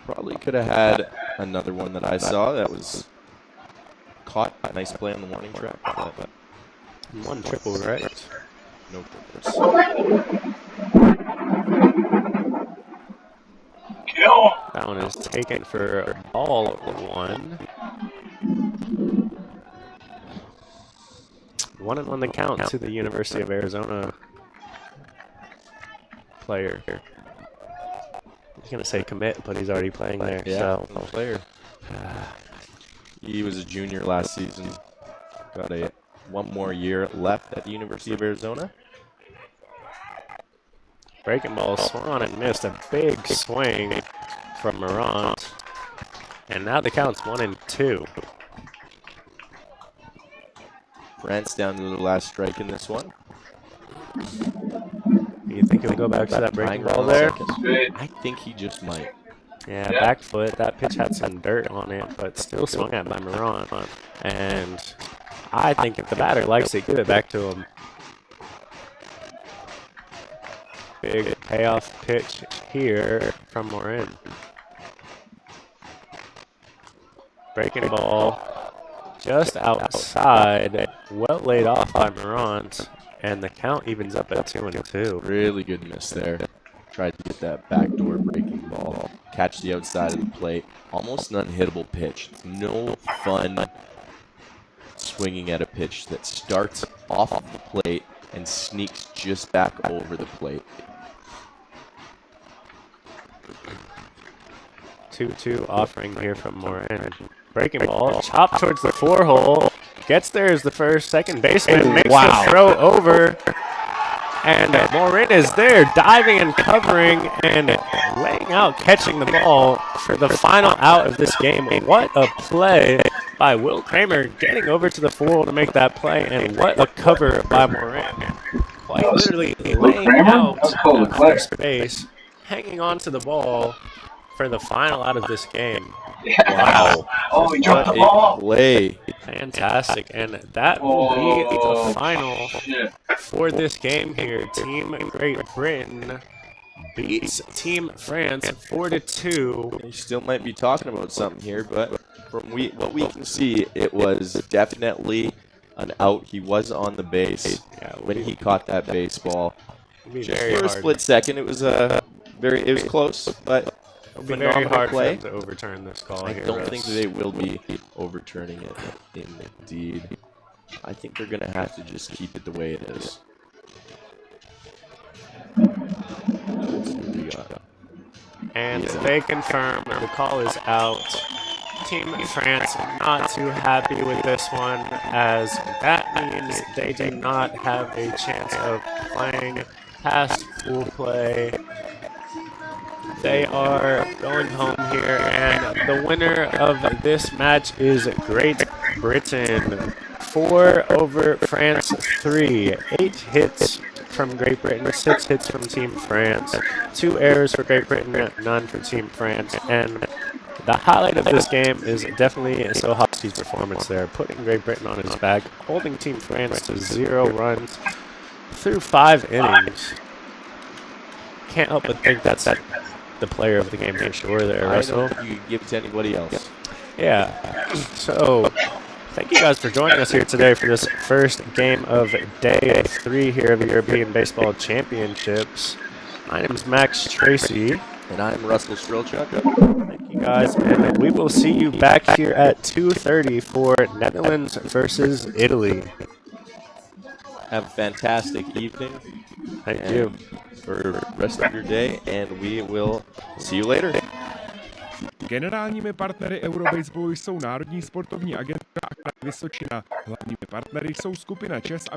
probably could have had another one that I saw that was caught. Nice play on the warning track. But 1 triple, right? No triples. That one is taken for ball 1. 1-1 the count to the University of Arizona player. I was going to say commit, but he's already playing there. Yeah, so player. He was a junior last season. Got 1 more year left at the University of Arizona. Breaking ball swung on and missed. A big swing from Morant. And now the count's 1-2. France down to the last strike in this one. You think he'll go back to that breaking ball there? I think he just might. Yeah, back foot. That pitch had some dirt on it, but still swung at by Morant. And I think if the batter likes it, give it back to him. Big payoff pitch here from Morin. Breaking ball just outside, well laid off by Morant, and the count evens up at 2-2. Really good miss there. Tried to get that backdoor breaking ball, catch the outside of the plate. Almost an unhittable pitch. It's no fun swinging at a pitch that starts off of the plate and sneaks just back over the plate. 2-2 offering here from Morin. Breaking ball, chopped towards the 4-hole. Gets there as the second baseman, makes the throw over. And Morin is there, diving and covering and laying out, catching the ball for the final out of this game. What a play by Will Kramer, getting over to the foul to make that play, and what a cover by Morin. Quite literally laying out at first base, hanging on to the ball for the final out of this game. Wow. Oh, he dropped the ball. Play. Fantastic. And that will be the final Shit. for this game here. Team Great Britain beats Team France 4-2. We still might be talking about something here, but from what we can see, it was definitely an out. He was on the base when he caught that baseball. Just for a split second, it was close, but it'll be very hard for them to overturn this call I here. don't think they will be overturning it. Indeed, I think they're gonna have to just keep it the way it is. And they confirm the call is out. Team France not too happy with this one, as that means they do not have a chance of playing past full play. They are going home here, and the winner of this match is Great Britain. 4 over France 3. 8 hits from Great Britain, 6 hits from Team France. 2 errors for Great Britain, none for Team France. And the highlight of this game is definitely Sohowski's performance there, putting Great Britain on his back, holding Team France to 0 runs through 5 innings. Can't help but think that's the player of the game for sure there, Russell. I don't think you could give it to anybody else. Yeah. So, thank you guys for joining us here today for this first game of day 3 here of the European Baseball Championships. My name is Max Tracy. And I'm Russell Strilchuk. Thank you guys, and we will see you back here at 2:30 for Netherlands versus Italy. Have a fantastic evening. Thank you. For the rest of your day, and we will see you later. Generálními partnery Eurobaseballu jsou Národní sportovní agentura a Kraj Vysočina. Hlavními partnery jsou skupina ČES a